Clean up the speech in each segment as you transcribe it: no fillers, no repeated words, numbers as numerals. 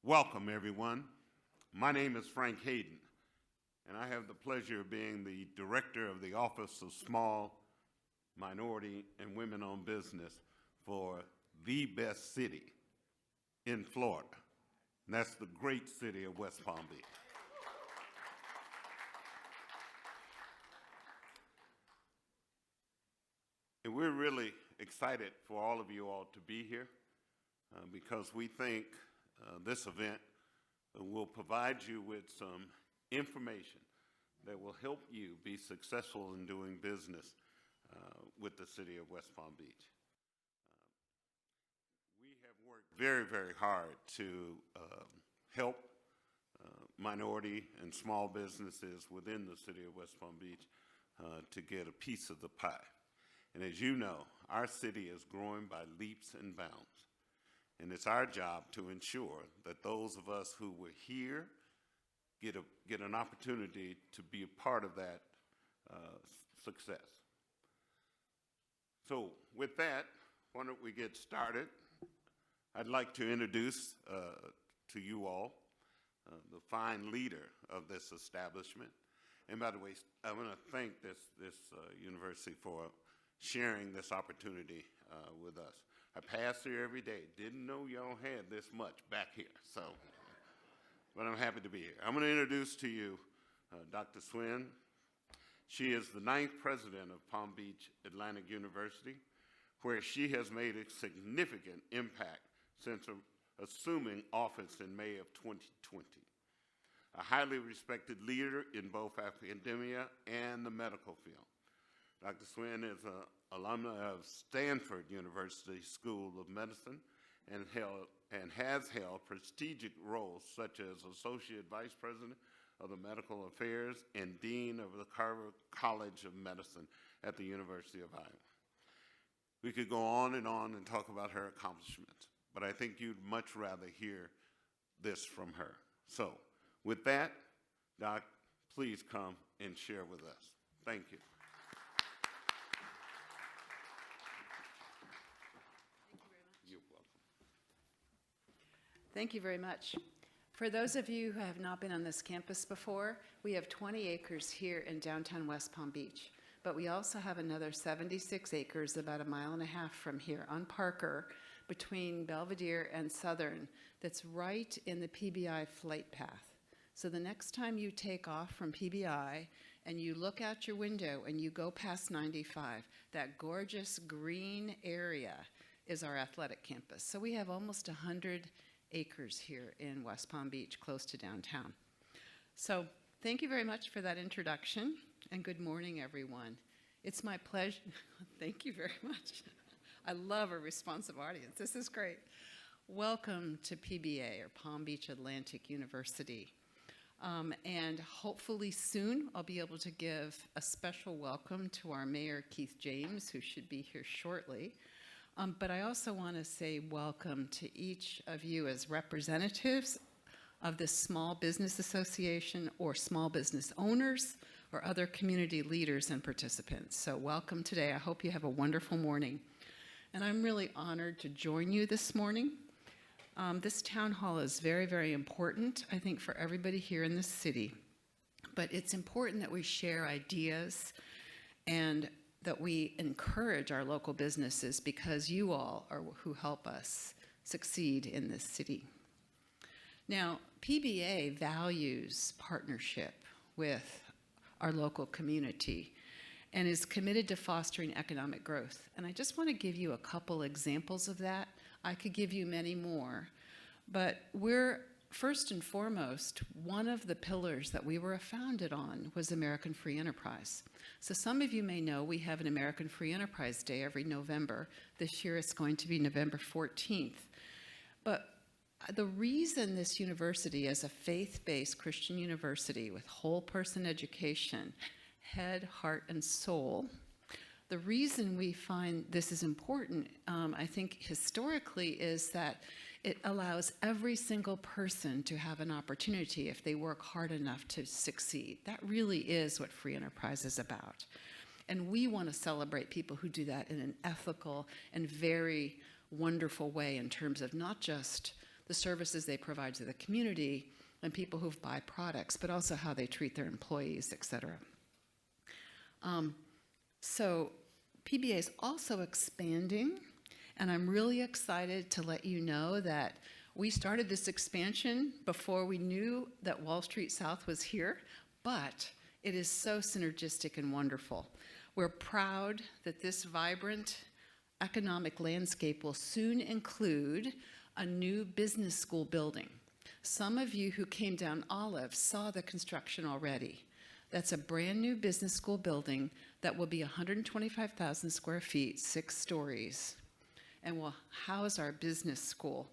Welcome, everyone. My name is Frank Hayden, and I have the pleasure of being the Director of the Office of Small, Minority, and Women-Owned Business for the best city in Florida, and that's the great city of West Palm Beach. And we're really excited for all of you all to be here because we think this event will provide you with some information that will help you be successful in doing business with the city of West Palm Beach. We have worked very, very hard to help minority and small businesses within the city of West Palm Beach to get a piece of the pie. And as you know, our city is growing by leaps and bounds. And it's our job to ensure that those of us who were here get an opportunity to be a part of that success. So with that, why don't we get started? I'd like to introduce to you all the fine leader of this establishment. And by the way, I want to thank this university for sharing this opportunity with us. I pass here every day. Didn't know y'all had this much back here, so, but I'm happy to be here. I'm going to introduce to you Dr. Swin. She is the 9th president of Palm Beach Atlantic University, where she has made a significant impact since assuming office in May of 2020. A highly respected leader in both academia and the medical field. Dr. Swin is an alumna of Stanford University School of Medicine and has held prestigious roles such as Associate Vice President of the Medical Affairs and Dean of the Carver College of Medicine at the University of Iowa. We could go on and talk about her accomplishments, but I think you'd much rather hear this from her. So with that, Doc, please come and share with us. Thank you. Thank you very much. For those of you who have not been on this campus before, we have 20 acres here in downtown West Palm Beach, but we also have another 76 acres about 1.5 miles from here on Parker between Belvedere and Southern that's right in the PBI flight path. So the next time you take off from PBI and you look out your window and you go past 95, that gorgeous green area is our athletic campus. So we have almost 100 acres here in West Palm Beach, close to downtown. So thank you very much for that introduction, and good morning, everyone. It's my pleasure. Thank you very much. I love a responsive audience. This is great. Welcome to PBA, or Palm Beach Atlantic University. And hopefully soon I'll be able to give a special welcome to our Mayor, Keith James, who should be here shortly. But I also want to say welcome to each of you as representatives of this small business association or small business owners or other community leaders and participants. So welcome today. I hope you have a wonderful morning. And I'm really honored to join you this morning. This town hall is very, very important, I think, for everybody here in the city. But it's important that we share ideas and that we encourage our local businesses because you all are who help us succeed in this city. Now, PBA values partnership with our local community and is committed to fostering economic growth. And I just want to give you a couple examples of that. I could give you many more, but we're first and foremost, one of the pillars that we were founded on was American Free Enterprise. So some of you may know we have an American Free Enterprise Day every November. This year it's going to be November 14th. But the reason this university is a faith-based Christian university with whole person education, head, heart, and soul, the reason we find this is important, I think historically, is that it allows every single person to have an opportunity if they work hard enough to succeed. That really is what free enterprise is about. And we want to celebrate people who do that in an ethical and very wonderful way in terms of not just the services they provide to the community and people who buy products, but also how they treat their employees, et cetera. So PBA is also expanding, and I'm really excited to let you know that we started this expansion before we knew that Wall Street South was here, but it is so synergistic and wonderful. We're proud that this vibrant economic landscape will soon include a new business school building. Some of you who came down Olive saw the construction already. That's a brand new business school building that will be 125,000 square feet, 6 stories, and will house our business school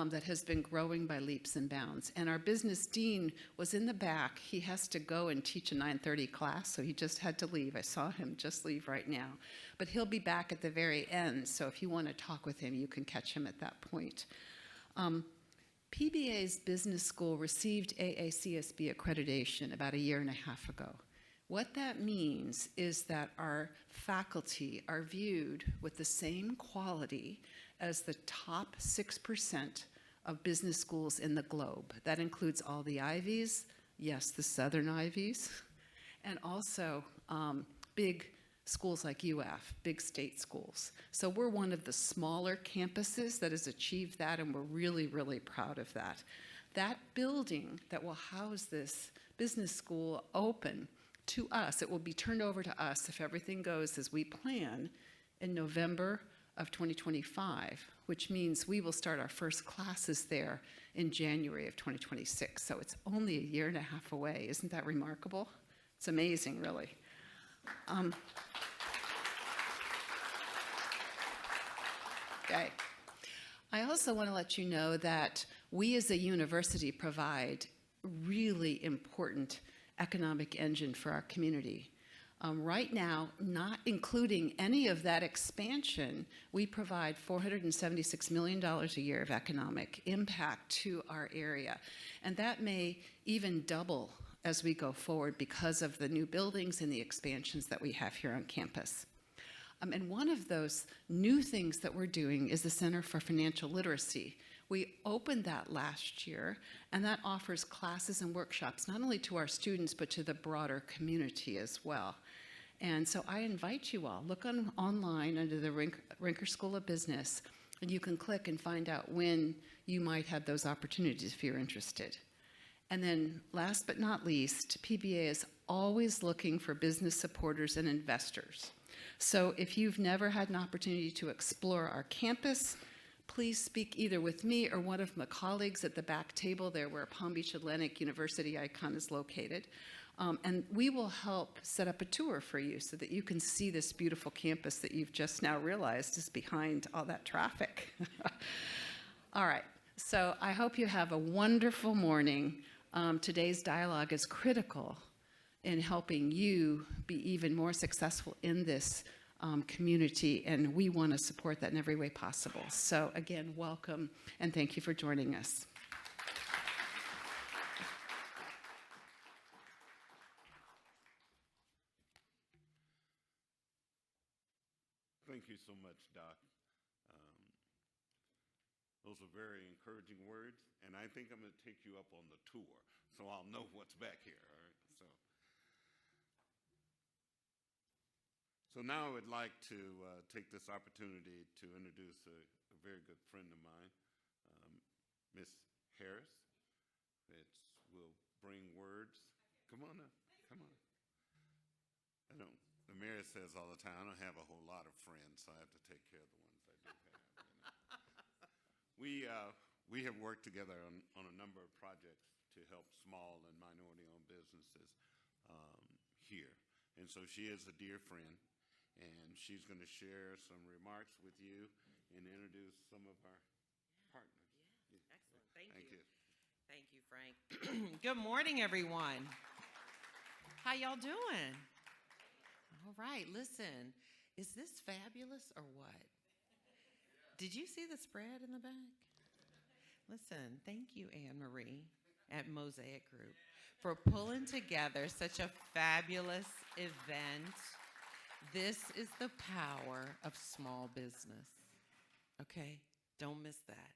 that has been growing by leaps and bounds. And our business dean was in the back. He has to go and teach a 9:30 class, so he just had to leave. I saw him just leave right now. But he'll be back at the very end, so if you want to talk with him, you can catch him at that point. PBA's business school received AACSB accreditation about a year and a half ago. What that means is that our faculty are viewed with the same quality as the top 6% of business schools in the globe. That includes all the Ivies, yes, the Southern Ivies, and also big schools like UF, big state schools. So we're one of the smaller campuses that has achieved that, and we're really, really proud of that. That building that will house this business school open to us, it will be turned over to us if everything goes as we plan in November of 2025, which means we will start our first classes there in January of 2026. So it's only a year and a half away. Isn't that remarkable? It's amazing, really. Okay. I also want to let you know that we as a university provide really important economic engine for our community. Right now, not including any of that expansion, we provide $476 million a year of economic impact to our area. And that may even double as we go forward because of the new buildings and the expansions that we have here on campus. And one of those new things that we're doing is the Center for Financial Literacy. We opened that last year, and that offers classes and workshops not only to our students, but to the broader community as well. And so I invite you all, look online under the Rinker School of Business, and you can click and find out when you might have those opportunities if you're interested. And then last but not least, PBA is always looking for business supporters and investors. So if you've never had an opportunity to explore our campus, please speak either with me or one of my colleagues at the back table there where Palm Beach Atlantic University icon is located. And we will help set up a tour for you so that you can see this beautiful campus that you've just now realized is behind all that traffic. All right, so I hope you have a wonderful morning. Today's dialogue is critical in helping you be even more successful in this community, and we want to support that in every way possible. So again, welcome, and thank you for joining us. Thank you so much, Doc. Those are very encouraging words, and I think I'm going to take you up on the tour, so I'll know what's back here, all right? So now I would like to take this opportunity to introduce a very good friend of mine, Miss Harris. Will bring words. Come on up, come on. I don't, the mayor says all the time, I don't have a whole lot of friends, so I have to take care of the ones I do have. We have worked together on a number of projects to help small and minority-owned businesses here. And so she is a dear friend, and she's going to share some remarks with you and introduce some of our partners. Yeah, excellent. Thank you. You. Thank you, Frank. Good morning, everyone. How y'all doing? All right, listen, is this fabulous or what? Did you see the spread in the back? Listen, thank you, Anne Marie at Mosaic Group, for pulling together such a fabulous event. This is the power of small business, okay? Don't miss that.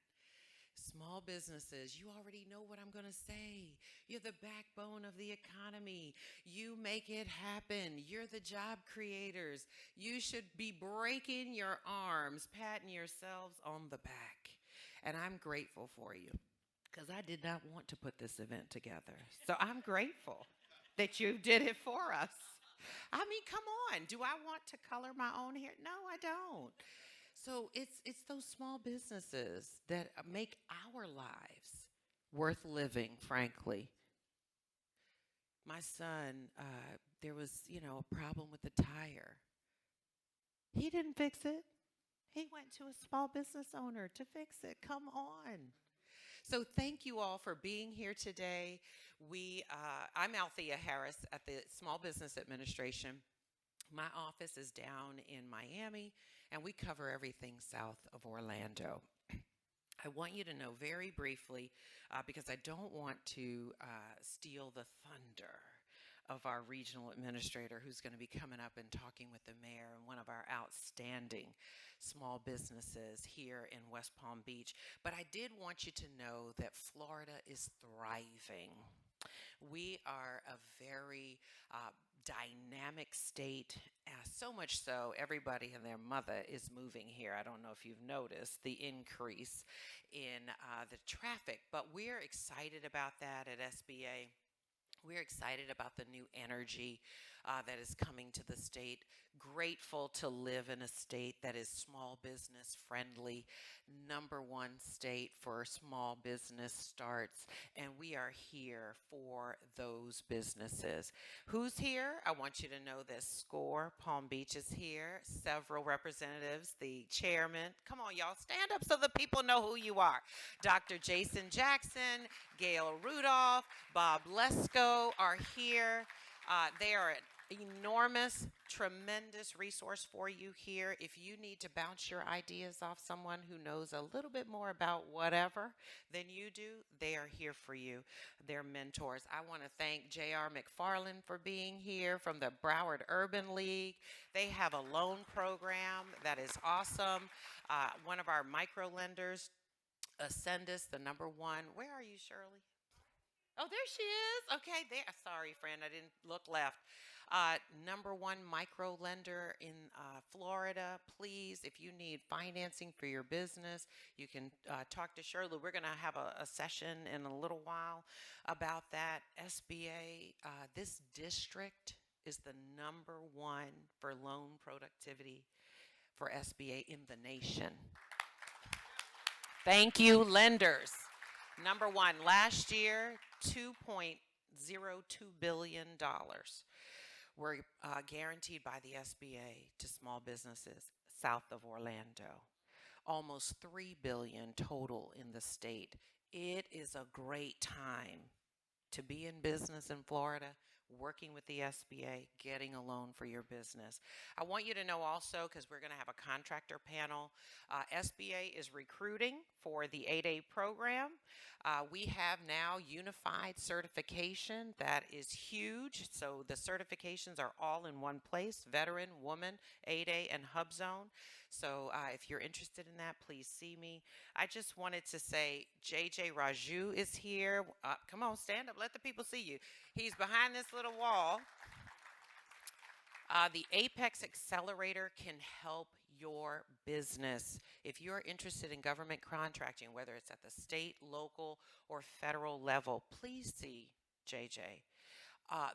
Small businesses, you already know what I'm going to say. You're the backbone of the economy. You make it happen. You're the job creators. You should be breaking your arms, patting yourselves on the back. And I'm grateful for you because I did not want to put this event together. So I'm grateful that you did it for us. I mean, come on. Do I want to color my own hair? No, I don't. So it's those small businesses that make our lives worth living, frankly. My son, there was, a problem with the tire. He didn't fix it. He went to a small business owner to fix it. Come on. So thank you all for being here today. I'm Althea Harris at the Small Business Administration. My office is down in Miami, and we cover everything south of Orlando. I want you to know very briefly, because I don't want to steal the thunder of our regional administrator who's going to be coming up and talking with the mayor and one of our outstanding small businesses here in West Palm Beach. But I did want you to know that Florida is thriving. We are a very dynamic state, so much so everybody and their mother is moving here. I don't know if you've noticed the increase in the traffic, but we're excited about that at SBA. We're excited about the new energy that is coming to the state. Grateful to live in a state that is small business friendly. #1 state for small business starts. And we are here for those businesses. Who's here? I want you to know that SCORE Palm Beach is here. Several representatives, the chairman. Come on, y'all, stand up so the people know who you are. Dr. Jason Jackson, Gail Rudolph, Bob Lesko are here. They are an enormous, tremendous resource for you here. If you need to bounce your ideas off someone who knows a little bit more about whatever than you do, they are here for you. They're mentors. I want to thank J.R. McFarland for being here from the Broward Urban League. They have a loan program that is awesome. One of our micro lenders, Ascendus, the #1. Where are you, Shirley? Oh, there she is. Okay, there. Sorry, friend, I didn't look left. #1 micro lender in Florida. Please, if you need financing for your business, you can talk to Shirley. We're going to have a session in a little while about that. SBA, this district is the #1 for loan productivity for SBA in the nation. Thank you, lenders. #1, last year, $2.02 billion were guaranteed by the SBA to small businesses south of Orlando. Almost $3 billion total in the state. It is a great time to be in business in Florida, working with the SBA, getting a loan for your business. I want you to know also, because we're going to have a contractor panel, SBA is recruiting for the 8A program. We have now unified certification. That is huge. So the certifications are all in one place: veteran, woman, 8A, and Hub Zone. So if you're interested in that, please see me. I just wanted to say JJ Raju is here. Come on, stand up. Let the people see you. He's behind this little wall. The Apex Accelerator can help your business. If you're interested in government contracting, whether it's at the state, local, or federal level, please see JJ.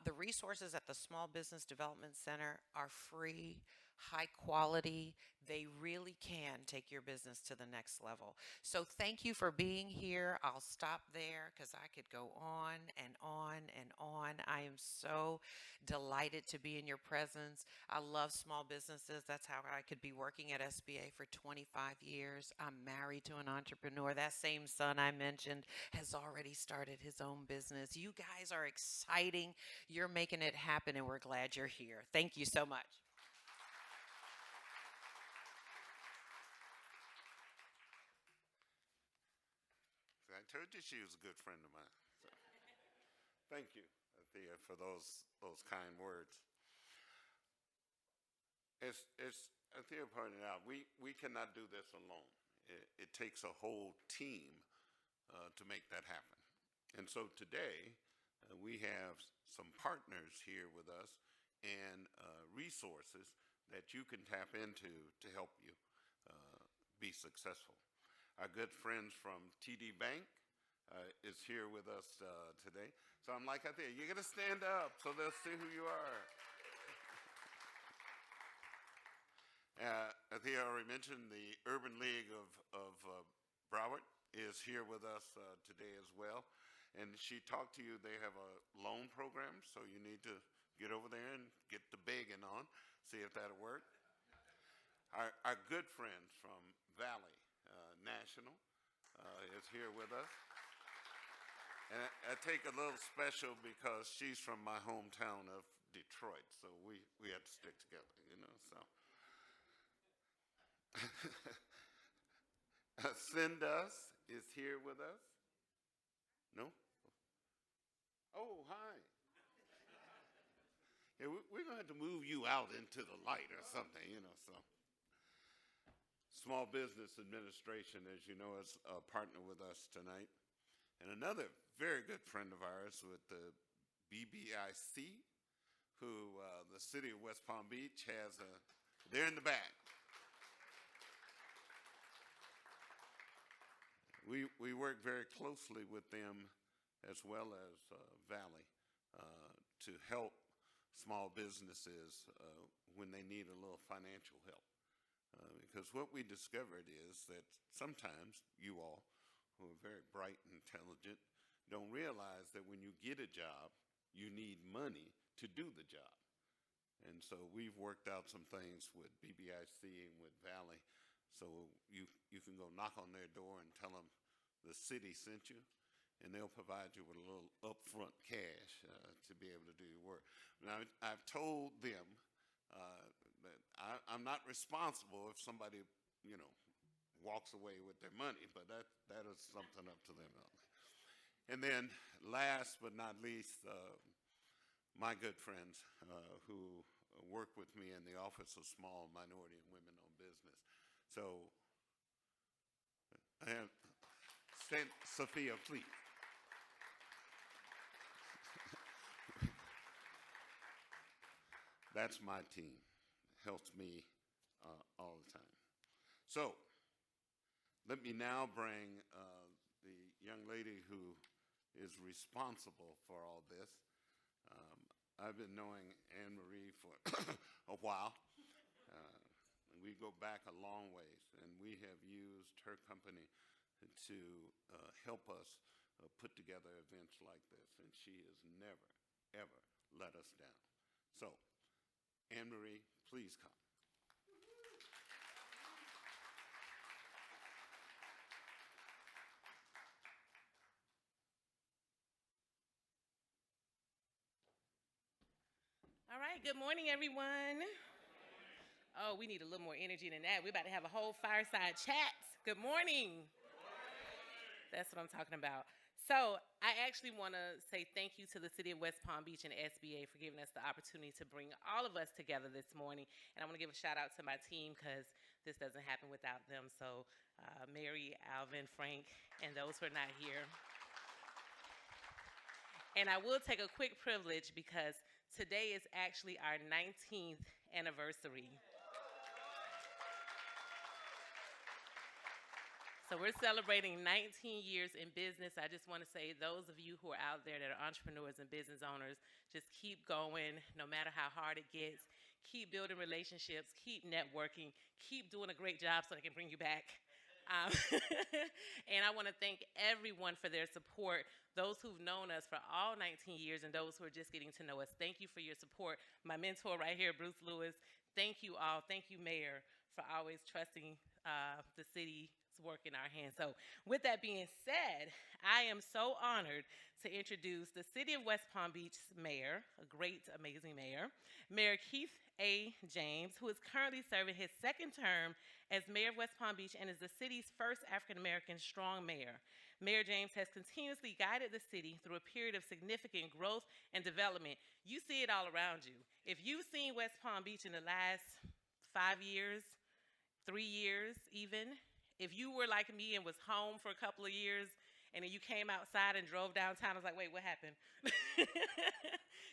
The resources at the Small Business Development Center are free, high quality. They really can take your business to the next level. So thank you for being here. I'll stop there because I could go on and on and on. I am so delighted to be in your presence. I love small businesses. That's how I could be working at SBA for 25 years. I'm married to an entrepreneur. That same son I mentioned has already started his own business. You guys are exciting. You're making it happen, and we're glad you're here. Thank you so much. I told you she was a good friend of mine. So, thank you, Thea, for those kind words. As Thea pointed out, we cannot do this alone. It takes a whole team to make that happen. And so today, we have some partners here with us and resources that you can tap into to help you be successful. Our good friends from TD Bank is here with us today. So I'm like out there, you're going to stand up so they'll see who you are. I think I already mentioned the Urban League of Broward is here with us today as well. And she talked to you, they have a loan program, so you need to get over there and get the begging on, see if that'll work. Our good friends from Valley National is here with us. And I take a little special because she's from my hometown of Detroit, so we have to stick together, you know, so. Cindas is here with us. No? Oh, hi. Yeah, we're going to have to move you out into the light or something, you know, so. Small Business Administration, as you know, is a partner with us tonight. And another very good friend of ours with the BBIC, who the city of West Palm Beach has they're in the back. We work very closely with them as well as Valley to help small businesses when they need a little financial help. Because what we discovered is that sometimes you all, who are very bright and intelligent, don't realize that when you get a job, you need money to do the job. And so we've worked out some things with BBIC and with Valley. So you can go knock on their door and tell them the city sent you, and they'll provide you with a little upfront cash to be able to do your work. Now, I've told them that I'm not responsible if somebody, you know, walks away with their money, but that is something up to them. And then last but not least, my good friends who work with me in the Office of Small, Minority, and Women-Owned Business. So, and Sophia, please. That's my team. Helps me all the time. So, let me now bring the young lady who is responsible for all this. I've been knowing Anne Marie for a while. We go back a long ways, and we have used her company to help us put together events like this, and she has never, ever let us down. So, Anne Marie, please come. All right, good morning, everyone. Oh, we need a little more energy than that. We're about to have a whole fireside chat. Good morning. That's what I'm talking about. So I actually want to say thank you to the City of West Palm Beach and SBA for giving us the opportunity to bring all of us together this morning. And I want to give a shout out to my team because this doesn't happen without them. So Mary, Alvin, Frank, and those who are not here. And I will take a quick privilege because today is actually our 19th anniversary. So we're celebrating 19 years in business. I just want to say those of you who are out there that are entrepreneurs and business owners, just keep going no matter how hard it gets. Keep building relationships, keep networking, keep doing a great job so I can bring you back. And I want to thank everyone for their support, those who've known us for all 19 years and those who are just getting to know us. Thank you for your support. My mentor right here, Bruce Lewis, thank you all. Thank you, Mayor, for always trusting the city's work in our hands. So with that being said, I am so honored to introduce the City of West Palm Beach's mayor, a great, amazing mayor, Mayor Keith A. James, who is currently serving his second term as mayor of West Palm Beach and is the city's first African-American strong mayor. Mayor James has continuously guided the city through a period of significant growth and development. You see it all around you. If you've seen West Palm Beach in the last 5 years, 3 years even, if you were like me and was home for a couple of years and then you came outside and drove downtown. I was like, wait, what happened?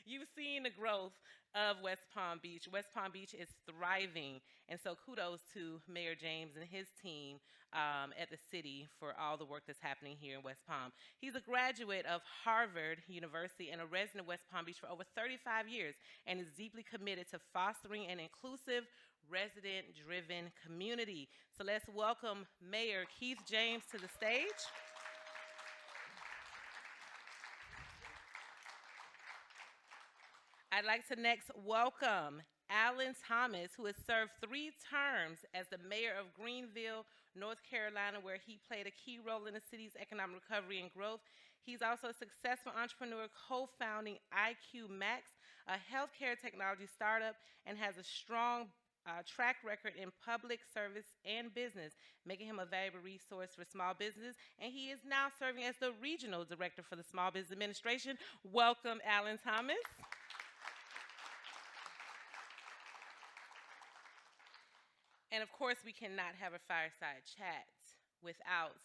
You've seen the growth of West Palm Beach. West Palm Beach is thriving, and so kudos to Mayor James and his team at the city for all the work that's happening here in West Palm. He's a graduate of Harvard University and a resident of West Palm Beach for over 35 years and is deeply committed to fostering an inclusive, resident-driven community. So let's welcome Mayor Keith James to the stage. I'd like to next welcome Alan Thomas, who has served 3 terms as the mayor of Greenville, North Carolina, where he played a key role in the city's economic recovery and growth. He's also a successful entrepreneur, co-founding IQ Max, a healthcare technology startup, and has a strong track record in public service and business, making him a valuable resource for small business. And he is now serving as the regional director for the Small Business Administration. Welcome, Alan Thomas. And of course, we cannot have a fireside chat without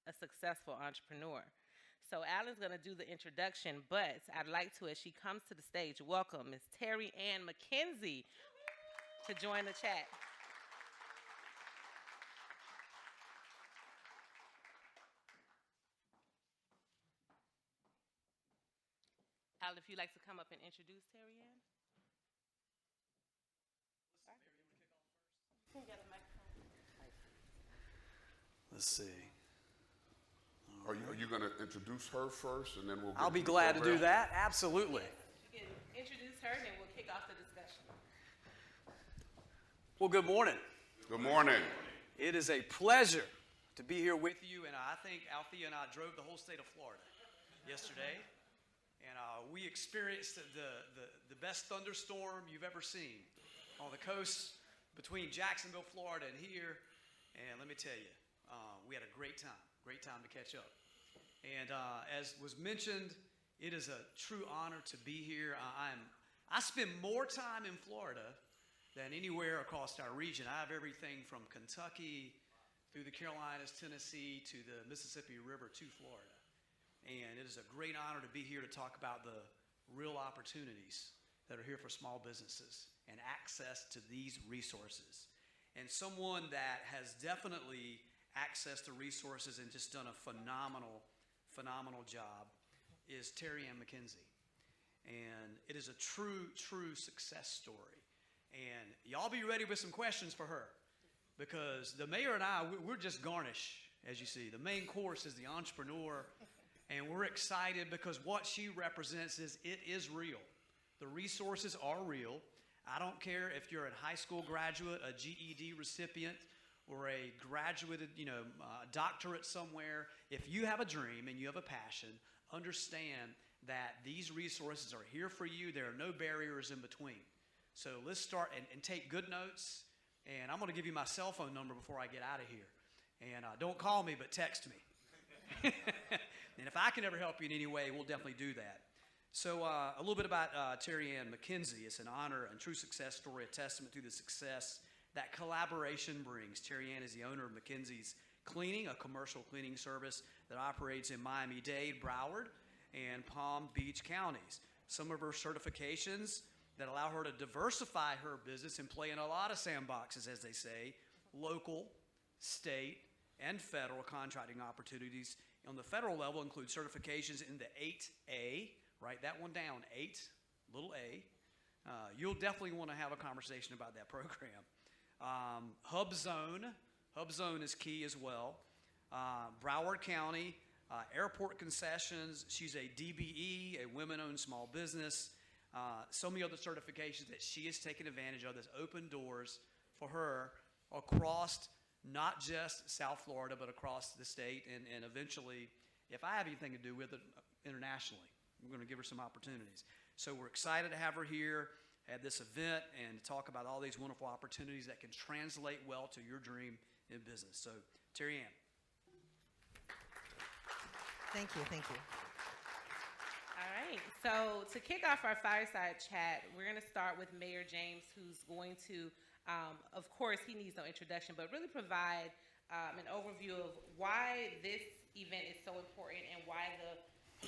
a successful entrepreneur. So Alan's going to do the introduction, but I'd like to, as she comes to the stage, welcome Ms. Terry Ann McKenzie to join the chat. Alan, if you'd like to come up and introduce Terry Ann. Let's see. Are you going to introduce her first, and then we'll? I'll be glad to do that. Absolutely. You can introduce her, and then we'll kick off the discussion. Well, good morning. Good morning. It is a pleasure to be here with you, and I think Althea and I drove the whole state of Florida yesterday, and we experienced the best thunderstorm you've ever seen on the coast between Jacksonville, Florida, and here. And let me tell you, we had a great time to catch up. And as was mentioned, it is a true honor to be here. I spend more time in Florida than anywhere across our region. I have everything from Kentucky through the Carolinas, Tennessee, to the Mississippi River to Florida. And it is a great honor to be here to talk about the real opportunities that are here for small businesses and access to these resources. And someone that has definitely access to resources and just done a phenomenal job is Terry Ann McKenzie. And it is a true success story. And y'all be ready with some questions for her, because the mayor and I, we're just garnish, as you see. The main course is the entrepreneur, and we're excited because what she represents is it is real. The resources are real. I don't care if you're a high school graduate, a GED recipient, or a graduated, doctorate somewhere. If you have a dream and you have a passion, understand that these resources are here for you. There are no barriers in between. So let's start and take good notes. And I'm going to give you my cell phone number before I get out of here. And don't call me, but text me. And if I can ever help you in any way, we'll definitely do that. So a little bit about Terry Ann McKenzie. It's an honor and true success story, a testament to the success that collaboration brings. Terry Ann is the owner of McKenzie's Cleaning, a commercial cleaning service that operates in Miami-Dade, Broward, and Palm Beach counties. Some of her certifications that allow her to diversify her business and play in a lot of sandboxes, as they say, local, state, and federal contracting opportunities. On the federal level include certifications in the 8A, write that one down, 8, little a. You'll definitely want to have a conversation about that program. Hub Zone is key as well. Broward County, airport concessions. She's a DBE, a women-owned small business. So many other certifications that she has taken advantage of that's opened doors for her across not just South Florida, but across the state, and eventually, if I have anything to do with it, internationally. We're going to give her some opportunities. So we're excited to have her here at this event and to talk about all these wonderful opportunities that can translate well to your dream in business. So, Terry Ann. Thank you. All right, so to kick off our fireside chat, we're going to start with Mayor James, who's going to, of course, he needs no introduction, but really provide an overview of why this event is so important and why the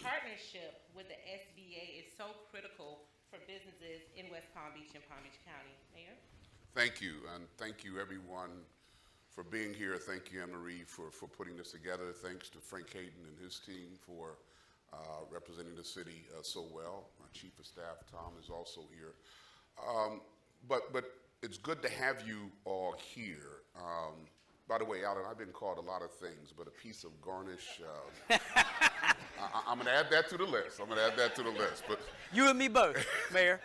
partnership with the SBA is so critical for businesses in West Palm Beach and Palm Beach County. Mayor? Thank you, and thank you everyone for being here. Thank you, Anne-Marie, for putting this together. Thanks to Frank Hayden and his team for representing the city so well. My Chief of Staff, Tom, is also here. But it's good to have you all here. By the way, Alan, I've been called a lot of things, but a piece of garnish, I'm going to add that to the list. But You and me both, Mayor.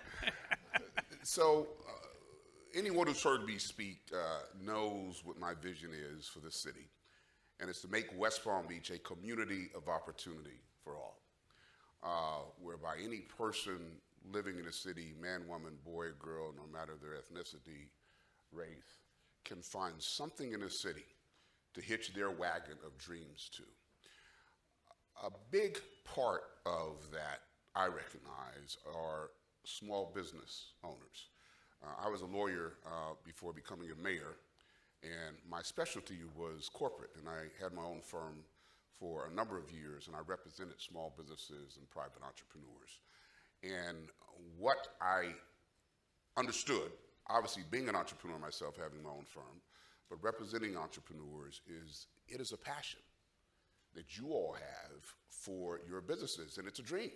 so anyone who's heard me speak knows what my vision is for the city, and it's to make West Palm Beach a community of opportunity for all, whereby any person living in the city, man, woman, boy, girl, no matter their ethnicity, race, can find something in the city to hitch their wagon of dreams to. A big part of that, I recognize, are small business owners. I was a lawyer before becoming a mayor, and my specialty was corporate, and I had my own firm for a number of years, and I represented small businesses and private entrepreneurs. And what I understood, obviously being an entrepreneur myself, having my own firm, but representing entrepreneurs it is a passion that you all have for your businesses, and it's a dream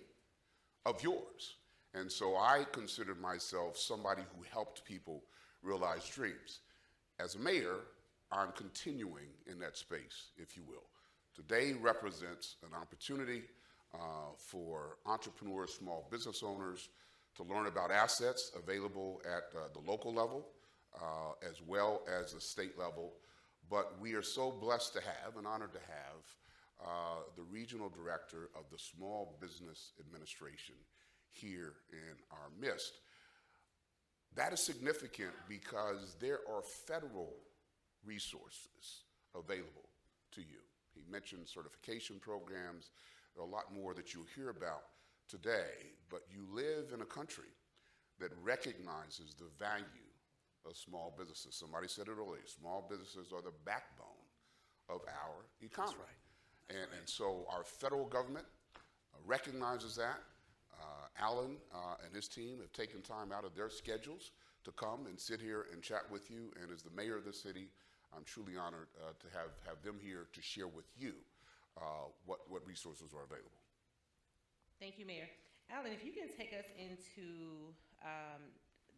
of yours. And so I considered myself somebody who helped people realize dreams. As a mayor, I'm continuing in that space, if you will. Today represents an opportunity for entrepreneurs, small business owners, to learn about assets available at the local level as well as the state level. But we are so blessed to have and honored to have the regional director of the Small Business Administration here in our midst. That is significant because there are federal resources available to you. He mentioned certification programs. There are a lot more that you'll hear about today, but you live in a country that recognizes the value of small businesses. Somebody said it earlier, small businesses are the backbone of our economy. That's right. And so our federal government recognizes that. Alan and his team have taken time out of their schedules to come and sit here and chat with you, and as the mayor of the city, I'm truly honored to have them here to share with you what resources are available. Thank you, Mayor. Alan, if you can take us into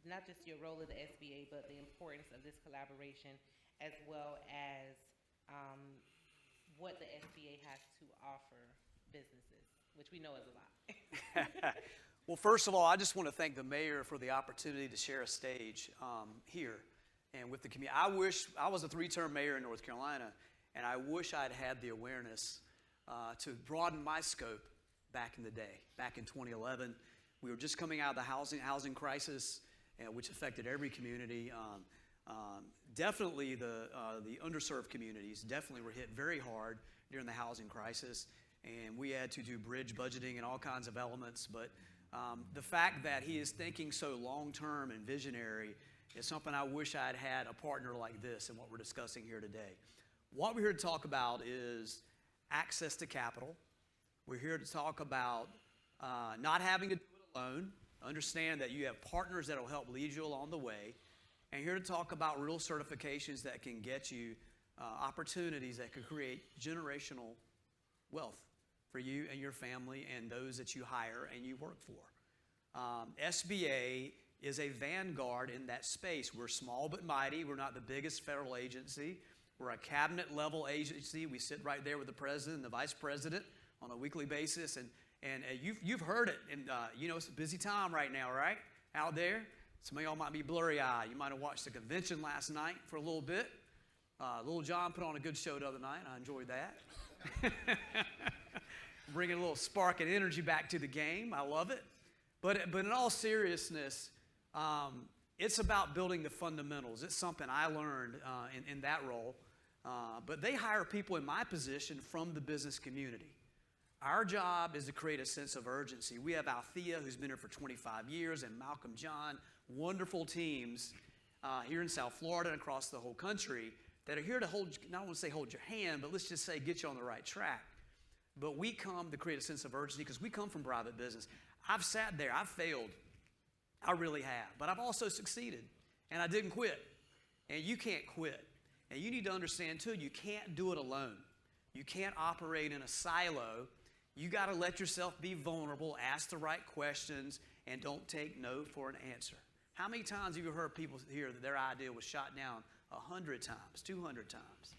not just your role at the SBA, but the importance of this collaboration, as well as what the SBA has to offer businesses, which we know is a lot. Well, first of all, I just want to thank the mayor for the opportunity to share a stage here and with the community. I was a 3-term mayor in North Carolina, and I wish I'd had the awareness to broaden my scope back in the day. Back in 2011, we were just coming out of the housing crisis, which affected every community. Definitely the underserved communities definitely were hit very hard during the housing crisis, and we had to do bridge budgeting and all kinds of elements. But the fact that he is thinking so long-term and visionary is something I wish I'd had a partner like this in what we're discussing here today. What we're here to talk about is access to capital. We're here to talk about not having to do it alone. Understand that you have partners that will help lead you along the way. And here to talk about real certifications that can get you opportunities that could create generational wealth for you and your family and those that you hire and you work for. SBA is a vanguard in that space. We're small but mighty. We're not the biggest federal agency. We're a cabinet level agency. We sit right there with the president and the vice president on a weekly basis. And you've heard it. And it's a busy time right now, right? Out there. Some of y'all might be blurry-eyed. You might have watched the convention last night for a little bit. Little John put on a good show the other night. I enjoyed that. Bringing a little spark and energy back to the game. I love it. But in all seriousness, it's about building the fundamentals. It's something I learned in that role. But they hire people in my position from the business community. Our job is to create a sense of urgency. We have Althea, who's been here for 25 years, and Malcolm John, wonderful teams here in South Florida and across the whole country that are here to hold, not want to say hold your hand, but let's just say get you on the right track. but we come to create a sense of urgency because we come from private business. I've sat there, I've failed. I really have. But I've also succeeded, and I didn't quit. And you can't quit. And you need to understand, too, you can't do it alone. You can't operate in a silo. You got to let yourself be vulnerable, ask the right questions, and don't take no for an answer. How many times have you heard people hear that their idea was shot down 100 times, 200 times?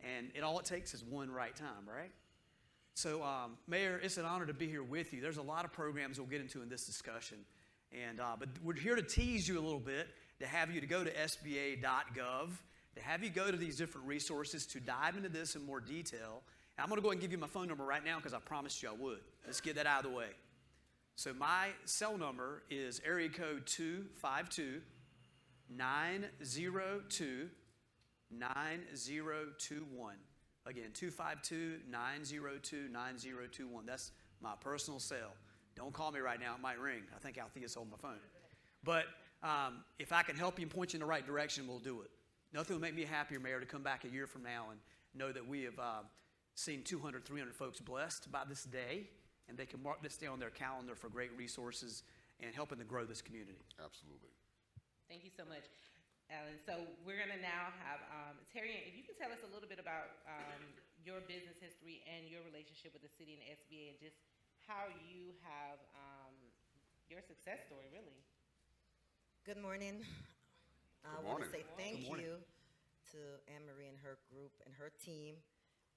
And all it takes is one right time, right? So, Mayor, it's an honor to be here with you. There's a lot of programs we'll get into in this discussion. But we're here to tease you a little bit, to have you to go to sba.gov, to have you go to these different resources to dive into this in more detail. And I'm going to go ahead and give you my phone number right now because I promised you I would. Let's get that out of the way. So my cell number is area code 252-902-9021. Again, 252-902-9021. That's my personal cell. Don't call me right now. It might ring. I think Althea's holding my phone. But if I can help you and point you in the right direction, we'll do it. Nothing will make me happier, Mayor, to come back a year from now and know that we have seen 200, 300 folks blessed by this day, and they can mark this day on their calendar for great resources and helping to grow this community. Absolutely. Thank you so much, Alan. So we're going to now have Terry, if you can tell us a little bit about your business history and your relationship with the city and the SBA and just how you have your success story, really. Good morning. I Good want morning. to say thank Good morning. you to Anne-Marie and her group and her team.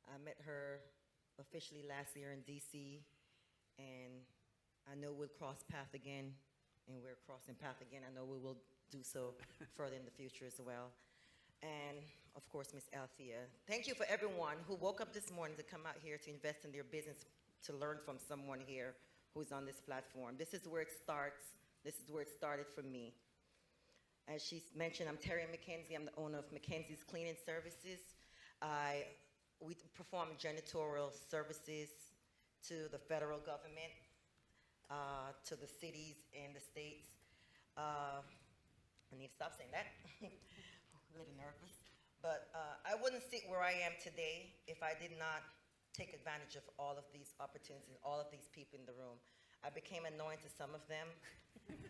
I met her officially last year in D.C., and I know we'll cross paths again, and we're crossing paths again. I know we will do so further in the future as well. And, of course, Miss Althea. Thank you for everyone who woke up this morning to come out here to invest in their business, to learn from someone here who's on this platform. This is where it starts. This is where it started for me. As she mentioned, I'm Terry McKenzie. I'm the owner of McKenzie's Cleaning Services. We perform janitorial services to the federal government, to the cities and the states. I need to stop saying that. I'm a little nervous. But I wouldn't sit where I am today if I did not take advantage of all of these opportunities and all of these people in the room. I became annoying to some of them,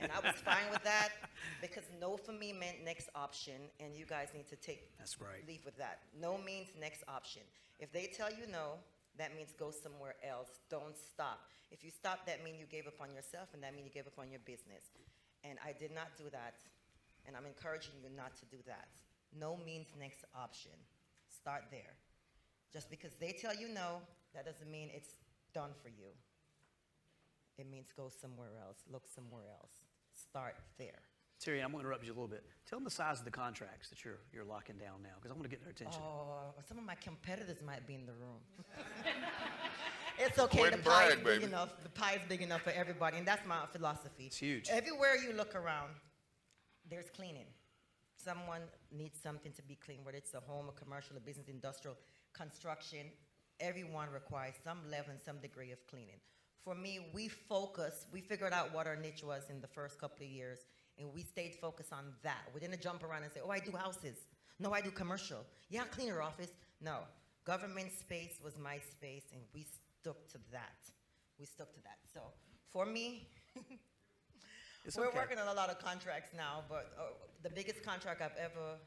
and I was fine with that because no for me meant next option, and you guys need to That's right. leave with that. No means next option. If they tell you no, that means go somewhere else. Don't stop. If you stop, that means you gave up on yourself, and that means you gave up on your business. And I did not do that, and I'm encouraging you not to do that. No means next option. Start there. Just because they tell you no, that doesn't mean it's done for you. It means go somewhere else, look somewhere else. Start there. Terry, I'm going to interrupt you a little bit. Tell them the size of the contracts that you're locking down now, because I want to get their attention. Oh, some of my competitors might be in the room. It's okay. Go ahead The and pie is brag, big baby. enough. The pie is big enough for everybody, and that's my philosophy. It's huge. Everywhere you look around, there's cleaning. Someone needs something to be clean, whether it's a home, a commercial, a business, industrial, construction. Everyone requires some level and some degree of cleaning. For me, we figured out what our niche was in the first couple of years, and we stayed focused on that. We didn't jump around and say, oh, I do houses. No, I do commercial. Yeah, clean your office. No, government space was my space, and we stuck to that. So for me, we're okay. working on a lot of contracts now, but the biggest contract I've ever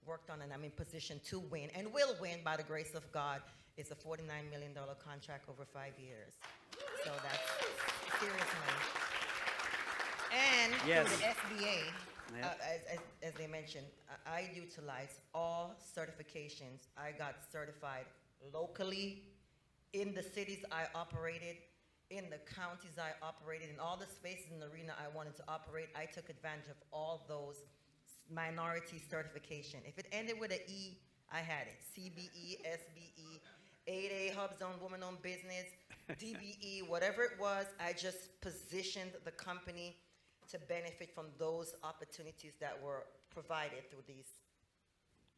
worked on, and I'm in position to win, and will win by the grace of God, is a $49 million contract over 5 years. So that's serious money. And Yes. through the SBA, Yep. as they mentioned, I utilize all certifications. I got certified locally in the cities I operated, in the counties I operated, in all the spaces in the arena I wanted to operate. I took advantage of all those minority certification. If it ended with an E, I had it. CBE, SBE, 8A, Hub Zone, Woman-Owned Business, DBE, whatever it was, I just positioned the company to benefit from those opportunities that were provided through these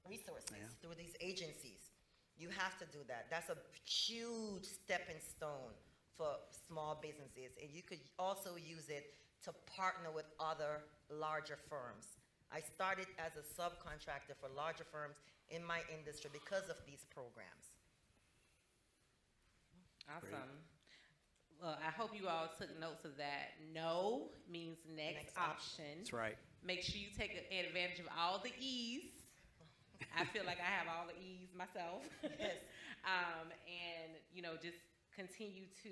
resources, through these agencies. You have to do that. That's a huge stepping stone for small businesses. And you could also use it to partner with other larger firms. I started as a subcontractor for larger firms in my industry because of these programs. Awesome. Well, I hope you all took notes of that. No means next option. That's right. Make sure you take advantage of all the E's. I feel like I have all the E's myself. Yes. And, just continue to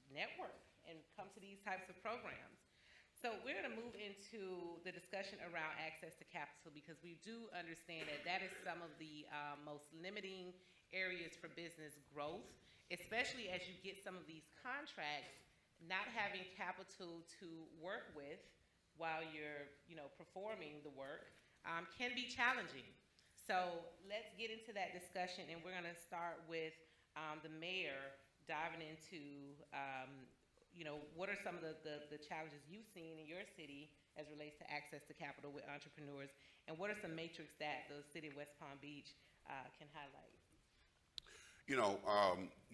network and come to these types of programs. So we're going to move into the discussion around access to capital, because we do understand that that is some of the most limiting areas for business growth, especially as you get some of these contracts. Not having capital to work with while you're, performing the work can be challenging. So let's get into that discussion, and we're going to start with the mayor diving into, what are some of the challenges you've seen in your city as relates to access to capital with entrepreneurs, and what are some metrics that the city of West Palm Beach can highlight?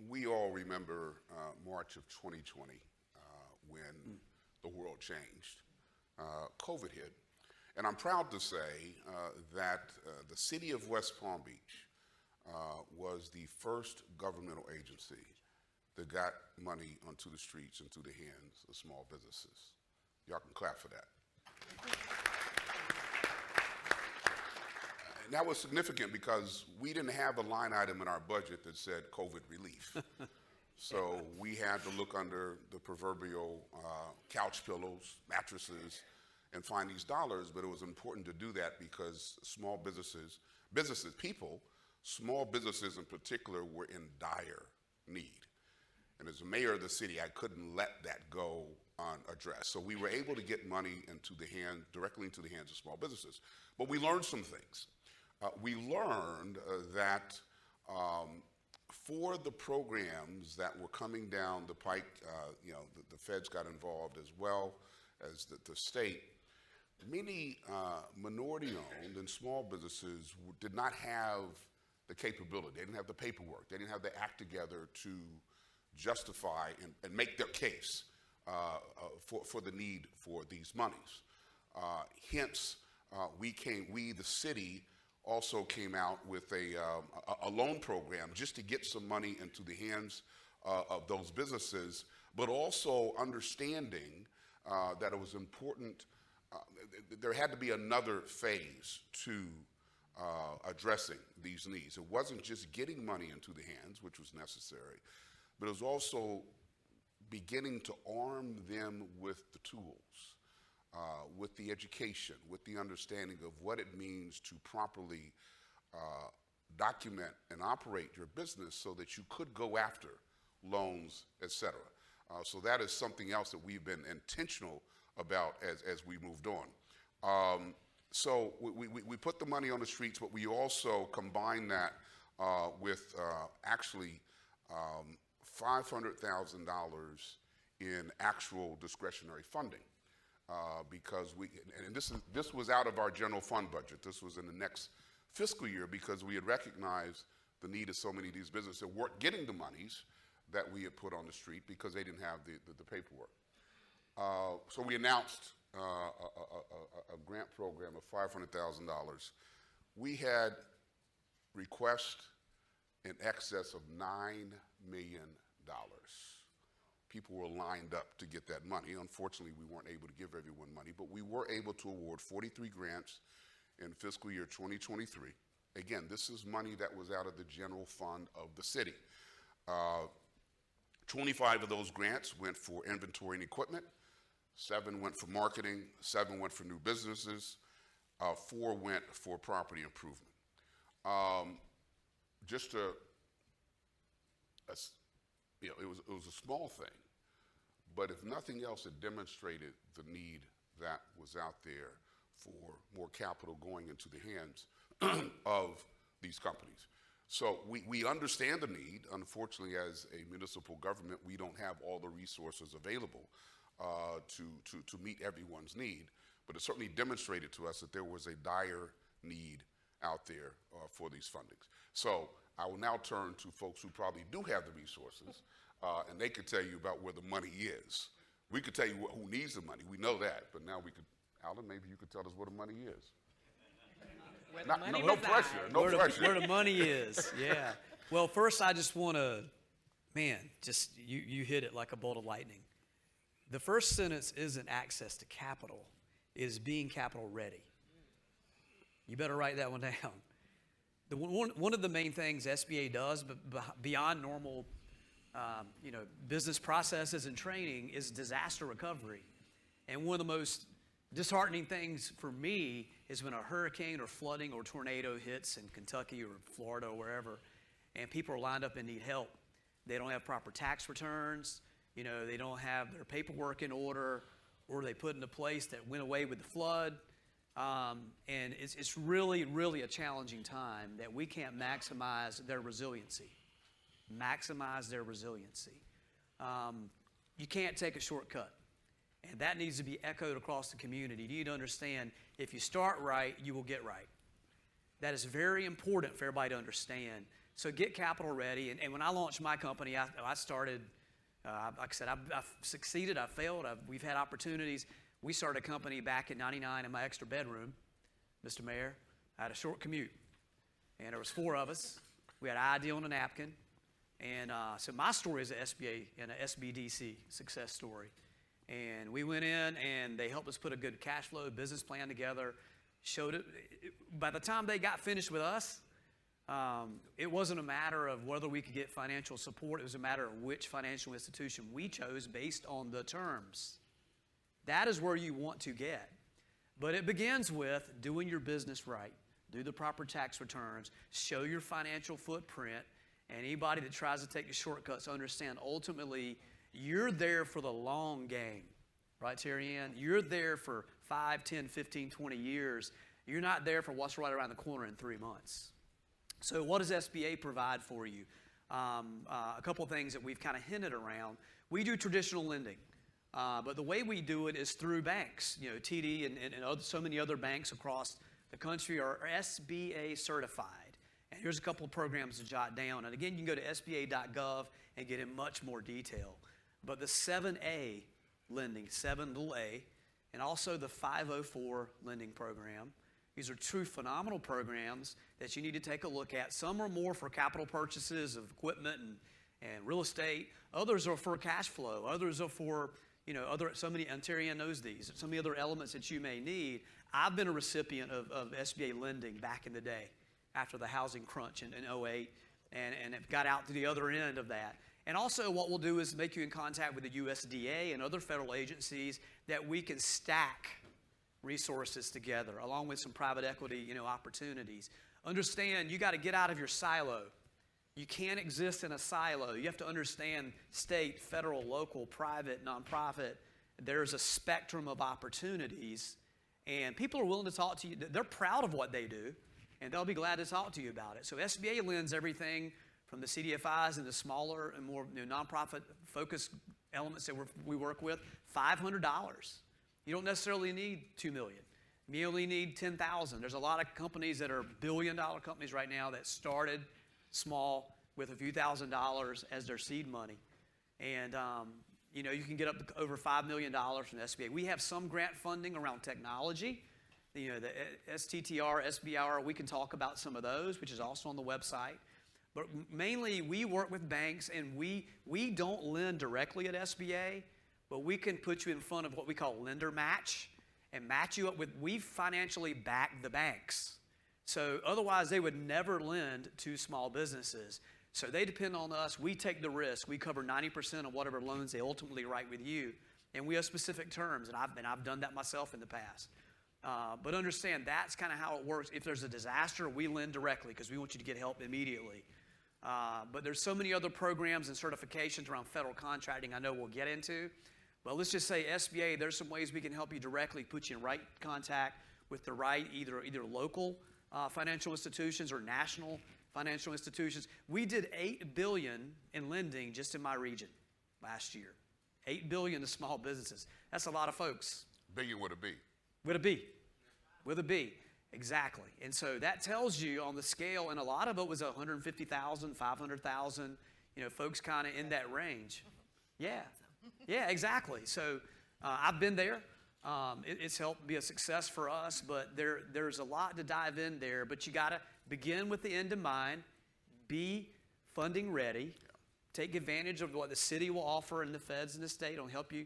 We all remember March of 2020 when the world changed. COVID hit. And I'm proud to say that the city of West Palm Beach was the first governmental agency that got money onto the streets and to the hands of small businesses. Y'all can clap for that. And that was significant because we didn't have a line item in our budget that said COVID relief. So we had to look under the proverbial couch pillows, mattresses, and find these dollars. But it was important to do that because small businesses, small businesses in particular, were in dire need. And as a mayor of the city, I couldn't let that go unaddressed. So we were able to get money directly into the hands of small businesses. But we learned some things. We learned that for the programs that were coming down the pike, the feds got involved as well as the state. Many minority-owned and small businesses did not have the capability. They didn't have the paperwork. They didn't have the act together to justify and make their case for the need for these monies. Hence, we, the city, also came out with a loan program just to get some money into the hands of those businesses, but also understanding that it was important. There had to be another phase to addressing these needs. It wasn't just getting money into the hands, which was necessary, but it was also beginning to arm them with the tools, with the education, with the understanding of what it means to properly document and operate your business so that you could go after loans, et cetera. So that is something else that we've been intentional about as we moved on. So we put the money on the streets, but we also combined that with actually $500,000 in actual discretionary funding. Because this was out of our general fund budget. This was in the next fiscal year because we had recognized the need of so many of these businesses that weren't getting the monies that we had put on the street because they didn't have the paperwork. So we announced a grant program of $500,000. We had requests in excess of $9 million. People were lined up to get that money. Unfortunately, we weren't able to give everyone money, but we were able to award 43 grants in fiscal year 2023. Again, this is money that was out of the general fund of the city. 25 of those grants went for inventory and equipment, 7 went for marketing, 7 went for new businesses, 4 went for property improvement. It was a small thing, but if nothing else, it demonstrated the need that was out there for more capital going into the hands of these companies. So we understand the need. Unfortunately, as a municipal government, we don't have all the resources available to meet everyone's need, but it certainly demonstrated to us that there was a dire need out there for these fundings. So I will now turn to folks who probably do have the resources, and they could tell you about where the money is. We could tell you who needs the money. We know that, but now we could, Alan, maybe you could tell us where the money is. No pressure. Where the money is, yeah. Well, first I just want to Man, just you hit it like a bolt of lightning. The first sentence isn't access to capital, it is being capital ready. You better write that one down. One of the main things SBA does, but beyond normal business processes and training, is disaster recovery. And one of the most disheartening things for me is when a hurricane or flooding or tornado hits in Kentucky or Florida or wherever, and people are lined up and need help. They don't have proper tax returns, they don't have their paperwork in order, or they put into place that went away with the flood. And it's really, really a challenging time that we can't maximize their resiliency. Maximize their resiliency. You can't take a shortcut. And that needs to be echoed across the community. You need to understand, if you start right, you will get right. That is very important for everybody to understand. So get capital ready. And when I launched my company, I started, like I said, I've succeeded, I've failed, we've had opportunities. We started a company back in '99 in my extra bedroom, Mr. Mayor. I had a short commute, and there was 4 of us. We had an ID on a napkin. And so my story is an SBA and an SBDC success story. And we went in, and they helped us put a good cash flow business plan together, showed it. By the time they got finished with us, it wasn't a matter of whether we could get financial support. It was a matter of which financial institution we chose based on the terms. That is where you want to get. But it begins with doing your business right. Do the proper tax returns. Show your financial footprint. And anybody that tries to take the shortcuts, understand ultimately you're there for the long game. Right, Terry Ann? You're there for 5, 10, 15, 20 years. You're not there for what's right around the corner in 3 months. So what does SBA provide for you? A couple of things that we've kind of hinted around. We do traditional lending. But the way we do it is through banks. TD and so many other banks across the country are SBA certified. And here's a couple of programs to jot down. And again, you can go to SBA.gov and get in much more detail. But the 7A lending, 7A, and also the 504 lending program. These are two phenomenal programs that you need to take a look at. Some are more for capital purchases of equipment and real estate. Others are for cash flow. Others are for somebody, and Terry Ann knows these, some of the other elements that you may need. I've been a recipient of SBA lending back in the day after the housing crunch in 08, and it got out to the other end of that. And also what we'll do is make you in contact with the USDA and other federal agencies that we can stack resources together, along with some private equity, opportunities. Understand, you got to get out of your silo. You can't exist in a silo. You have to understand state, federal, local, private, nonprofit. There's a spectrum of opportunities, and people are willing to talk to you. They're proud of what they do, and they'll be glad to talk to you about it. So SBA lends everything from the CDFIs and the smaller and more nonprofit-focused elements that we work with, $500. You don't necessarily need $2 million. You only need $10,000. There's a lot of companies that are billion-dollar companies right now that started small with a few $1,000s as their seed money. And, you can get up to over $5 million from the SBA. We have some grant funding around technology. The STTR, SBR, we can talk about some of those, which is also on the website. But mainly, we work with banks, and we don't lend directly at SBA, but we can put you in front of what we call lender match and match you up with, we financially back the banks. So otherwise, they would never lend to small businesses. So they depend on us. We take the risk. We cover 90% of whatever loans they ultimately write with you. And we have specific terms, and I've done that myself in the past. But understand, that's kind of how it works. If there's a disaster, we lend directly because we want you to get help immediately. But there's so many other programs and certifications around federal contracting I know we'll get into. But let's just say SBA, there's some ways we can help you directly, put you in right contact with the right either local financial institutions or national financial institutions. We did $8 billion in lending just in my region last year. $8 billion to small businesses. That's a lot of folks. Billion with a B. With a B. With a B. Exactly. And so that tells you on the scale, and a lot of it was 150,000, 500,000, folks kind of in that range. Yeah. Yeah, exactly. So I've been there. It's helped be a success for us, but there's a lot to dive in there. But you got to begin with the end in mind, be funding ready, take advantage of what the city will offer and the feds in the state will help you.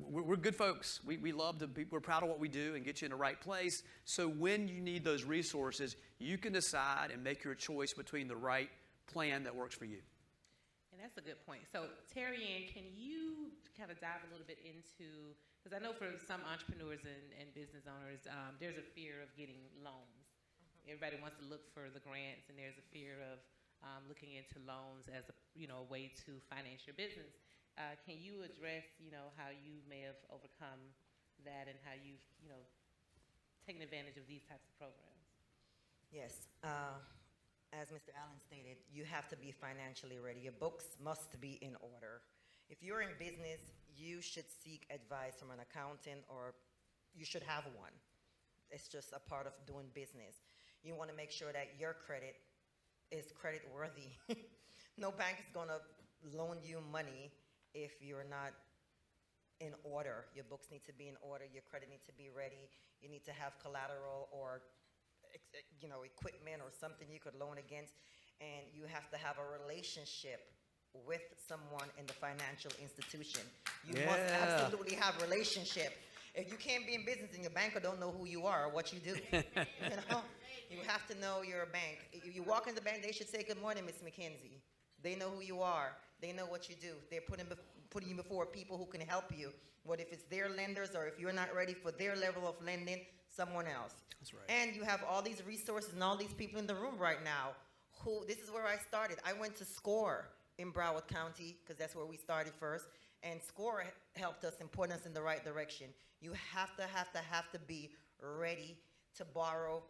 We're good folks. We love to be, we're proud of what we do and get you in the right place. So when you need those resources, you can decide and make your choice between the right plan that works for you. And that's a good point. So, Terry Ann, can you kind of dive a little bit into, because I know for some entrepreneurs and business owners, there's a fear of getting loans. Everybody wants to look for the grants, and there's a fear of looking into loans as a way to finance your business. Can you address, how you may have overcome that and how you've, taken advantage of these types of programs? Yes. As Mr. Allen stated, you have to be financially ready. Your books must be in order. If you're in business, you should seek advice from an accountant, or you should have one. It's just a part of doing business. You want to make sure that your credit is credit worthy. No bank is going to loan you money if you're not in order. Your books need to be in order. Your credit needs to be ready. You need to have collateral or equipment or something you could loan against, and you have to have a relationship with someone in the financial institution. You must absolutely have a relationship. If you can't be in business and your banker don't know who you are or what you do, you have to know your bank. You walk in the bank, they should say, "Good morning, Miss McKenzie." They know who you are. They know what you do. They're putting you before people who can help you. What if it's their lenders, or if you're not ready for their level of lending, someone else. That's right. And you have all these resources and all these people in the room right now this is where I started. I went to SCORE in Broward County because that's where we started first. And SCORE helped us and put us in the right direction. You have to be ready to borrow.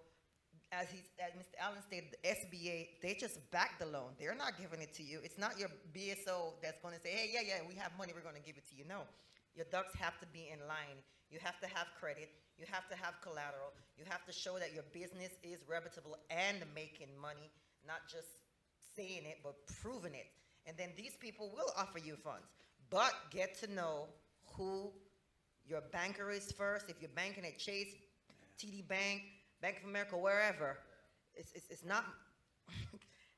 As Mr. Allen stated, the SBA, they just back the loan. They're not giving it to you. It's not your BSO that's going to say, "Hey, yeah, we have money, we're going to give it to you." No. Your ducks have to be in line. You have to have credit. You have to have collateral. You have to show that your business is reputable and making money, not just saying it, but proving it. And then these people will offer you funds. But get to know who your banker is first. If you're banking at Chase, TD Bank, Bank of America, wherever, it's not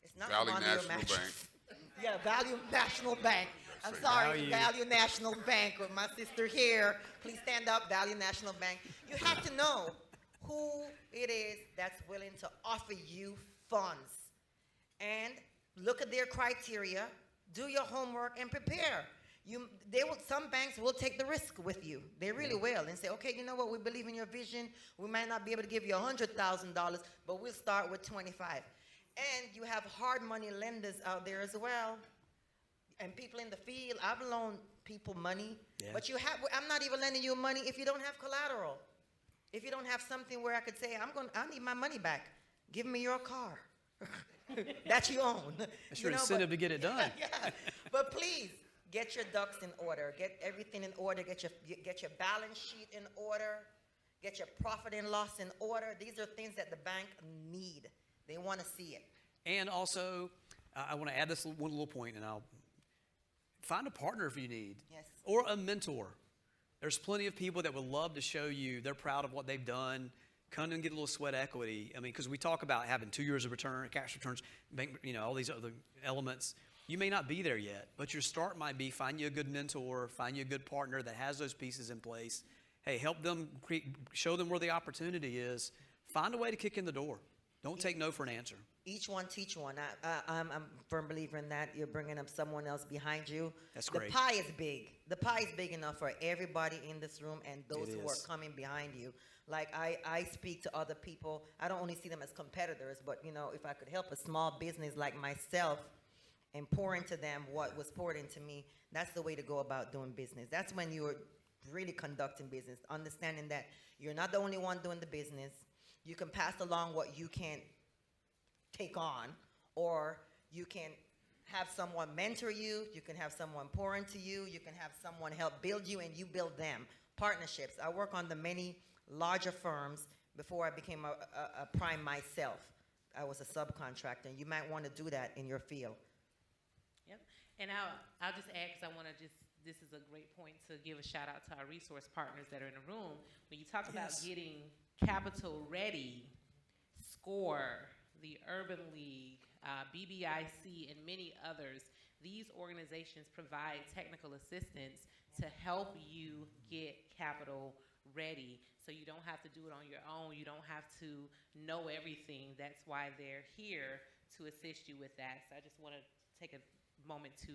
it's not Valley Monday or National Mattress. Bank. Yeah, Value National Bank. I'm sorry, Value National Bank with my sister here. Please stand up, Value National Bank. You have to know who it is that's willing to offer you funds. And look at their criteria, do your homework, and prepare. Some banks will take the risk with you. They really will, and say, "Okay, you know what? We believe in your vision. We might not be able to give you $100,000, but we'll start with 25. And you have hard money lenders out there as well, and people in the field. I've loaned people money, but I'm not even lending you money if you don't have collateral. If you don't have something where I could say, I need my money back. Give me your car that you own. That's your incentive to get it done. Yeah. But please, get your ducks in order. Get everything in order. Get your balance sheet in order. Get your profit and loss in order. These are things that the bank need. They want to see it. And also, I want to add this one little point, and I'll find a partner if you need. Yes. Or a mentor. There's plenty of people that would love to show you they're proud of what they've done. Come and get a little sweat equity. I mean, because we talk about having 2 years of return, cash returns, bank, all these other elements. You may not be there yet, but your start might be find you a good mentor, find you a good partner that has those pieces in place. Hey, help them show them where the opportunity is. Find a way to kick in the door. Don't take no for an answer. Each one teach one. I'm a firm believer in that. You're bringing up someone else behind you. That's great. The pie is big. The pie is big enough for everybody in this room and those It who are is. coming behind you. Like I speak to other people. I don't only see them as competitors, but if I could help a small business like myself and pour into them what was poured into me, that's the way to go about doing business. That's when you're really conducting business, understanding that you're not the only one doing the business. You can pass along what you can't take on, or you can have someone mentor you, you can have someone pour into you, you can have someone help build you, and you build them. Partnerships. I work on the many larger firms before I became a prime myself. I was a subcontractor, and you might want to do that in your field. Yep. And I'll just add, because I want to this is a great point to give a shout out to our resource partners that are in the room. When you talk about getting capital ready, SCORE, the Urban League, BBIC, and many others, these organizations provide technical assistance to help you get capital ready, so you don't have to do it on your own. You don't have to know everything. That's why they're here to assist you with that. So I just want to take a moment to,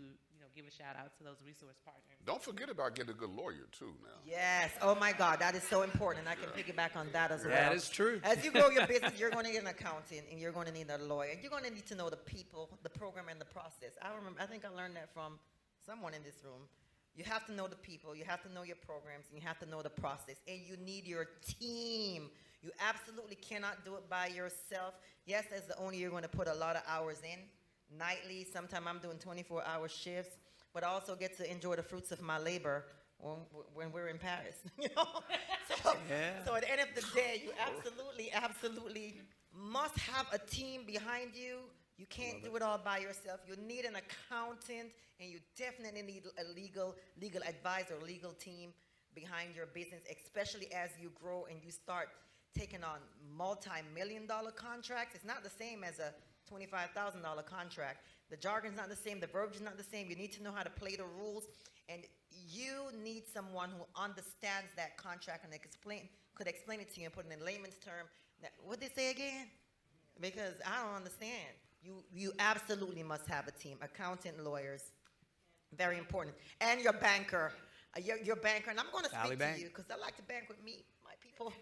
give a shout out to those resource partners. Don't forget about getting a good lawyer too now. Yes. Oh my God, that is so important. I can piggyback on that as well. That is true. As you grow your business, you're going to need an accountant, and you're going to need a lawyer. You're going to need to know the people, the program, and the process. I think I learned that from someone in this room. You have to know the people, you have to know your programs, and you have to know the process. And you need your team. You absolutely cannot do it by yourself. Yes, as the owner, you're going to put a lot of hours in, nightly. Sometimes I'm doing 24-hour shifts, but I also get to enjoy the fruits of my labor when we're in Paris. So at the end of the day, you absolutely must have a team behind you. You can't do it all by yourself. You need an accountant, and you definitely need a legal advisor, legal team behind your business, especially as you grow and you start taking on multi-million-dollar contracts. It's not the same as a $25,000 contract. The jargon's not the same. The verbiage is not the same. You need to know how to play the rules, and you need someone who understands that contract and could explain it to you and put it in layman's term. What did they say again? Because I don't understand. You absolutely must have a team, accountant, lawyers, very important, and your banker, your banker. And I'm going to speak to you because I like to bank with me, my people.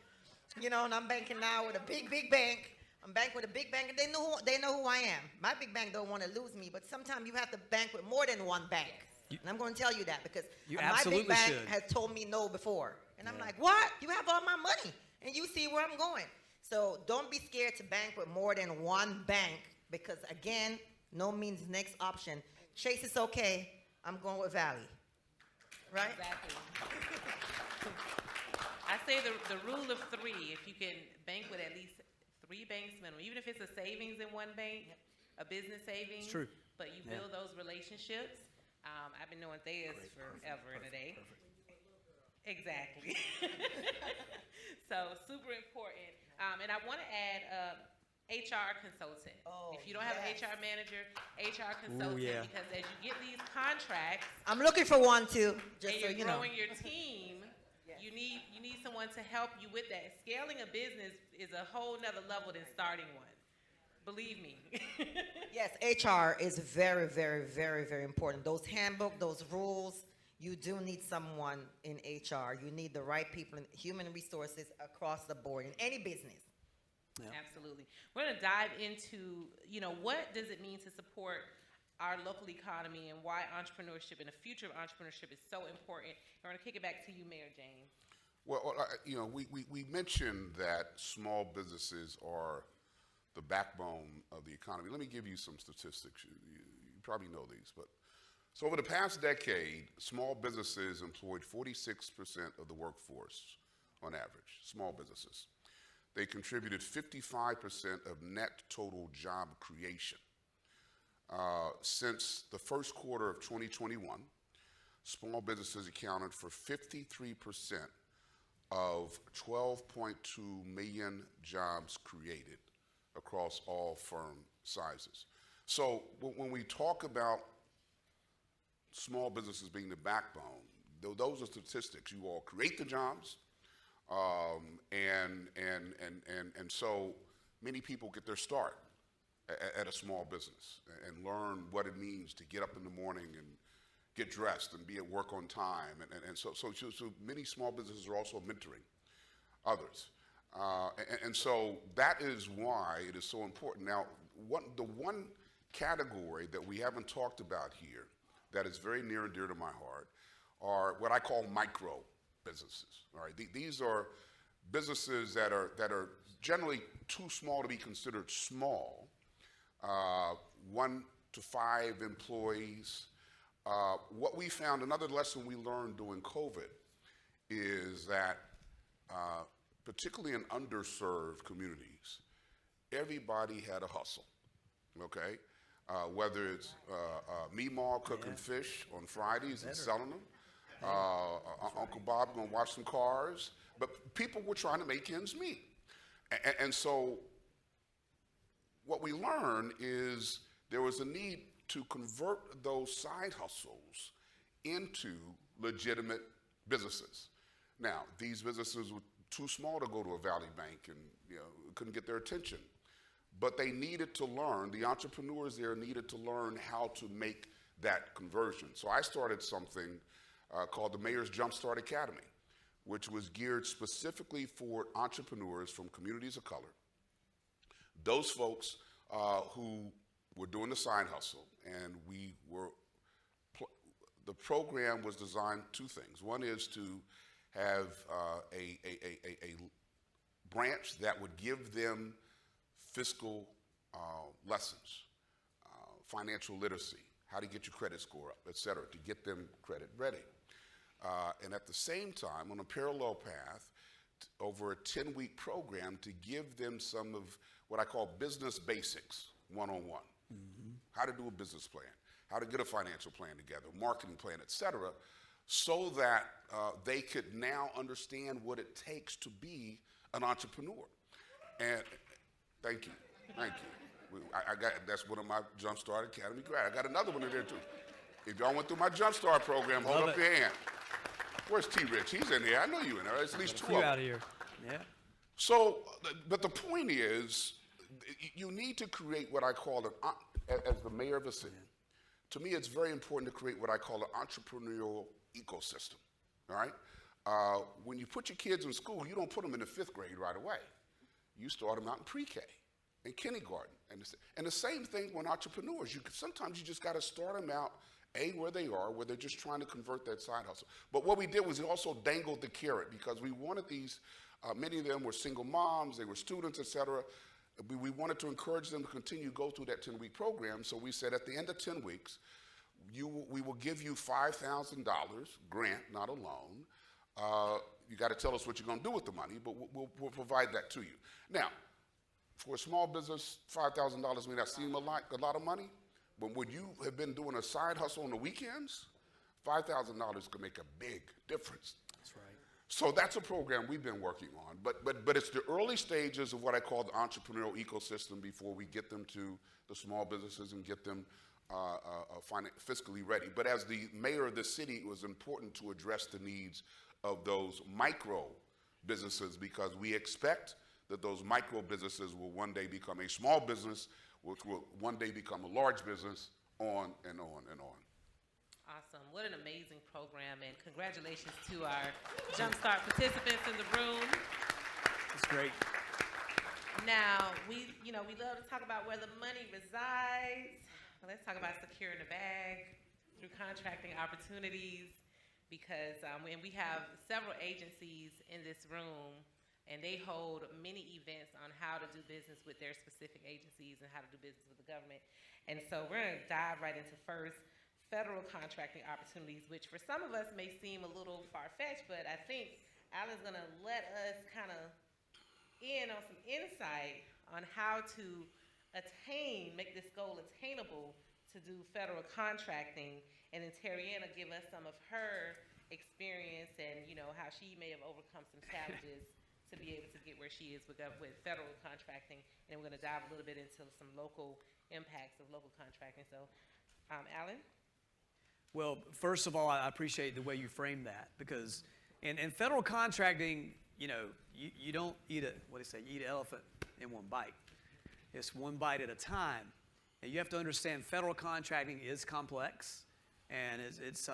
And I'm banking now with a big bank. I'm banking with a big bank, and they know who I am. My big bank don't want to lose me, but sometimes you have to bank with more than one bank. And I'm going to tell you that because my big bank has told me no before. And I'm like, what? You have all my money, and you see where I'm going. So don't be scared to bank with more than one bank because, again, no means next option. Chase is okay. I'm going with Valley. Right? Exactly. I say the rule of three, if you can bank with at least 3 banks minimum, even if it's a savings in one bank, a business savings. It's true. But you build those relationships. I've been knowing Thayas forever and a day. Exactly. So super important. And I want to add HR consultant. If you don't have an HR manager, HR consultant, because as you get these contracts, I'm looking for one too, just and so you're you know. growing your team, you need someone to help you with that. Scaling a business is a whole nother level than starting one. Believe me. Yes, HR is very, very, very, very important. Those handbook, those rules, you do need someone in HR. You need the right people in human resources across the board in any business. Absolutely. We're going to dive into, what does it mean to support our local economy and why entrepreneurship and the future of entrepreneurship is so important. We're going to kick it back to you, Mayor James. Well, we mentioned that small businesses are the backbone of the economy. Let me give you some statistics. You probably know these, but so over the past decade, small businesses employed 46% of the workforce on average, small businesses. They contributed 55% of net total job creation. Since the first quarter of 2021, small businesses accounted for 53% of 12.2 million jobs created across all firm sizes. So when we talk about small businesses being the backbone, those are statistics. You all create the jobs, and so many people get their start at a small business and learn what it means to get up in the morning and get dressed and be at work on time. And so many small businesses are also mentoring others. And so that is why it is so important. Now, the one category that we haven't talked about here that is very near and dear to my heart are what I call micro businesses. All right, these are businesses that are generally too small to be considered small, 1 to 5 employees. What we found, another lesson we learned during COVID, is that particularly in underserved communities, everybody had a hustle, okay? Whether it's Meemaw cooking fish on Fridays and selling them, Uncle Bob gonna wash some cars, but people were trying to make ends meet. And so what we learned is there was a need to convert those side hustles into legitimate businesses. Now, these businesses were too small to go to a Valley Bank and couldn't get their attention. But they needed to learn, the entrepreneurs there needed to learn how to make that conversion. So I started something called the Mayor's Jumpstart Academy, which was geared specifically for entrepreneurs from communities of color. Those folks who were doing the side hustle, and the program was designed two things. One is to have a branch that would give them fiscal lessons, financial literacy, how to get your credit score up, et cetera, to get them credit ready. And at the same time, on a parallel path, over a 10-week program to give them some of what I call business basics, one-on-one. How to do a business plan, how to get a financial plan together, marketing plan, et cetera, so that they could now understand what it takes to be an entrepreneur. And thank you. I got, that's one of my Jumpstart Academy grads. I got another one in there too. If y'all went through my Jumpstart program, hold up your hand. Where's T-Rich? He's in here. I know you in there. There's at least two of them. out of here. Yeah. So, but the point is, you need to create what I call as the mayor of a city. To me, it's very important to create what I call an entrepreneurial ecosystem. All right. When you put your kids in school, you don't put them in the 5th grade right away. You start them out in pre-K and kindergarten, and the same thing when entrepreneurs. Sometimes you just got to start them out where they are, where they're just trying to convert that side hustle. But what we did was we also dangled the carrot because we wanted these. Many of them were single moms, they were students, et cetera. We wanted to encourage them to continue to go through that 10-week program. So we said at the end of 10 weeks, we will give you $5,000 grant, not a loan. You got to tell us what you're going to do with the money, but we'll provide that to you. Now, for a small business, $5,000 may not seem a lot of money, but when you have been doing a side hustle on the weekends, $5,000 can make a big difference. That's right. So that's a program we've been working on, but it's the early stages of what I call the entrepreneurial ecosystem before we get them to the small businesses and get them fiscally ready. But as the mayor of the city, it was important to address the needs of those micro businesses because we expect that those micro businesses will one day become a small business, which will one day become a large business, on and on and on. Awesome. What an amazing program, and congratulations to our Jumpstart participants in the room. That's great. Now, we love to talk about where the money resides. Let's talk about securing the bag through contracting opportunities because when we have several agencies in this room and they hold many events on how to do business with their specific agencies and how to do business with the government. And so we're going to dive right into first federal contracting opportunities, which for some of us may seem a little far-fetched, but I think Alan's going to let us kind of in on some insight on how to make this goal attainable to do federal contracting. And then Terriana give us some of her experience and, how she may have overcome some challenges to be able to get where she is with federal contracting. And we're going to dive a little bit into some local impacts of local contracting. So, Alan? Well, first of all, I appreciate the way you framed that because in federal contracting, you don't eat you eat an elephant in one bite. It's one bite at a time. And you have to understand federal contracting is complex and it's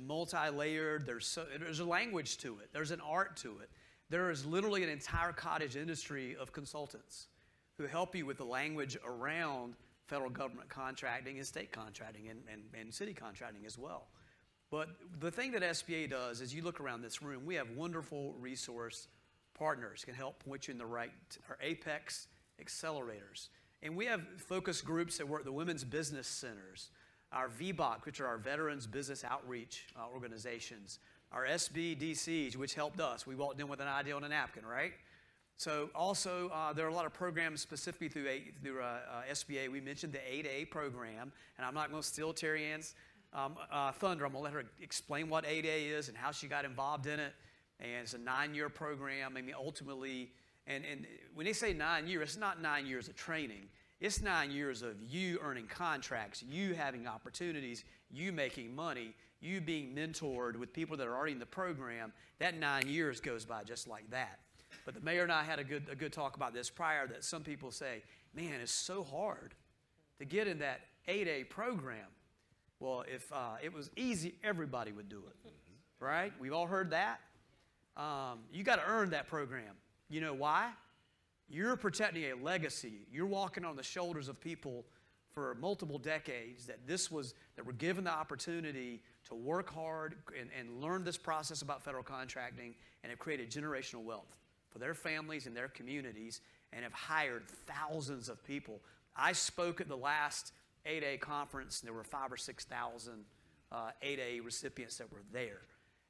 multi-layered. There's a language to it. There's an art to it. There is literally an entire cottage industry of consultants who help you with the language around federal government contracting and state contracting and city contracting as well. But the thing that SBA does is you look around this room, we have wonderful resource partners can help point you in the right, our Apex accelerators. And we have focus groups that work, the Women's Business Centers, our VBOC, which are our Veterans Business Outreach organizations, our SBDCs, which helped us. We walked in with an idea on a napkin, right? So also, there are a lot of programs specifically through SBA. We mentioned the 8A program, and I'm not going to steal Terry Ann's thunder. I'm going to let her explain what 8A is and how she got involved in it. And it's a 9-year program. I mean, ultimately, and when they say 9 years, it's not 9 years of training. It's 9 years of you earning contracts, you having opportunities, you making money, you being mentored with people that are already in the program. That 9 years goes by just like that. But the mayor and I had a good talk about this prior, that some people say, man, it's so hard to get in that 8A program. Well, if it was easy, everybody would do it, right? We've all heard that. You got to earn that program. You know why? You're protecting a legacy. You're walking on the shoulders of people for multiple decades that were given the opportunity to work hard and learn this process about federal contracting, and have created generational wealth for their families and their communities, and have hired thousands of people. I spoke at the last 8A conference, and there were 5,000 or 6,000 8A recipients that were there.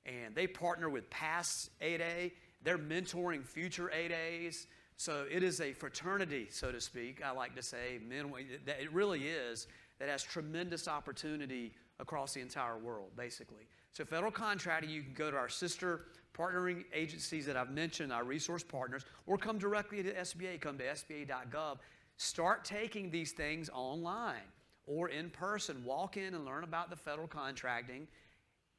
And they partner with past 8A. They're mentoring future 8As. So it is a fraternity, so to speak, I like to say. It really is, that has tremendous opportunity across the entire world, basically. So federal contracting, you can go to our sister partnering agencies that I've mentioned, our resource partners, or come directly to SBA, come to sba.gov. Start taking these things online or in person. Walk in and learn about the federal contracting.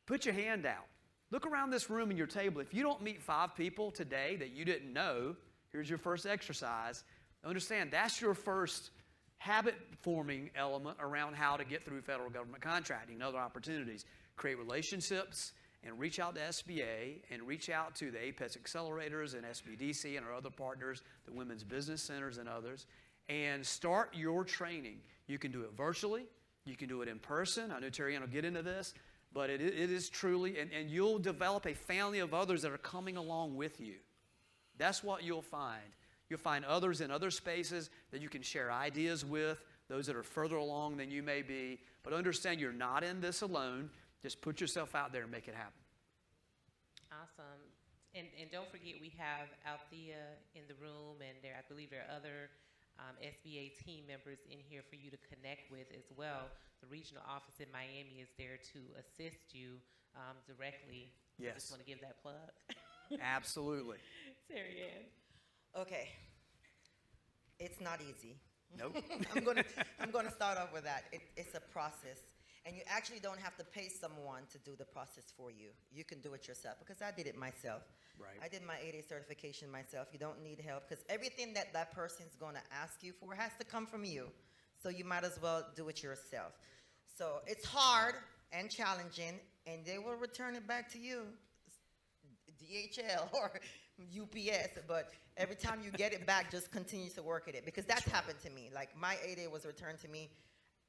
Put your hand out. Look around this room and your table. If you don't meet 5 people today that you didn't know, here's your first exercise. Understand, that's your first habit-forming element around how to get through federal government contracting and other opportunities. Create relationships and reach out to SBA and reach out to the APEX accelerators and SBDC and our other partners, the Women's Business Centers and others, and start your training. You can do it virtually. You can do it in person. I know Terry Ann will get into this, but it is truly, and you'll develop a family of others that are coming along with you. That's what you'll find. You'll find others in other spaces that you can share ideas with, those that are further along than you may be. But understand, you're not in this alone. Just put yourself out there and make it happen. Awesome. And don't forget, we have Althea in the room, and I believe there are other SBA team members in here for you to connect with as well. The regional office in Miami is there to assist you directly. Yes. I just want to give that plug. Absolutely. Terry Ann. Okay. It's not easy. Nope. I'm gonna start off with that. It's a process, and you actually don't have to pay someone to do the process for you. You can do it yourself, because I did it myself. Right. I did my 8A certification myself. You don't need help, because everything that person's gonna ask you for has to come from you. So you might as well do it yourself. So it's hard and challenging, and they will return it back to you, DHL or UPS, but every time you get it back, just continue to work at it, because that's happened to me. Like, my 8A was returned to me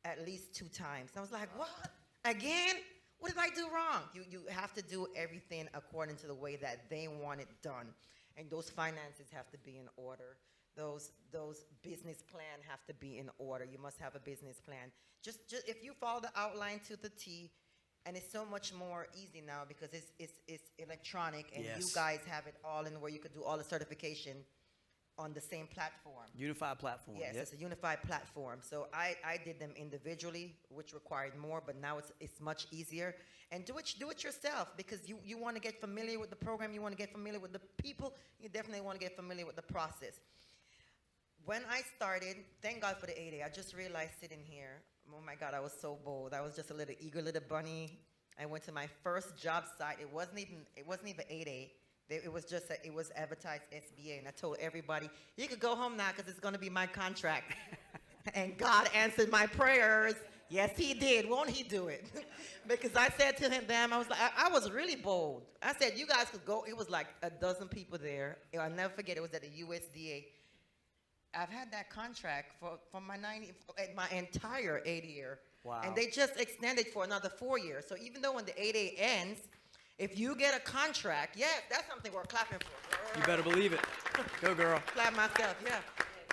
at least 2 times. And I was like, what? Again? What did I do wrong? You have to do everything according to the way that they want it done. And those finances have to be in order. Those business plan have to be in order. You must have a business plan. Just if you follow the outline to the T, and it's so much more easy now because it's electronic, and Yes. you guys have it all in where you could do all the certification on the same platform. Unified platform. Yes, Yep. it's a unified platform. So I did them individually, which required more, but now it's much easier. And do it yourself, because you want to get familiar with the program, you want to get familiar with the people, you definitely want to get familiar with the process. When I started, thank God for the 8A, I just realized sitting here, oh my God, I was so bold. I was just a little eager little bunny. I went to my first job site. It wasn't even 8A. It was advertised SBA, and I told everybody, you could go home now because it's going to be my contract. And God answered my prayers. Yes, He did. Won't He do it? Because I said to them, I was like, I was really bold. I said, you guys could go. It was like a dozen people there. I'll never forget. It was at the USDA. I've had that contract for my entire 8-year. Wow. And they just extended for another 4 years. So even though when the 8A ends, if you get a contract, yes, that's something we're clapping for. You better believe it. Go, girl. Clap myself, yeah.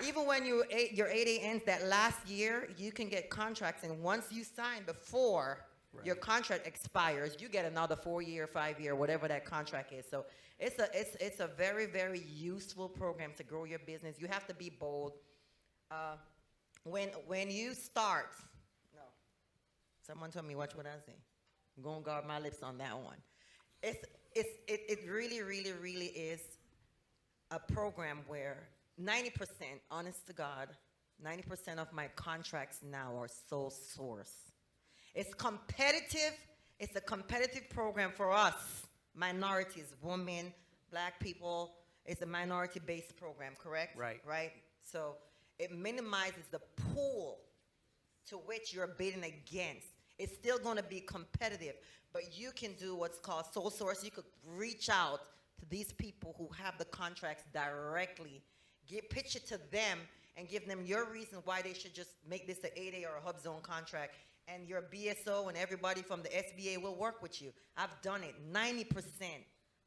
Even when your 8A ends that last year, you can get contracts. And once you sign before your contract expires, you get another 4-year, 5-year, whatever that contract is. So it's a very, very useful program to grow your business. You have to be bold. When you start, no, someone told me, watch what I say. I'm going to guard my lips on that one. It really, really, really is a program where 90%, honest to God, 90% of my contracts now are sole source. It's competitive. It's a competitive program for us, minorities, women, black people. It's a minority-based program, correct? Right. Right? So it minimizes the pool to which you're bidding against. It's still going to be competitive, but you can do what's called sole source. You could reach out to these people who have the contracts directly, pitch it to them, and give them your reason why they should just make this an 8A or a hub zone contract. And your BSO and everybody from the SBA will work with you. I've done it. 90%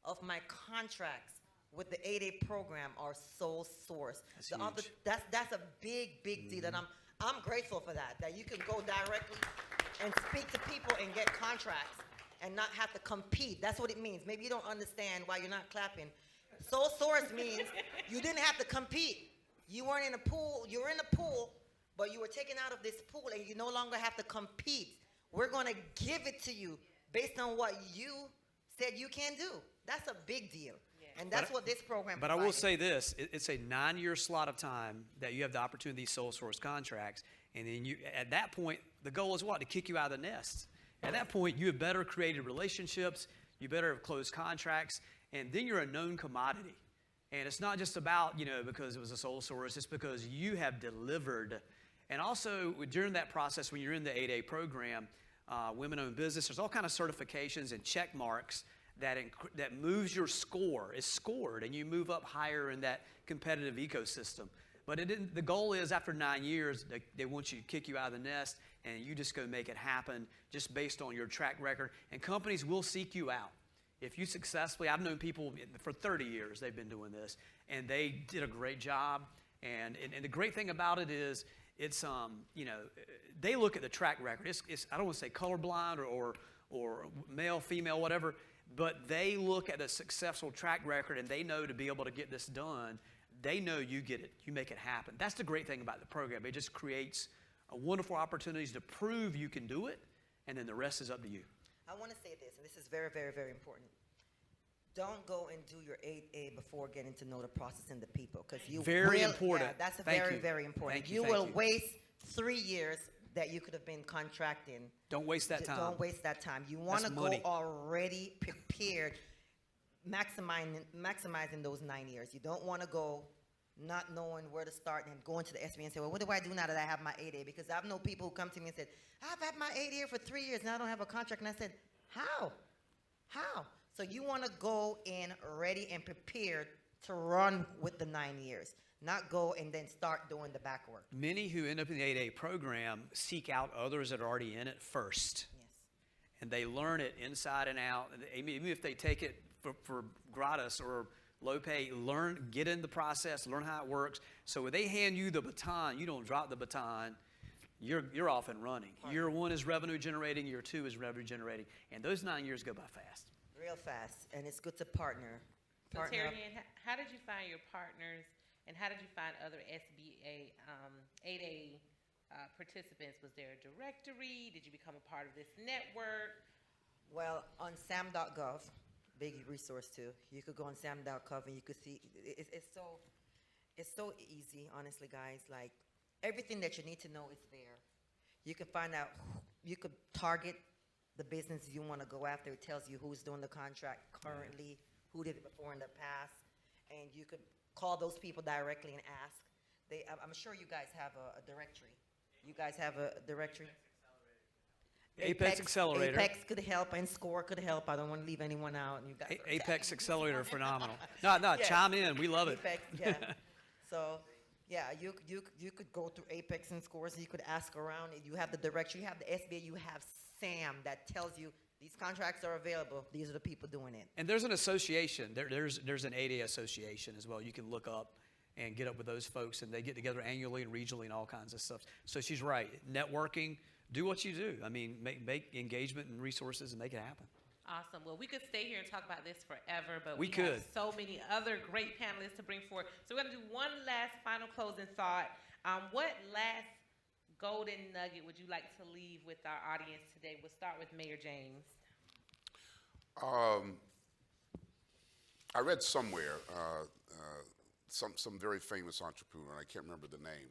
of my contracts with the 8A program are sole source. That's huge. That's a big deal, and I'm grateful for that you can go directly and speak to people and get contracts and not have to compete. That's what it means. Maybe you don't understand why you're not clapping. Sole source means you didn't have to compete. You weren't in a pool. You were in a pool, but you were taken out of this pool, and you no longer have to compete. We're going to give it to you based on what you said you can do. That's a big deal. And that's what this program But I will provided. say this, it's a 9-year slot of time that you have the opportunity of these sole source contracts. And then at that point, the goal is what? To kick you out of the nest. At that point, you have better created relationships, you better have closed contracts, and then you're a known commodity. And it's not just about, because it was a sole source, it's because you have delivered. And also, during that process, when you're in the 8A program, women-owned business, there's all kind of certifications and check marks that moves your score. It's scored, and you move up higher in that competitive ecosystem. But the goal is after 9 years, they want you to kick you out of the nest, and you just go make it happen just based on your track record. And companies will seek you out. If you successfully, I've known people for 30 years, they've been doing this, and they did a great job. And the great thing about it is, it's, they look at the track record. It's I don't want to say colorblind or male, female, whatever, but they look at a successful track record, and they know to be able to get this done, they know you get it, you make it happen. That's the great thing about the program. It just creates wonderful opportunities to prove you can do it, and then the rest is up to you. I want to say this, and this is very, very, very important. Don't go and do your 8A before getting to know the process and the people, because you Very will, important. Yeah, that's Thank very, you. very important. Thank you, You thank will you. waste 3 years that you could have been contracting. Don't waste that time. Don't waste that time. You want to That's go money. already prepared, maximizing those 9 years. You don't want to go not knowing where to start and going to the SBA and say, well, what do I do now that I have my 8A? Because I've known people who come to me and said, I've had my 8A for 3 years and I don't have a contract. And I said, how? How? So you want to go in ready and prepared to run with the 9 years, not go and then start doing the back work. Many who end up in the 8A program seek out others that are already in it first. Yes. And they learn it inside and out. And even if they take it for gratis or low pay, get in the process, learn how it works. So when they hand you the baton, you don't drop the baton. You're off and running. Year 1 is revenue generating. Year 2 is revenue generating. And those 9 years go by fast. Real fast, and it's good to partner. So Partner up. Terry Ann, how did you find your partners, and how did you find other SBA 8A participants? Was there a directory? Did you become a part of this network? Well, on sam.gov, big resource too. You could go on sam.gov and you could see it's so easy, honestly, guys. Like everything that you need to know is there. You can find out. You could target the business you want to go after. It tells you who's doing the contract currently, who did it before in the past, and you could call those people directly and ask. I'm sure you guys have a directory. You guys have a directory? Apex Accelerator. Apex could help, and SCORE could help. I don't want to leave anyone out. And you guys are Apex Accelerator, phenomenal. No, Yeah. chime in. We love it. Apex, yeah. So, yeah, you could go through Apex and SCOREs. You could ask around. You have the directory. You have the SBA. You have SAM that tells you these contracts are available. These are the people doing it. And there's an association. There's an 8A association as well. You can look up and get up with those folks, and they get together annually and regionally and all kinds of stuff. So she's right. Networking, do what you do. I mean, make engagement and resources and make it happen. Awesome. Well, we could stay here and talk about this forever, but We have could. so many other great panelists to bring forward. So we're going to do one last final closing thought. What last golden nugget would you like to leave with our audience today? We'll start with Mayor James. I read somewhere some very famous entrepreneur, and I can't remember the name,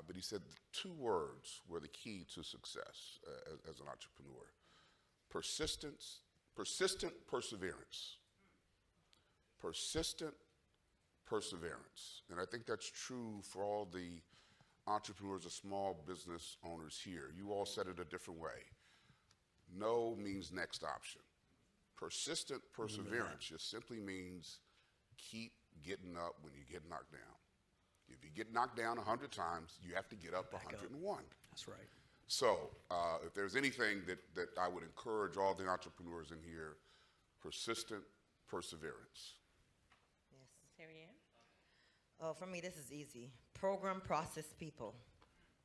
But he said 2 words were the key to success as an entrepreneur. Persistent perseverance. Persistent perseverance. And I think that's true for all the entrepreneurs or small business owners here. You all said it a different way. No means next option. Persistent perseverance just simply means keep getting up when you get knocked down. If you get knocked down 100 times, you have to get up 101. That's right. So if there's anything that I would encourage all the entrepreneurs in here, persistent perseverance. Yes. Terry Ann? Oh, for me, this is easy. Program, process, people.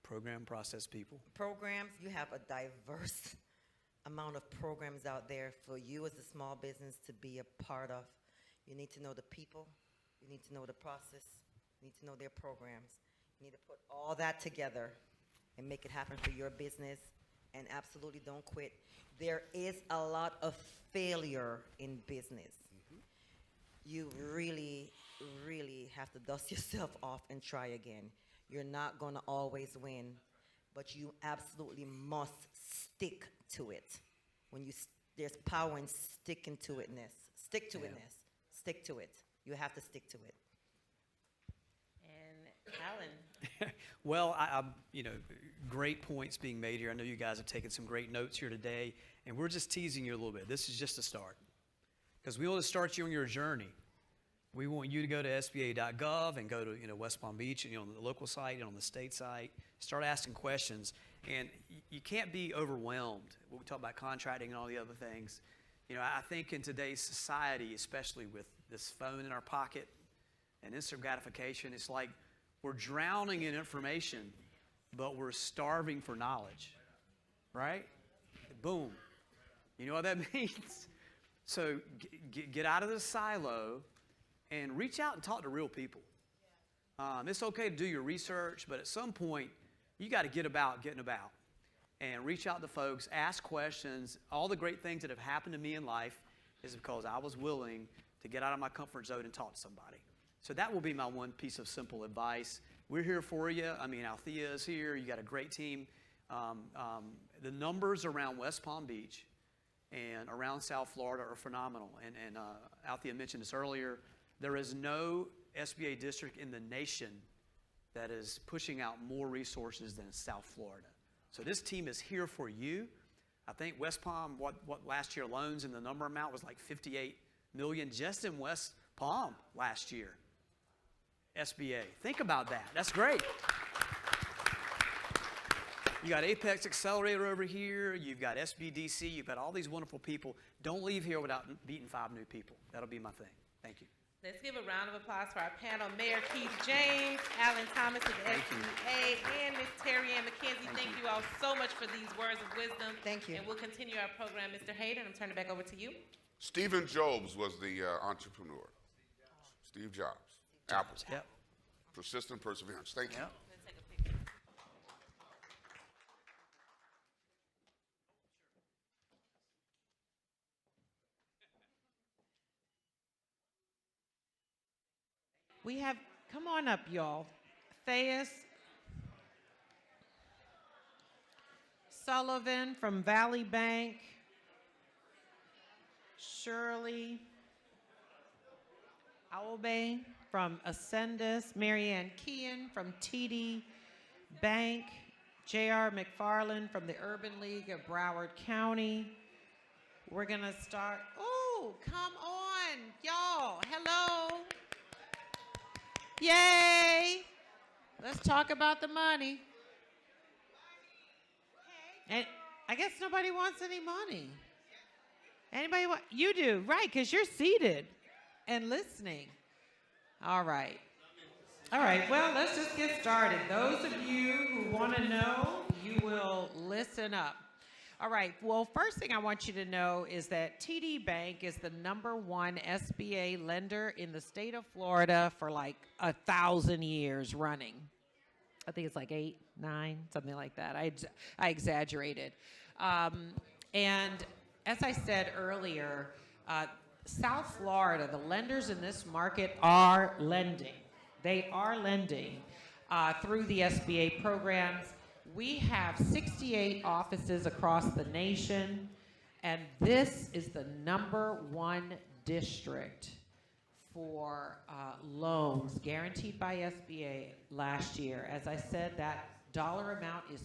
Program, process, people. Programs, you have a diverse amount of programs out there for you as a small business to be a part of. You need to know the people. You need to know the process. You need to know their programs. You need to put all that together and make it happen for your business. And absolutely don't quit. There is a lot of failure in business. You really, really have to dust yourself off and try again. You're not going to always win, but you absolutely must stick to it. There's power in sticking to itness. Stick to itness. Stick to it. You have to stick to it. And Alan? Well, great points being made here. I know you guys have taken some great notes here today, and we're just teasing you a little bit. This is just a start, because we want to start you on your journey. We want you to go to SBA.gov and go to West Palm Beach, and on the local site and on the state site, start asking questions. And you can't be overwhelmed when we talk about contracting and all the other things. I think in today's society, especially with this phone in our pocket and instant gratification, it's like we're drowning in information, but we're starving for knowledge, right? Boom. You know what that means? So get out of the silo and reach out and talk to real people. It's okay to do your research, but at some point, you got to getting about, and reach out to folks, ask questions. All the great things that have happened to me in life is because I was willing to get out of my comfort zone and talk to somebody. So that will be my one piece of simple advice. We're here for you. Althea is here. You got a great team. The numbers around West Palm Beach and around South Florida are phenomenal. And Althea mentioned this earlier. There is no SBA district in the nation that is pushing out more resources than South Florida. So this team is here for you. I think West Palm, what last year loans and the number amount was like $58 million just in West Palm last year. SBA. Think about that. That's great. You got Apex Accelerator over here. You've got SBDC. You've got all these wonderful people. Don't leave here without meeting 5 new people. That'll be my thing. Thank you. Let's give a round of applause for our panel, Mayor Keith James, Alan Thomas of the SBA, and Ms. Terry Ann McKenzie. Thank you all so much for these words of wisdom. Thank you. And we'll continue our program. Mr. Hayden, I'm turning it back over to you. Stephen Jobs was the entrepreneur. Steve Jobs. Apple. Yep. Persistent perseverance. Thank you. Yep. Let's take a picture. We have, come on up, y'all. Thais Sullivan from Valley Bank. Shirley Aube from Ascendus. Marianne Kean from TD Bank. J.R. McFarland from the Urban League of Broward County. We're going to start. Oh, come on, y'all. Hello. Yay! Let's talk about the money. And I guess nobody wants any money. Anybody want? You do, right, because you're seated and listening. All right. All right, well, let's just get started. Those of you who want to know, you will listen up. All right, well, first thing I want you to know is that TD Bank is the #1 SBA lender in the state of Florida for like 1,000 years running. I think it's like 8, 9, something like that. I exaggerated. And as I said earlier, South Florida, the lenders in this market are lending. They are lending. through the SBA programs. We have 68 offices across the nation, and this is the #1 district for loans guaranteed by SBA last year. As I said, that dollar amount is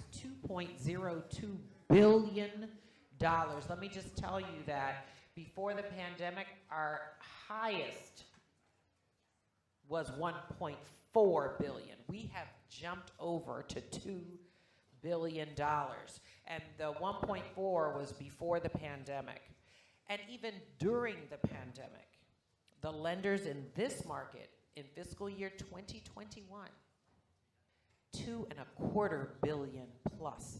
$2.02 billion. Let me just tell you that before the pandemic, our highest was $1.4 billion. We have jumped over to $2 billion. And the 1.4 was before the pandemic. And even during the pandemic, the lenders in this market in fiscal year 2021, $2.25 billion plus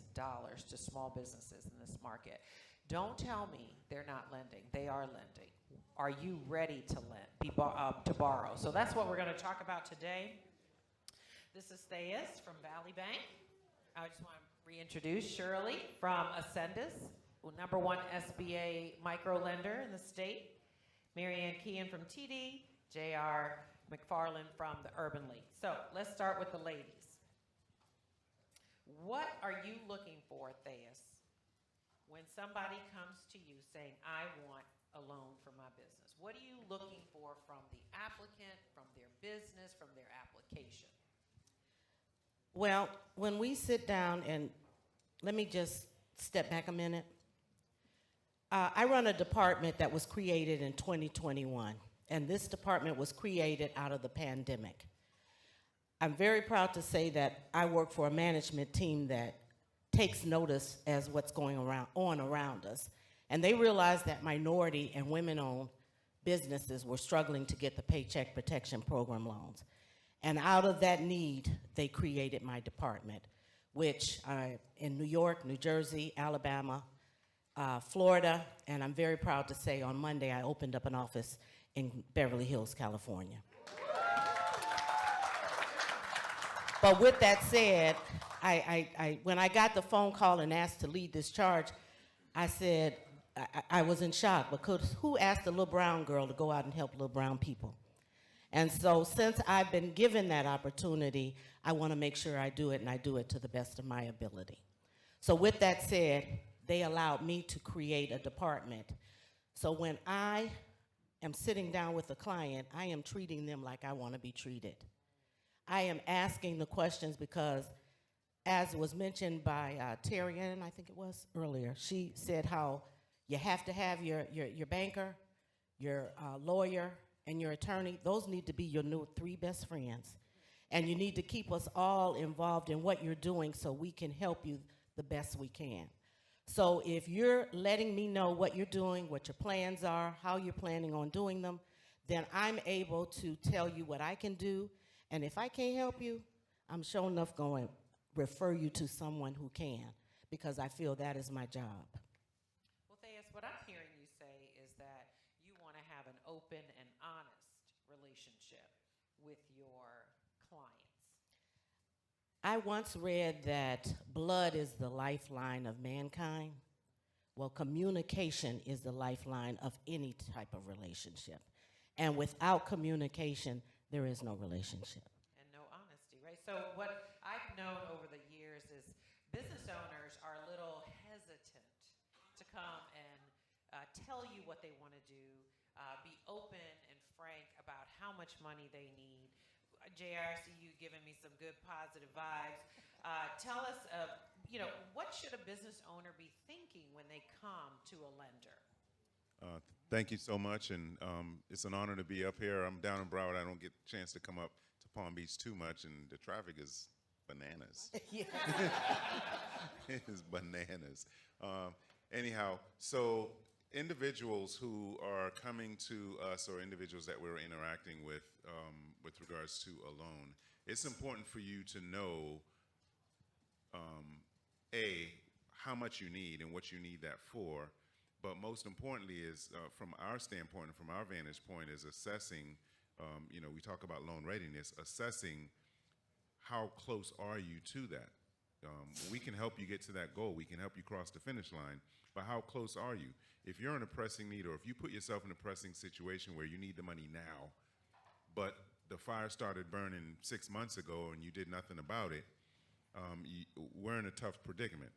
to small businesses in this market. Don't tell me they're not lending. They are lending. Are you ready to lend, to borrow? So that's what we're going to talk about today. This is Thais from Valley Bank. I just want to reintroduce Shirley from Ascendus, #1 SBA micro lender in the state. Marianne Keehan from TD, J.R. McFarland from the Urban League. So let's start with the ladies. What are you looking for, Thais, when somebody comes to you saying, I want a loan for my business? What are you looking for from the applicant, from their business, from their application? Well, when we sit down, and let me just step back a minute. I run a department that was created in 2021, and this department was created out of the pandemic. I'm very proud to say that I work for a management team that takes notice as what's going on around us. And they realized that minority and women-owned businesses were struggling to get the Paycheck Protection Program loans. And out of that need, they created my department, which in New York, New Jersey, Alabama, Florida, and I'm very proud to say on Monday I opened up an office in Beverly Hills, California. But with that said, when I got the phone call and asked to lead this charge, I said, I was in shock, because who asked a little brown girl to go out and help little brown people? And so since I've been given that opportunity, I want to make sure I do it, and I do it to the best of my ability. So with that said, they allowed me to create a department. So when I am sitting down with a client, I am treating them like I want to be treated. I am asking the questions because, as was mentioned by Terry Ann, I think it was earlier, she said how you have to have your banker, your lawyer, and your attorney. Those need to be your new 3 best friends. And you need to keep us all involved in what you're doing so we can help you the best we can. So if you're letting me know what you're doing, what your plans are, how you're planning on doing them, then I'm able to tell you what I can do. And if I can't help you, I'm sure enough going to refer you to someone who can, because I feel that is my job. Well, Thais, what I'm hearing you say is that you want to have an open and honest relationship with your clients. I once read that blood is the lifeline of mankind. Well, communication is the lifeline of any type of relationship. And without communication, there is no relationship. And no honesty, right? So what I've known over the years is business owners are a little hesitant to come and tell you what they want to do, be open and frank about how much money they need. JR, I see you giving me some good positive vibes. Tell us, what should a business owner be thinking when they come to a lender? Thank you so much, and it's an honor to be up here. I'm down in Broward. I don't get a chance to come up to Palm Beach too much, and the traffic is bananas. It is bananas. Anyhow, so individuals who are coming to us, or individuals that we're interacting with regards to a loan, it's important for you to know, how much you need and what you need that for. But most importantly is, from our standpoint and from our vantage point, is assessing, we talk about loan readiness, assessing how close are you to that. We can help you get to that goal. We can help you cross the finish line, but how close are you? If you're in a pressing need, or if you put yourself in a pressing situation where you need the money now, but the fire started burning 6 months ago and you did nothing about it, we're in a tough predicament.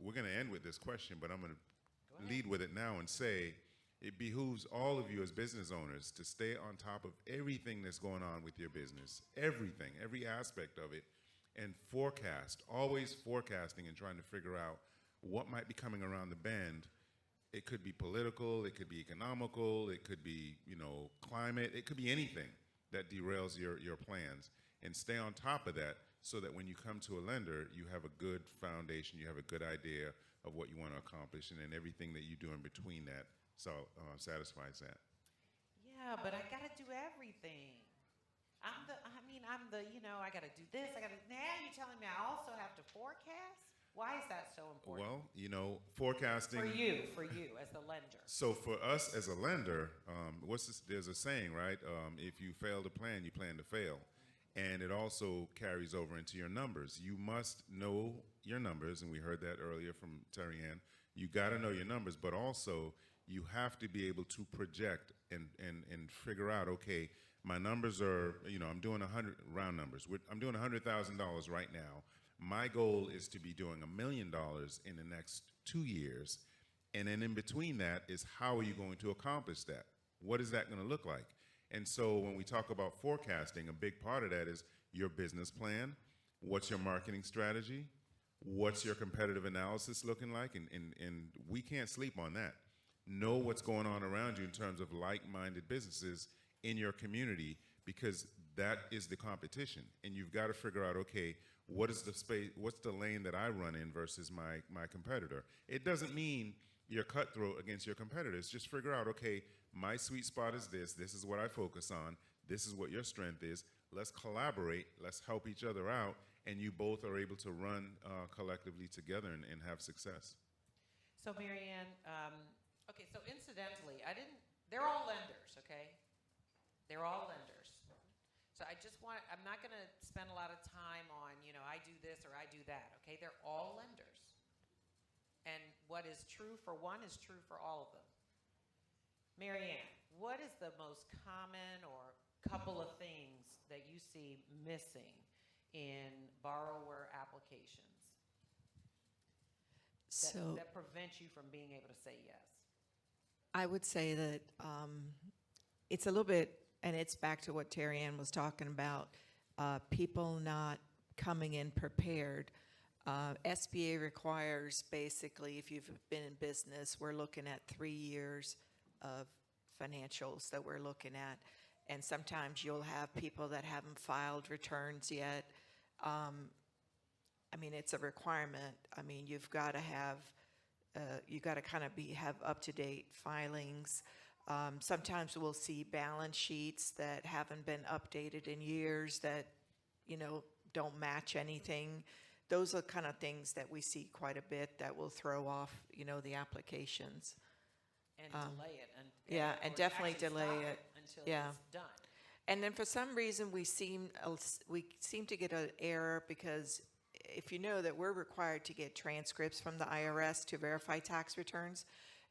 We're going to end with this question, but I'm going to lead with it now and say it behooves all of you as business owners to stay on top of everything that's going on with your business, everything, every aspect of it, and forecast, always forecasting and trying to figure out what might be coming around the bend. It could be political, it could be economical, it could be, climate, it could be anything that derails your plans. And stay on top of that so that when you come to a lender, you have a good foundation, you have a good idea of what you want to accomplish, and then everything that you do in between that satisfies that. Yeah, but I got to do everything. I got to do this. Now you're telling me I also have to forecast? Why is that so important? Well, forecasting. For you as the lender. So for us as a lender, there's a saying, right? If you fail to plan, you plan to fail. And it also carries over into your numbers. You must know your numbers, and we heard that earlier from Terry Ann. You got to know your numbers, but also you have to be able to project and figure out, okay, my numbers are, I'm doing 100 round numbers. I'm doing $100,000 right now. My goal is to be doing $1 million in the next 2 years. And then in between that is, how are you going to accomplish that? What is that going to look like? And so when we talk about forecasting, a big part of that is your business plan. What's your marketing strategy? What's your competitive analysis looking like? And we can't sleep on that. Know what's going on around you in terms of like-minded businesses in your community, because that is the competition. And you've got to figure out, okay, what is the space, what's the lane that I run in versus my competitor? It doesn't mean you're cutthroat against your competitors. Just figure out, okay, my sweet spot is this is what I focus on, this is what your strength is. Let's collaborate, let's help each other out, and you both are able to run collectively together and have success. So Marianne, okay, so incidentally, they're all lenders, okay? They're all lenders. So I'm not gonna spend a lot of time on, I do this or I do that, okay? They're all lenders. And what is true for one is true for all of them. Marianne, what is the most common or couple of things that you see missing in borrower applications that prevent you from being able to say yes? I would say that it's a little bit, and it's back to what Terry Ann was talking about, people not coming in prepared. SBA requires, basically, if you've been in business, we're looking at 3 years of financials that we're looking at. And sometimes you'll have people that haven't filed returns yet. It's a requirement. You've got to have, have up-to-date filings. Sometimes we'll see balance sheets that haven't been updated in years that, don't match anything. Those are kind of things that we see quite a bit that will throw off, the applications. And delay it. And definitely delay it until Yeah. it's done. And then for some reason, we seem to get an error, because if you know that we're required to get transcripts from the IRS to verify tax returns,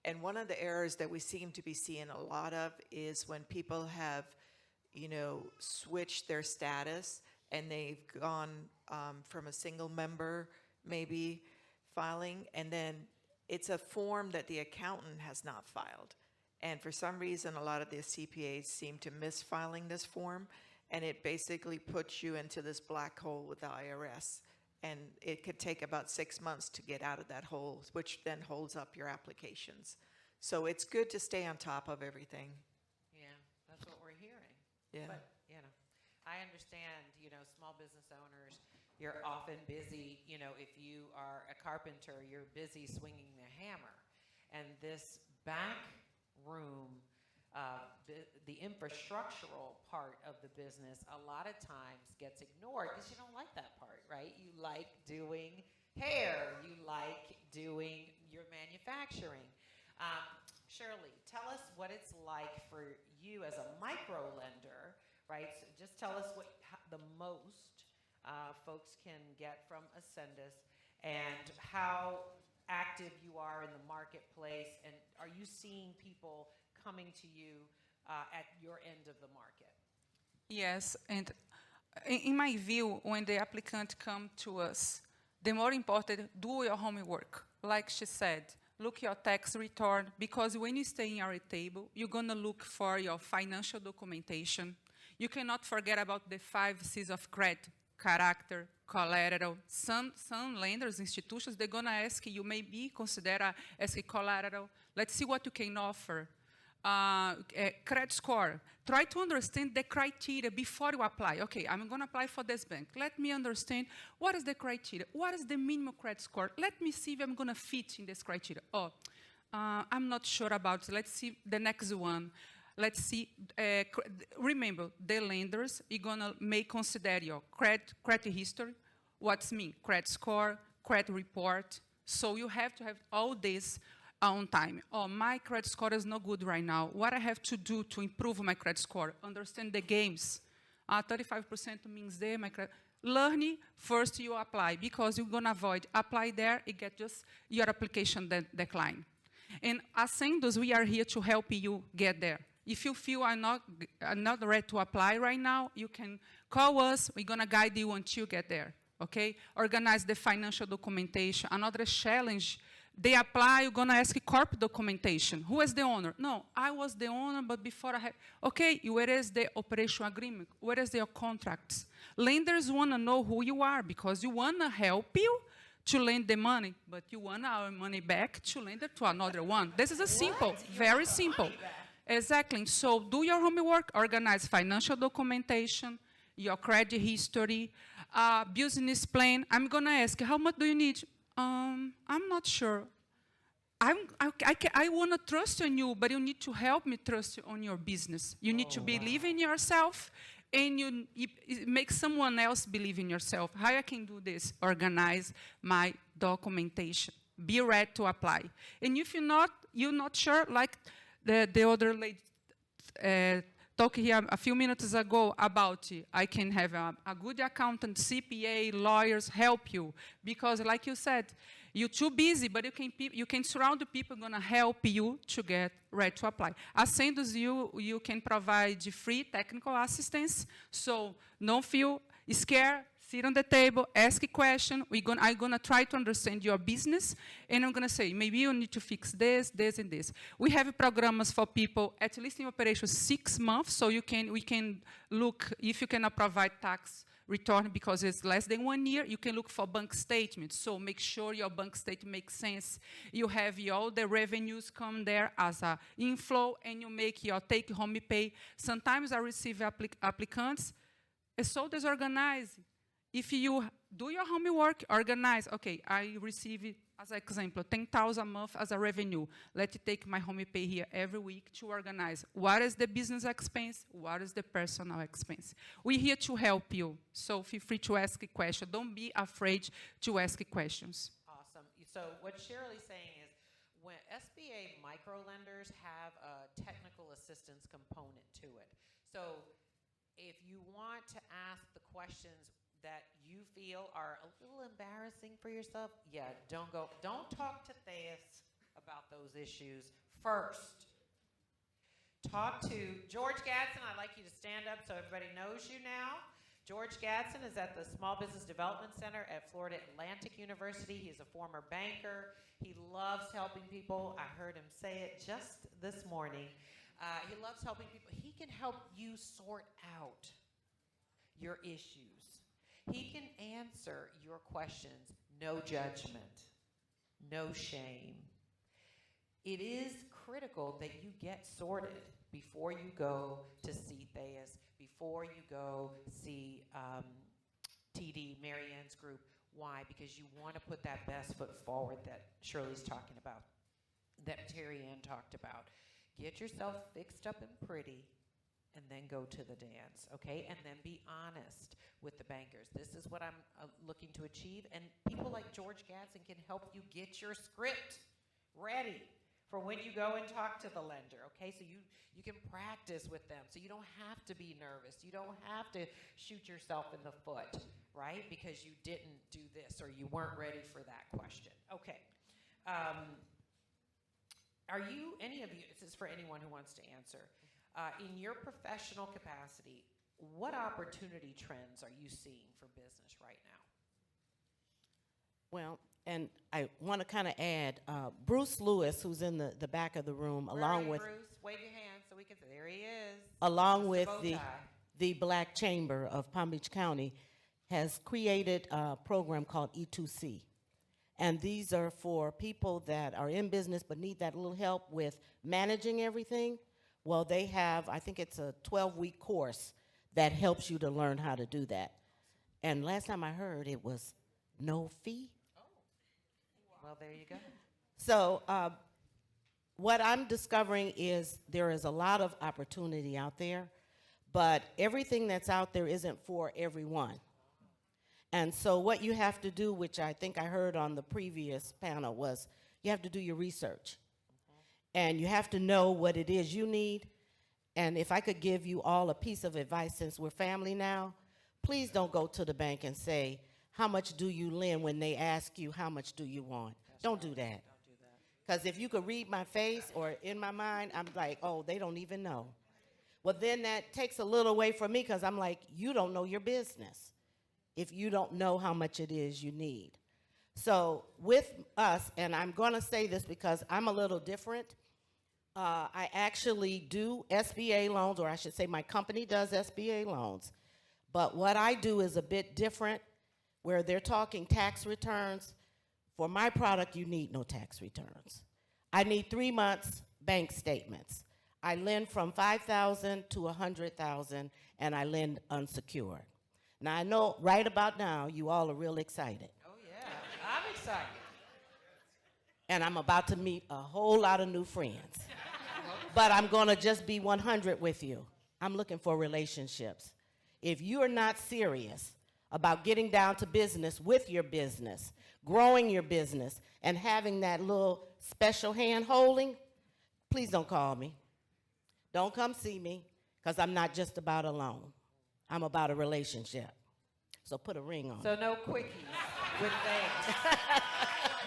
and one of the errors that we seem to be seeing a lot of is when people have, switched their status and they've gone from a single member maybe filing, and then it's a form that the accountant has not filed. And for some reason, a lot of the CPAs seem to miss filing this form, and it basically puts you into this black hole with the IRS. And it could take about 6 months to get out of that hole, which then holds up your applications. So it's good to stay on top of everything. Yeah, that's what we're hearing. Yeah. But, I understand, small business owners, you're often busy, if you are a carpenter, you're busy swinging the hammer. And this back room, the infrastructural part of the business a lot of times gets ignored because you don't like that part, right? You like doing hair, you like doing your manufacturing. Shirley, tell us what it's like for you as a micro lender, right? So just tell us the most folks can get from Ascendus and how active you are in the marketplace, and are you seeing people coming to you at your end of the market. Yes, and in my view, when the applicant come to us, the more important, do your homework. Like she said, look your tax return, because when you stay in our table, you're gonna look for your financial documentation. You cannot forget about the 5 C's of credit: character, collateral. Some lenders, institutions, they're gonna ask you, maybe consider asking collateral. Let's see what you can offer. Credit score. Try to understand the criteria before you apply. Okay, I'm going to apply for this bank. Let me understand what is the criteria. What is the minimum credit score? Let me see if I'm going to fit in this criteria. Oh, I'm not sure about it. Let's see the next one. Let's see. Remember, the lenders are going to consider your credit history. What's mean? Credit score, credit report. So you have to have all this on time. Oh, my credit score is not good right now. What I have to do to improve my credit score? Understand the games. 35% means there, my credit. Learning, first you apply, because you're gonna avoid apply there, you get just your application decline. And as Sandos, we are here to help you get there. If you feel I'm not ready to apply right now, you can call us, we're gonna guide you until you get there, okay? Organize the financial documentation. Another challenge, they apply, you're going to ask corporate documentation. Who is the owner? No, I was the owner, but before I had, okay, where is the operation agreement? Where is your contracts? Lenders want to know who you are, because you want to help you to lend the money, but you want our money back to lend it to another one. This is a simple, very simple. Exactly. So do your homework, organize financial documentation, your credit history, business plan. I'm going to ask, how much do you need? I'm not sure. I want to trust on you, but you need to help me trust on your business. You need to believe in yourself, and you make someone else believe in yourself. How I can do this? Organize my documentation. Be ready to apply. And if you're not sure, like the other lady talked here a few minutes ago about I can have a good accountant, CPA, lawyers help you. Because like you said, you're too busy, but you can surround the people going to help you to get ready to apply. As Sandos, you can provide free technical assistance, so don't feel scared. Sit on the table, ask a question. I'm going to try to understand your business, and I'm going to say, maybe you need to fix this, this, and this. We have programs for people, at least in operation, 6 months, so we can look if you cannot provide tax return because it's less than 1 year. You can look for bank statements, so make sure your bank statement makes sense. You have all the revenues come there as an inflow, and you make your take-home pay. Sometimes I receive applicants, it's so disorganized. If you do your homework, organize, okay, I receive, as an example, 10,000 a month as a revenue. Let's take my home pay here every week to organize. What is the business expense? What is the personal expense? We're here to help you, so feel free to ask a question. Don't be afraid to ask questions. Awesome. So what Shirley's saying is, when SBA microlenders have a technical assistance component to it. So if you want to ask the questions that you feel are a little embarrassing for yourself, don't talk to Theus about those issues first. Talk to George Gadsden. I'd like you to stand up so everybody knows you now. George Gadsden is at the Small Business Development Center at Florida Atlantic University. He's a former banker. He loves helping people. I heard him say it just this morning. He loves helping people. He can help you sort out your issues. He can answer your questions, no judgment, no shame. It is critical that you get sorted before you go to see Theus, before you go see TD, Marianne's group. Why? Because you want to put that best foot forward that Shirley's talking about, that Terry Ann talked about. Get yourself fixed up and pretty, and then go to the dance, okay? And then be honest with the bankers. This is what I'm looking to achieve, and people like George Gadsden can help you get your script ready for when you go and talk to the lender, okay? So you can practice with them, so you don't have to be nervous. You don't have to shoot yourself in the foot, right? Because you didn't do this or you weren't ready for that question. Okay. Are you, any of you, this is for anyone who wants to answer, In your professional capacity, what opportunity trends are you seeing for business right now? Well, and I want to kind of add, Bruce Lewis, who's in the back of the room, Where are along you, with Bruce? Wave your hand so we can. There he is. along Mr. with Bow the, Tie. the Black Chamber of Palm Beach County, has created a program called E2C. And these are for people that are in business but need that little help with managing everything. Well, they have, I think it's a 12-week course that helps you to learn how to do that. And last time I heard, it was no fee. Well, there you go. So what I'm discovering is there is a lot of opportunity out there, but everything that's out there isn't for everyone. And so what you have to do, which I think I heard on the previous panel, was you have to do your research. And you have to know what it is you need. And if I could give you all a piece of advice, since we're family now, please don't go to the bank and say, how much do you lend, when they ask you, how much do you want? Don't do that. Because if you could read my face or in my mind, I'm like, oh, they don't even know. Well, then that takes a little away from me, because I'm like, you don't know your business if you don't know how much it is you need. So with us, and I'm going to say this because I'm a little different, I actually do SBA loans, or I should say my company does SBA loans. But what I do is a bit different, where they're talking tax returns. For my product, you need no tax returns. I need 3 months bank statements. I lend from $5,000 to $100,000, and I lend unsecured. Now, I know right about now, you all are real excited. Oh, yeah. I'm excited. And I'm about to meet a whole lot of new friends. But I'm going to just be 100 with you. I'm looking for relationships. If you are not serious about getting down to business with your business, growing your business, and having that little special hand holding, please don't call me. Don't come see me, because I'm not just about a loan. I'm about a relationship. So put a ring on it. So no quickies with things.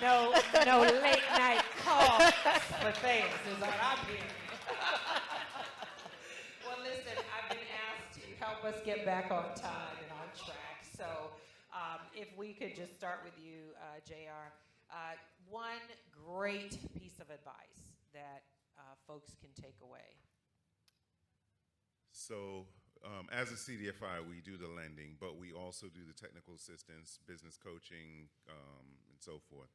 no late night calls for things is what I'm hearing. Well, listen, I've been asked to help us get back on time and on track. So if we could just start with you, JR. One great piece of advice that folks can take away. So as a CDFI, we do the lending, but we also do the technical assistance, business coaching, and so forth.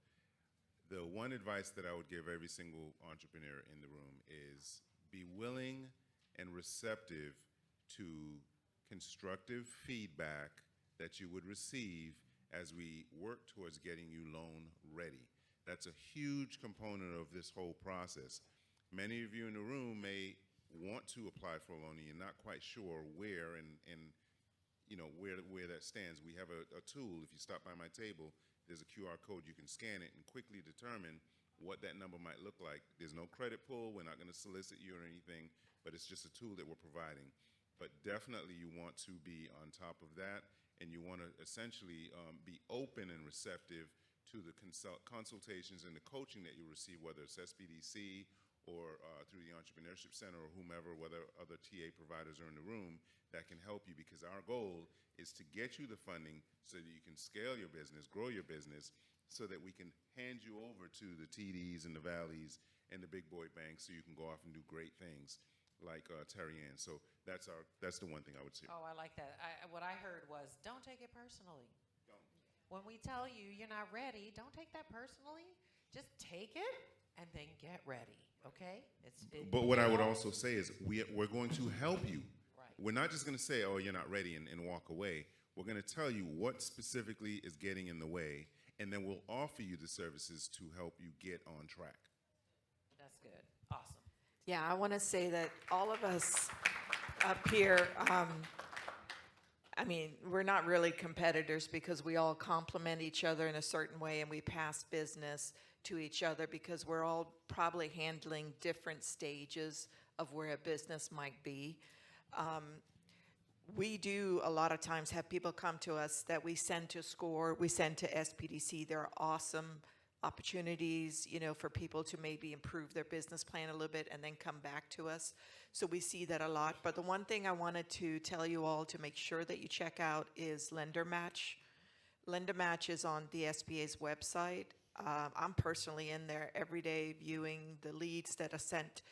The one advice that I would give every single entrepreneur in the room is be willing and receptive to constructive feedback that you would receive as we work towards getting you loan ready. That's a huge component of this whole process. Many of you in the room may want to apply for a loan and you're not quite sure where and you know where that stands. We have a tool. If you stop by my table, there's a QR code. You can scan it and quickly determine what that number might look like. There's no credit pull. We're not going to solicit you or anything, but it's just a tool that we're providing. But definitely you want to be on top of that, and you want to essentially be open and receptive to the consultations and the coaching that you receive, whether it's SBDC or through the Entrepreneurship Center or whomever, whether other TA providers are in the room that can help you, because our goal is to get you the funding so that you can scale your business, grow your business, so that we can hand you over to the TDs and the Valleys and the big boy banks so you can go off and do great things like Terry Ann. So that's the one thing I would say. Oh, I like that. What I heard was, don't take it personally. When we tell you you're not ready, don't take that personally. Just take it and then get ready, okay? But what I would also say is we're going to help you. Right. We're not just going to say, oh, you're not ready and walk away. We're going to tell you what specifically is getting in the way, and then we'll offer you the services to help you get on track. That's good. Awesome. Yeah, I want to say that all of us up here, I mean, we're not really competitors because we all complement each other in a certain way, and we pass business to each other because we're all probably handling different stages of where a business might be. We do a lot of times have people come to us that we send to SCORE, we send to SPDC. They're awesome opportunities, for people to maybe improve their business plan a little bit and then come back to us. So we see that a lot. But the one thing I wanted to tell you all to make sure that you check out is Lender Match. Lender Match is on the SBA's website. I'm personally in there every day viewing the leads that are sent.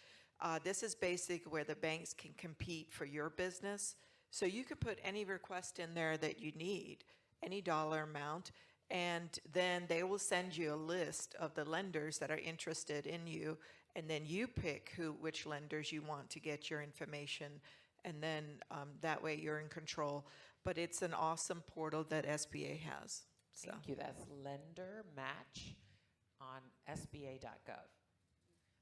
This is basically where the banks can compete for your business. So you can put any request in there that you need, any dollar amount, and then they will send you a list of the lenders that are interested in you, and then you pick which lenders you want to get your information, and then that way you're in control. But it's an awesome portal that SBA has. So. Thank you. That's Lender Match on SBA.gov.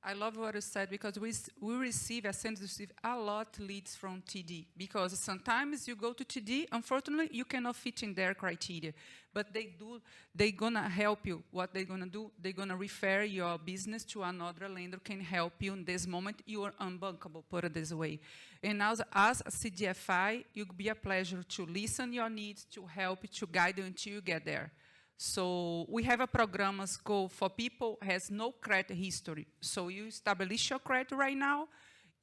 I love what you said because we receive a lot leads from TD because sometimes you go to TD, unfortunately you cannot fit in their criteria, but they're gonna help you. What they're gonna do, they're gonna refer your business to another lender can help you in this moment. You are unbankable, put it this way. And as a CDFI, it will be a pleasure to listen your needs, to help you, to guide you until you get there. So we have a program for people who has no credit history. So you establish your credit right now,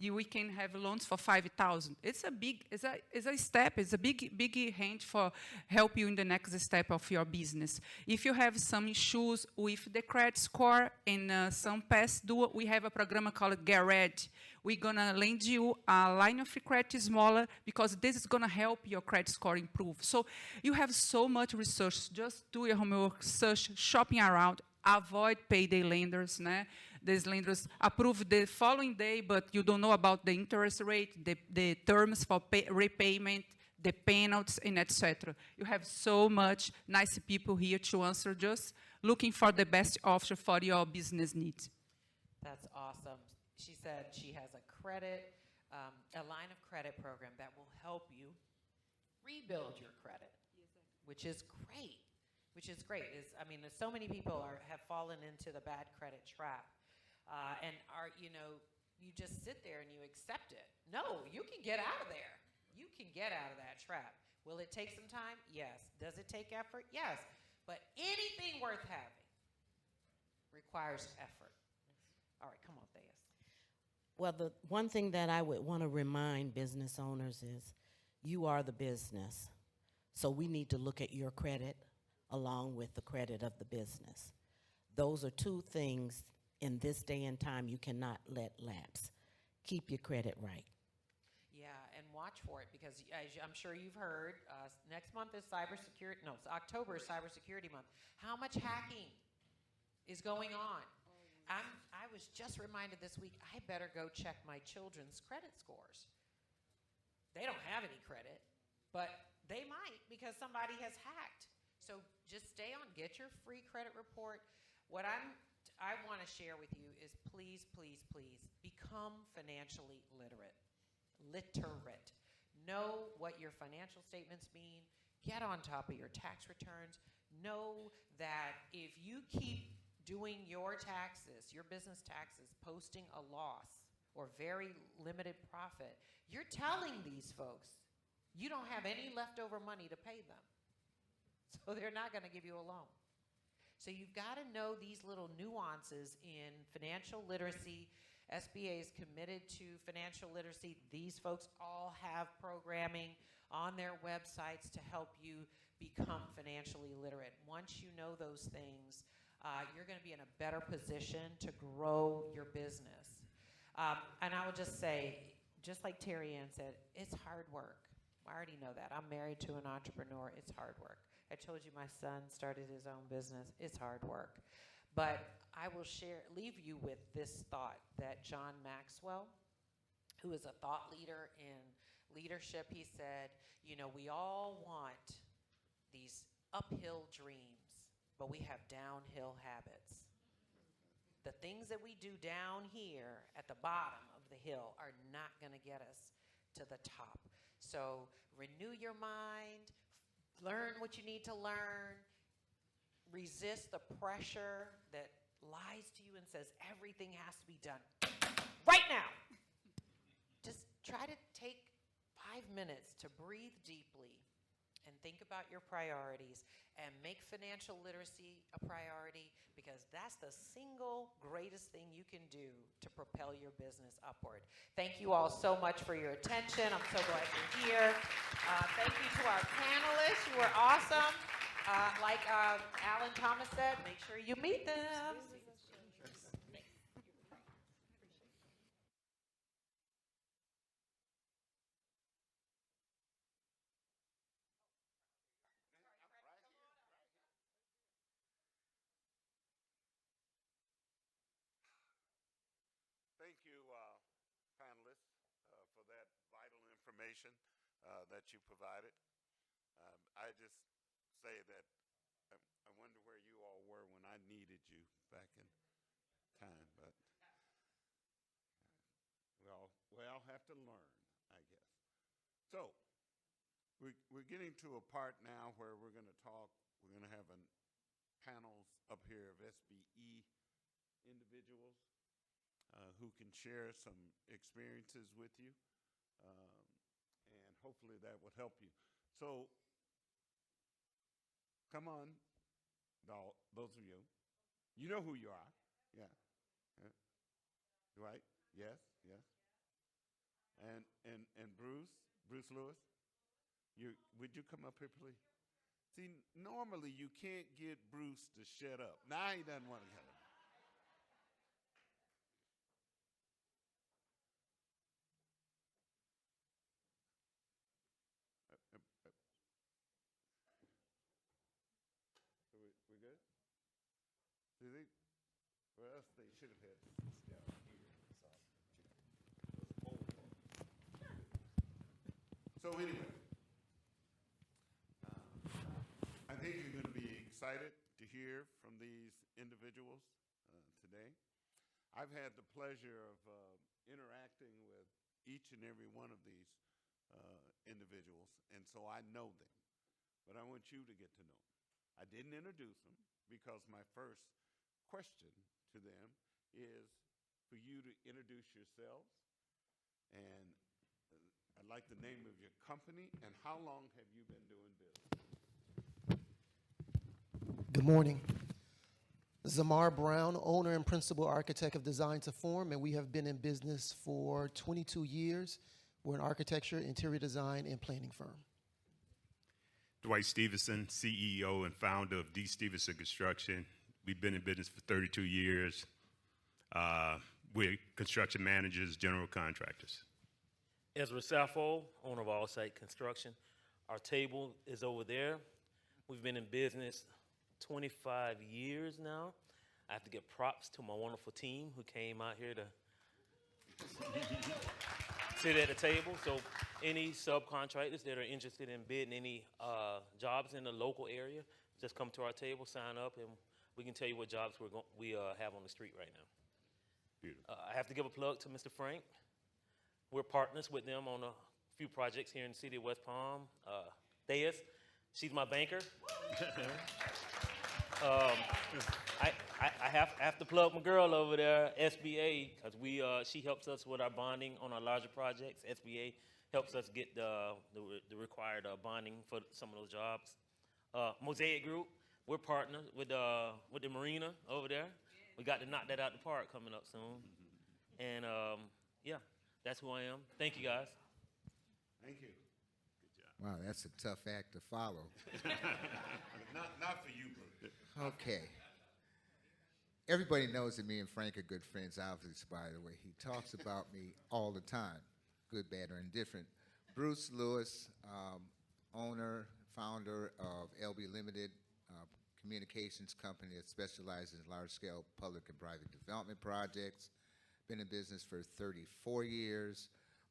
we can have loans for $5,000. It's a step. It's a big hand for help you in the next step of your business. If you have some issues with the credit score and some past due, we have a program called Get Ready. We're gonna lend you a line of credit smaller because this is gonna help your credit score improve. So you have so much research. Just do your homework, search, shopping around, avoid payday lenders. Né? These lenders approve the following day, but you don't know about the interest rate, the terms for repayment, the penalties, and etc. You have so much nice people here to answer, just looking for the best option for your business needs. That's awesome. She said she has a line of credit program that will help you rebuild your credit, which is great. There's so many people have fallen into the bad credit trap, and you just sit there and you accept it. No, you can get out of there. You can get out of that trap. Will it take some time? Yes. Does it take effort? Yes. But anything worth having requires effort. All right, come on, Thais. Well, the one thing that I would want to remind business owners is you are the business. So we need to look at your credit along with the credit of the business. Those are two things in this day and time you cannot let lapse. Keep your credit right. Yeah, and watch for it because as I'm sure you've heard, next month is October is Cybersecurity Month. How much hacking is going on? I was just reminded this week, I better go check my children's credit scores. They don't have any credit, but they might because somebody has hacked. So just stay on, get your free credit report. What I want to share with you is please, please, please become financially literate. Know what your financial statements mean. Get on top of your tax returns. Know that if you keep doing your taxes, your business taxes, posting a loss or very limited profit, you're telling these folks you don't have any leftover money to pay them. So they're not going to give you a loan. So you've got to know these little nuances in financial literacy. SBA is committed to financial literacy. These folks all have programming on their websites to help you become financially literate. Once you know those things, you're going to be in a better position to grow your business. And I will just say, just like Terry Ann said, it's hard work. I already know that. I'm married to an entrepreneur. It's hard work. I told you my son started his own business. It's hard work. But I will leave you with this thought that John Maxwell, who is a thought leader in leadership, he said, we all want these uphill dreams, but we have downhill habits. The things that we do down here at the bottom of the hill are not going to get us to the top. So renew your mind, learn what you need to learn, resist the pressure that lies to you and says everything has to be done right now. Just try to take 5 minutes to breathe deeply and think about your priorities and make financial literacy a priority, because that's the single greatest thing you can do to propel your business upward. Thank you all so much for your attention. I'm so glad you're here. Thank you to our panelists. You were awesome. Like Alan Thomas said, make sure you meet them. Thank you, panelists, for that vital information that you provided. I just say that I wonder where you all were when I needed you back in time, but we all have to learn, I guess. So we're getting to a part now where we're going to talk. We're going to have panels up here of SBE individuals who can share some experiences with you, and hopefully that would help you. So come on, those of you. You know who you are. Yeah. Right? Yes, yes. And Bruce Lewis, would you come up here, please? See, normally you can't get Bruce to shut up. Now he doesn't want to shut up. We good? See, well, else they should have had this down here. So anyway, I think you're going to be excited to hear from these individuals today. I've had the pleasure of interacting with each and every one of these individuals, and so I know them. But I want you to get to know them. I didn't introduce them because my first question to them is for you to introduce yourselves, and I'd like the name of your company and how long have you been doing business? Good morning. Zamar Brown, owner and principal architect of Design to Form, and we have been in business for 22 years. We're an architecture, interior design, and planning firm. Dwight Stevenson, CEO and founder of D. Stevenson Construction. We've been in business for 32 years. We're construction managers, general contractors. Ezra Sappho, owner of All Site Construction. Our table is over there. We've been in business 25 years now. I have to give props to my wonderful team who came out here to sit at the table. So any subcontractors that are interested in bidding any jobs in the local area, just come to our table, sign up, and we can tell you what jobs we have on the street right now. Beautiful. I have to give a plug to Mr. Frank. We're partners with them on a few projects here in the city of West Palm. Thais, she's my banker. I have to plug my girl over there, SBA, because she helps us with our bonding on our larger projects. SBA helps us get the required bonding for some of those jobs. Mosaic Group, we're partners with the marina over there. We got to knock that out the park coming up soon. And yeah, that's who I am. Thank you, guys. Thank you. Good job. Wow, that's a tough act to follow. Not for you, Bruce. Okay. Everybody knows that me and Frank are good friends, obviously, by the way. He talks about me all the time, good, bad, or indifferent. Bruce Lewis, owner, founder of LB Limited, communications company that specializes in large-scale public and private development projects. Been in business for 34 years.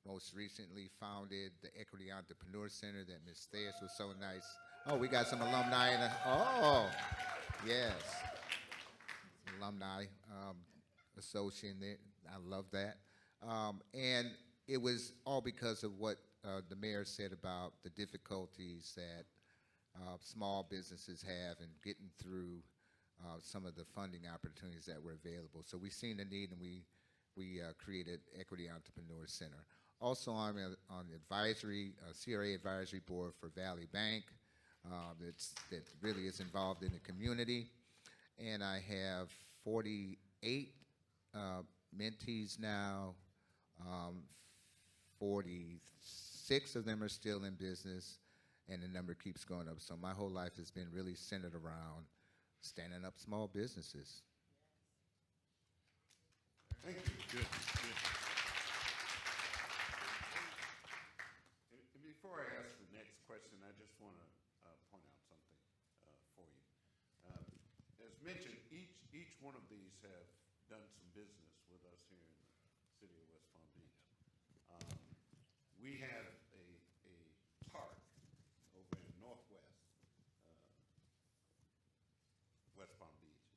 Most recently founded the Equity Entrepreneur Center that Ms. Thais was so nice. Oh, we got some alumni in the, oh, yes. Alumni association there. I love that. And it was all because of what the mayor said about the difficulties that small businesses have in getting through some of the funding opportunities that were available. So we've seen the need, and we created Equity Entrepreneur Center. Also, I'm on the advisory, CRA advisory board for Valley Bank. that really is involved in the community. And I have 48 mentees now. 46 of them are still in business, and the number keeps going up. So my whole life has been really centered around standing up small businesses. Thank you. Good. And before I ask the next question, I just want to point out something for you. As mentioned, each one of these have done some business with us here in the city of West Palm Beach. We have a park over in northwest West Palm Beach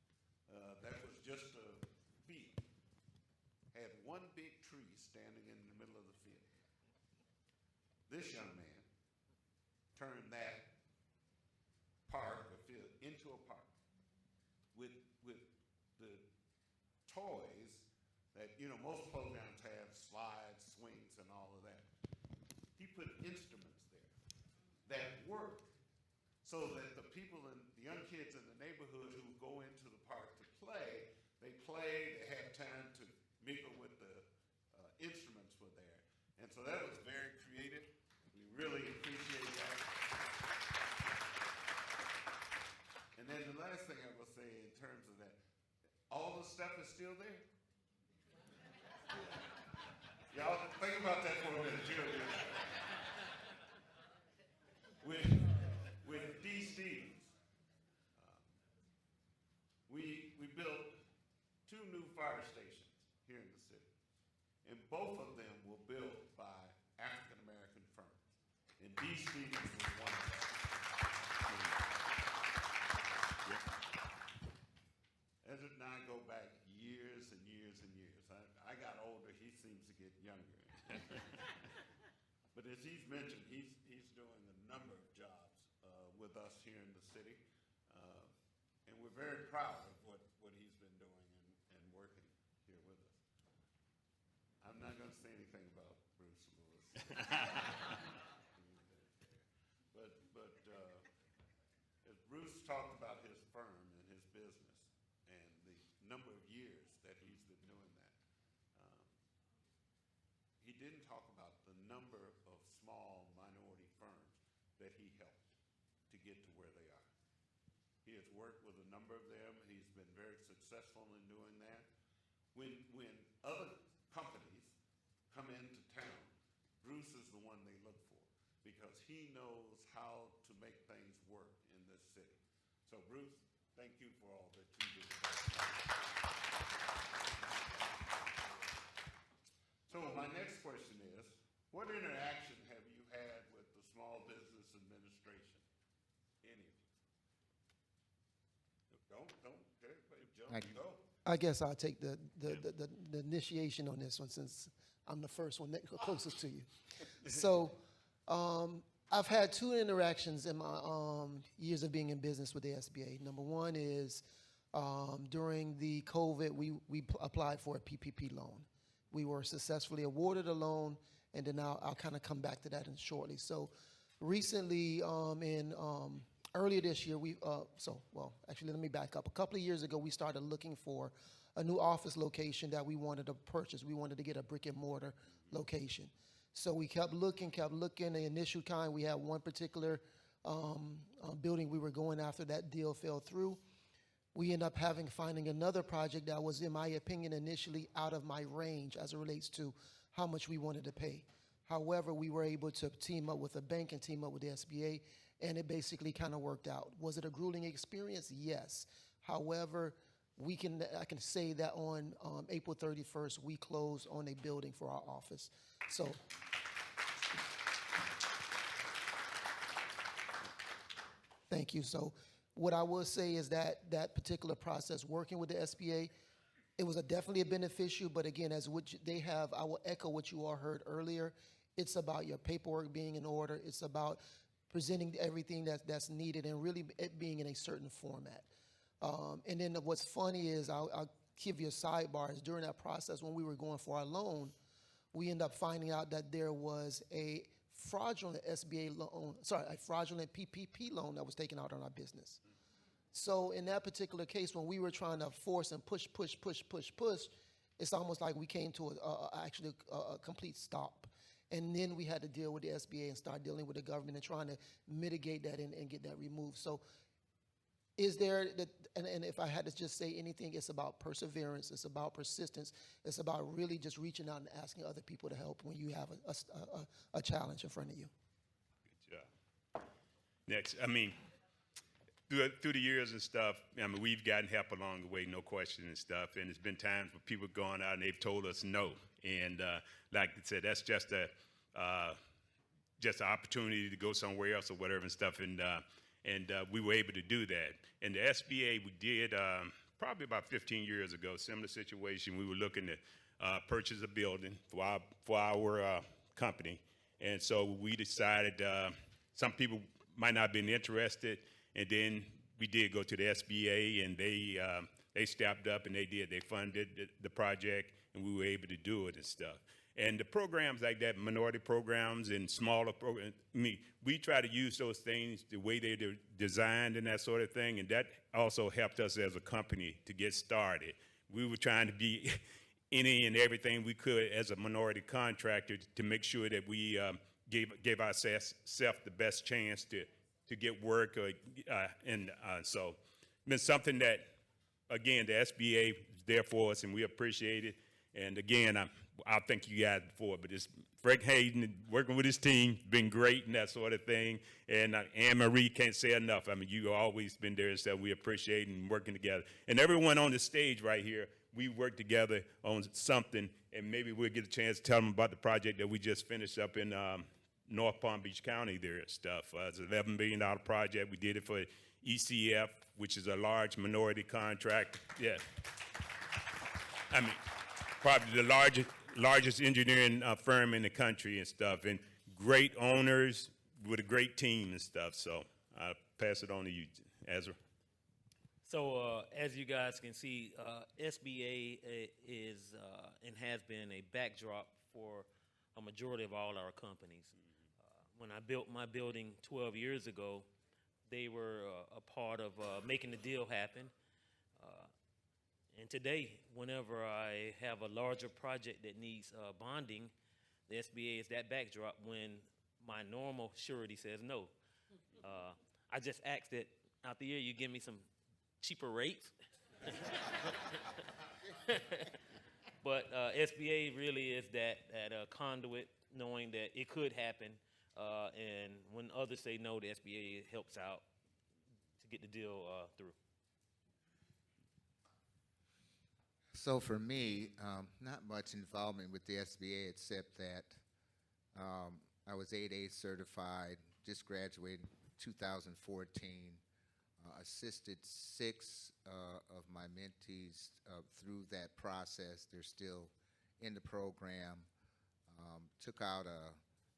that was just a field. Had one big tree standing in the middle of the field. This young man turned that park or field into a park with the toys that, most playgrounds have, slides, swings, and all of that. He put instruments there that work so that the people and the young kids in the neighborhood who go into the park to play, they have time to mingle with the instruments were there. And so that was very creative. We really appreciate that. And then the last thing I will say in terms of that, all the stuff is still there. Y'all think about that for a minute, too. With D. Stevens, we built 2 new fire stations here in the city. And both of them were built by African-American firms. And D. Stevens was one of them. As it and I go back years and years and years. I got older, he seems to get younger. But as he's mentioned, he's doing a number of jobs with us here in the city. And we're very proud of what he's been doing and working here with us. I'm not going to say anything about Bruce Lewis. But as Bruce talked about his firm and his business and the number of years that he's been doing that, he didn't talk about the number of small minority firms that he helped to get to where they are. He has worked with a number of them. He's been very successful in doing that. When other companies come into town, Bruce is the one they look for because he knows how to make things work in this city. So Bruce, thank you for all that you do. So my next question is, what interaction have you had with the Small Business Administration? Any of you? Don't, everybody jump, go. I guess I'll take the initiation on this one since I'm the first one closest to you. So I've had 2 interactions in my years of being in business with the SBA. Number one is during the COVID, we applied for a PPP loan. We were successfully awarded a loan, and then I'll kind of come back to that shortly. So recently, earlier this year, actually, let me back up. A couple of years ago, we started looking for a new office location that we wanted to purchase. We wanted to get a brick and mortar location. So we kept looking. The initial kind, we had one particular building we were going after. That deal fell through. We ended up finding another project that was, in my opinion, initially out of my range as it relates to how much we wanted to pay. However, we were able to team up with a bank and team up with the SBA, and it basically kind of worked out. Was it a grueling experience? Yes. However, I can say that on April 31st, we closed on a building for our office. So. Thank you. So what I will say is that particular process, working with the SBA, it was definitely a beneficial, but again, as what they have, I will echo what you all heard earlier. It's about your paperwork being in order. It's about presenting everything that's needed and really it being in a certain format. And then what's funny is, I'll give you a sidebar, is during that process when we were going for our loan, we ended up finding out that there was a fraudulent SBA loan, sorry, a fraudulent PPP loan that was taken out on our business. So in that particular case, when we were trying to force and push, it's almost like we came to actually a complete stop. And then we had to deal with the SBA and start dealing with the government and trying to mitigate that and get that removed. So is there, and if I had to just say anything, it's about perseverance, it's about persistence, it's about really just reaching out and asking other people to help when you have a challenge in front of you. Good job. Next, I mean, through the years and stuff, I mean, we've gotten help along the way, no question and stuff. And there's been times where people gone out and they've told us no. And like I said, that's just an opportunity to go somewhere else or whatever and stuff. And we were able to do that. And the SBA, we did probably about 15 years ago, similar situation. We were looking to purchase a building for our company. And so we decided some people might not have been interested. And then we did go to the SBA, and they stepped up and they funded the project, and we were able to do it and stuff. And the programs like that, minority programs and smaller programs, we try to use those things the way they're designed and that sort of thing, and that also helped us as a company to get started. We were trying to be any and everything we could as a minority contractor to make sure that we gave ourselves the best chance to get work, so it's been something that, again, the SBA is there for us, and we appreciate it. And again, I thank you guys for it, but it's Frank Hayden working with his team, been great and that sort of thing. And Anne Marie can't say enough. I mean, you've always been there and stuff. We appreciate and working together. And everyone on the stage right here, we work together on something, and maybe we'll get a chance to tell them about the project that we just finished up in North Palm Beach County there and stuff. It's an $11 billion project. We did it for ECF, which is a large minority contract. Yeah. I mean, probably the largest engineering firm in the country and stuff, and great owners with a great team and stuff. So I'll pass it on to you, Ezra. So as you guys can see, SBA is and has been a backdrop for a majority of all our companies. When I built my building 12 years ago, they were a part of making the deal happen. And today, whenever I have a larger project that needs bonding, the SBA is that backdrop when my normal surety says no. I just asked that out the year you give me some cheaper rates. But SBA really is that conduit, knowing that it could happen. And when others say no, the SBA helps out to get the deal through. So for me, not much involvement with the SBA except that I was 8A certified, just graduated 2014, assisted 6 of my mentees through that process. They're still in the program. Took out a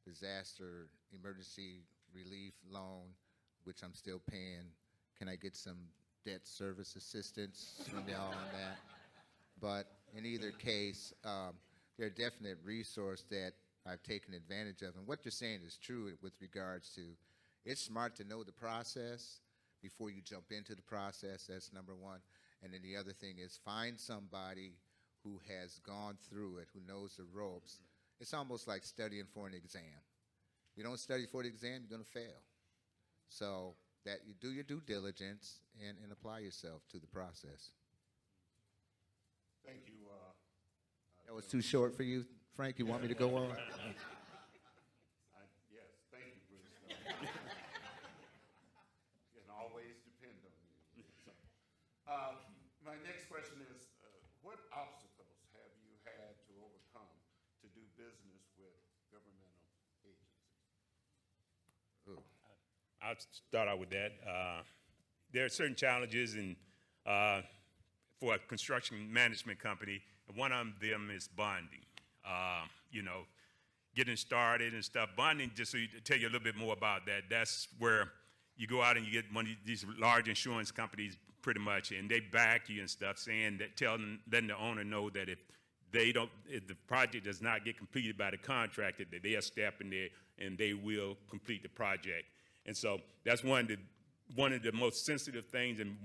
disaster emergency relief loan, which I'm still paying. Can I get some debt service assistance from y'all on that? But in either case, they're a definite resource that I've taken advantage of. And what you're saying is true with regards to, it's smart to know the process before you jump into the process. That's number one. And then the other thing is find somebody who has gone through it, who knows the ropes. It's almost like studying for an exam. You don't study for the exam, you're going to fail. So that you do your due diligence and apply yourself to the process. Thank you. That was too short for you, Frank? You want me to go on? Yes, thank you, Bruce. Can always depend on you. My next question is, what obstacles have you had to overcome to do business with governmental agencies? I'll start out with that. There are certain challenges for a construction management company, and one of them is bonding. Getting started and stuff. Bonding, just so to tell you a little bit more about that, that's where you go out and you get one of these large insurance companies pretty much, and they back you and stuff, saying that, letting the owner know that if if the project does not get completed by the contractor, that they'll step in there and they will complete the project. And so that's one of the most sensitive things and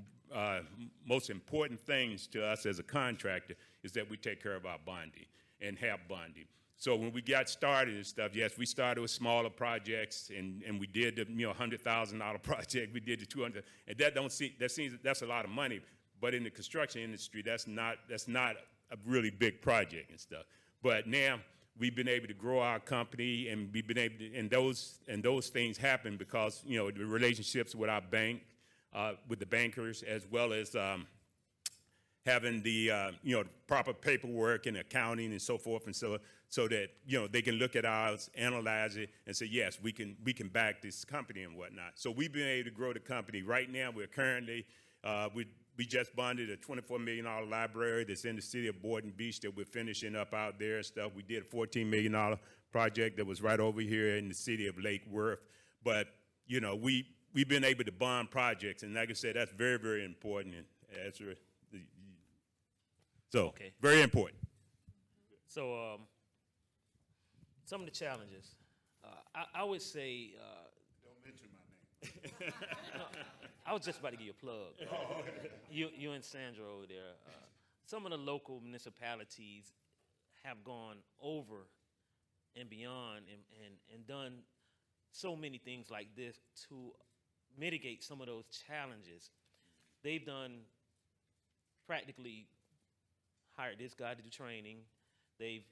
most important things to us as a contractor is that we take care of our bonding and have bonding. So when we got started and stuff, yes, we started with smaller projects, and we did the $100,000 project. We did the 200, and that's a lot of money. But in the construction industry, that's not a really big project and stuff. But now we've been able to grow our company, and we've been able to, and those things happen because the relationships with our bank, with the bankers, as well as having the proper paperwork and accounting and so forth, and so that they can look at ours, analyze it, and say yes, we can back this company and whatnot. So we've been able to grow the company. Right now, we're currently we just bonded a $24 million library that's in the city of Boynton Beach that we're finishing up out there and stuff. We did a $14 million project that was right over here in the city of Lake Worth. But we've been able to bond projects, and like I said, that's very, very important. So Okay. very important. So some of the challenges, I would say. Don't mention my name. I was just about to give you a plug. You and Sandra over there. Some of the local municipalities have gone over and beyond and done so many things like this to mitigate some of those challenges. They've done practically hired this guy to do training. They've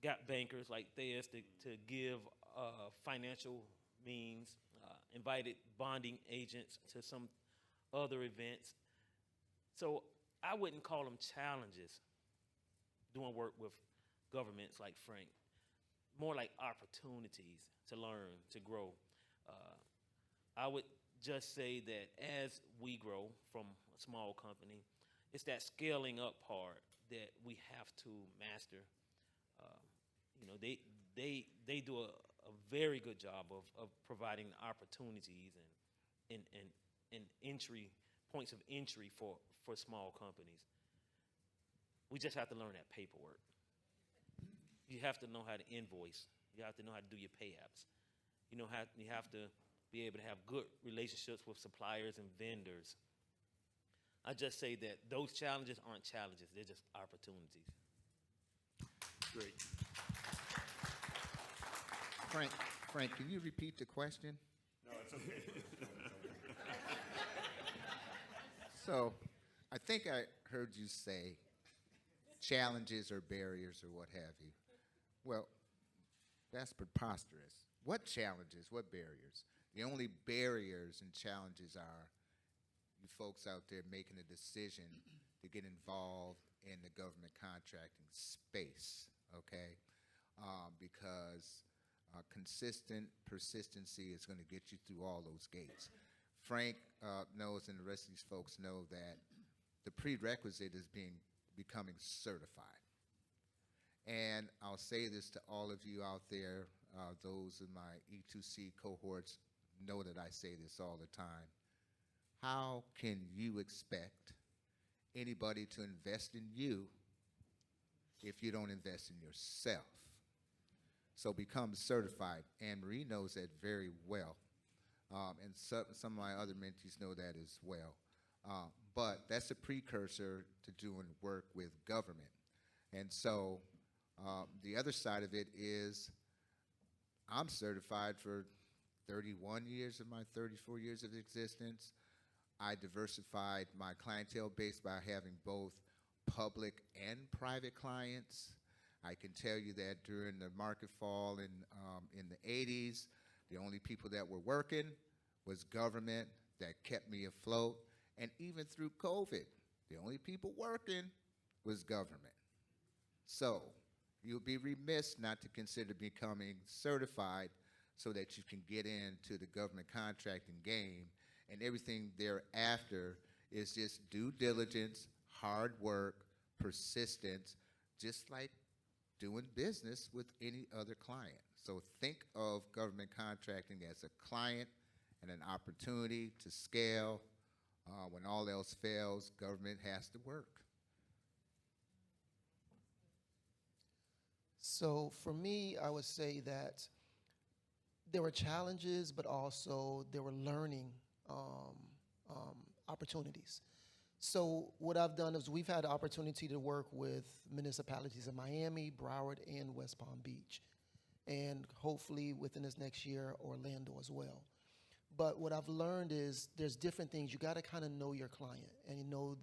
got bankers like Theus to give financial means, invited bonding agents to some other events. So I wouldn't call them challenges doing work with governments like Frank, more like opportunities to learn, to grow. I would just say that as we grow from a small company, it's that scaling up part that we have to master. They do a very good job of providing opportunities and entry points of entry for small companies. We just have to learn that paperwork. You have to know how to invoice. You have to know how to do your pay apps. You have to be able to have good relationships with suppliers and vendors. I just say that those challenges aren't challenges, they're just opportunities. Great. Frank, can you repeat the question? No, it's okay. So, I think I heard you say challenges or barriers or what have you. Well, that's preposterous. What challenges, what barriers? The only barriers and challenges are you folks out there making a decision to get involved in the government contracting space, okay? Because consistent persistency is going to get you through all those gates. Frank knows, and the rest of these folks know, that the prerequisite is becoming certified. And I'll say this to all of you out there, those in my E2C cohorts know that I say this all the time. How can you expect anybody to invest in you if you don't invest in yourself? So become certified. Anne Marie knows that very well. And some of my other mentees know that as well. But that's a precursor to doing work with government. And so the other side of it is I'm certified for 31 years of my 34 years of existence. I diversified my clientele base by having both public and private clients. I can tell you that during the market fall in the 80s, the only people that were working was government that kept me afloat. And even through COVID, the only people working was government. So you'll be remiss not to consider becoming certified so that you can get into the government contracting game. And everything thereafter is just due diligence, hard work, persistence, just like doing business with any other client. So think of government contracting as a client and an opportunity to scale. When all else fails, government has to work. So for me, I would say that there were challenges, but also there were learning opportunities. So what I've done is we've had the opportunity to work with municipalities in Miami, Broward, and West Palm Beach, and hopefully within this next year, Orlando as well. But what I've learned is there's different things. You got to kind of know your client and you know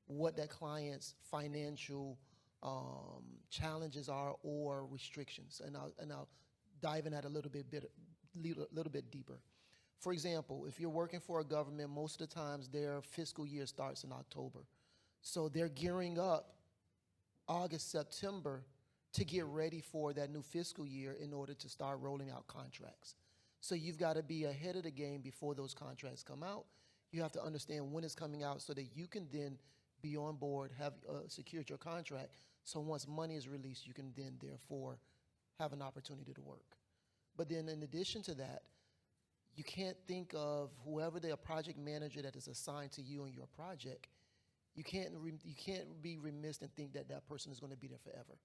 what that client's financial challenges are or restrictions. And I'll dive in that a little bit deeper. For example, if you're working for a government, most of the times their fiscal year starts in October. So they're gearing up August, September to get ready for that new fiscal year in order to start rolling out contracts. So you've got to be ahead of the game before those contracts come out. You have to understand when it's coming out so that you can then be on board, have secured your contract. So once money is released, you can then therefore have an opportunity to work. But then in addition to that, you can't think of whoever the project manager that is assigned to you on your project, you can't be remiss and think that that person is going to be there forever.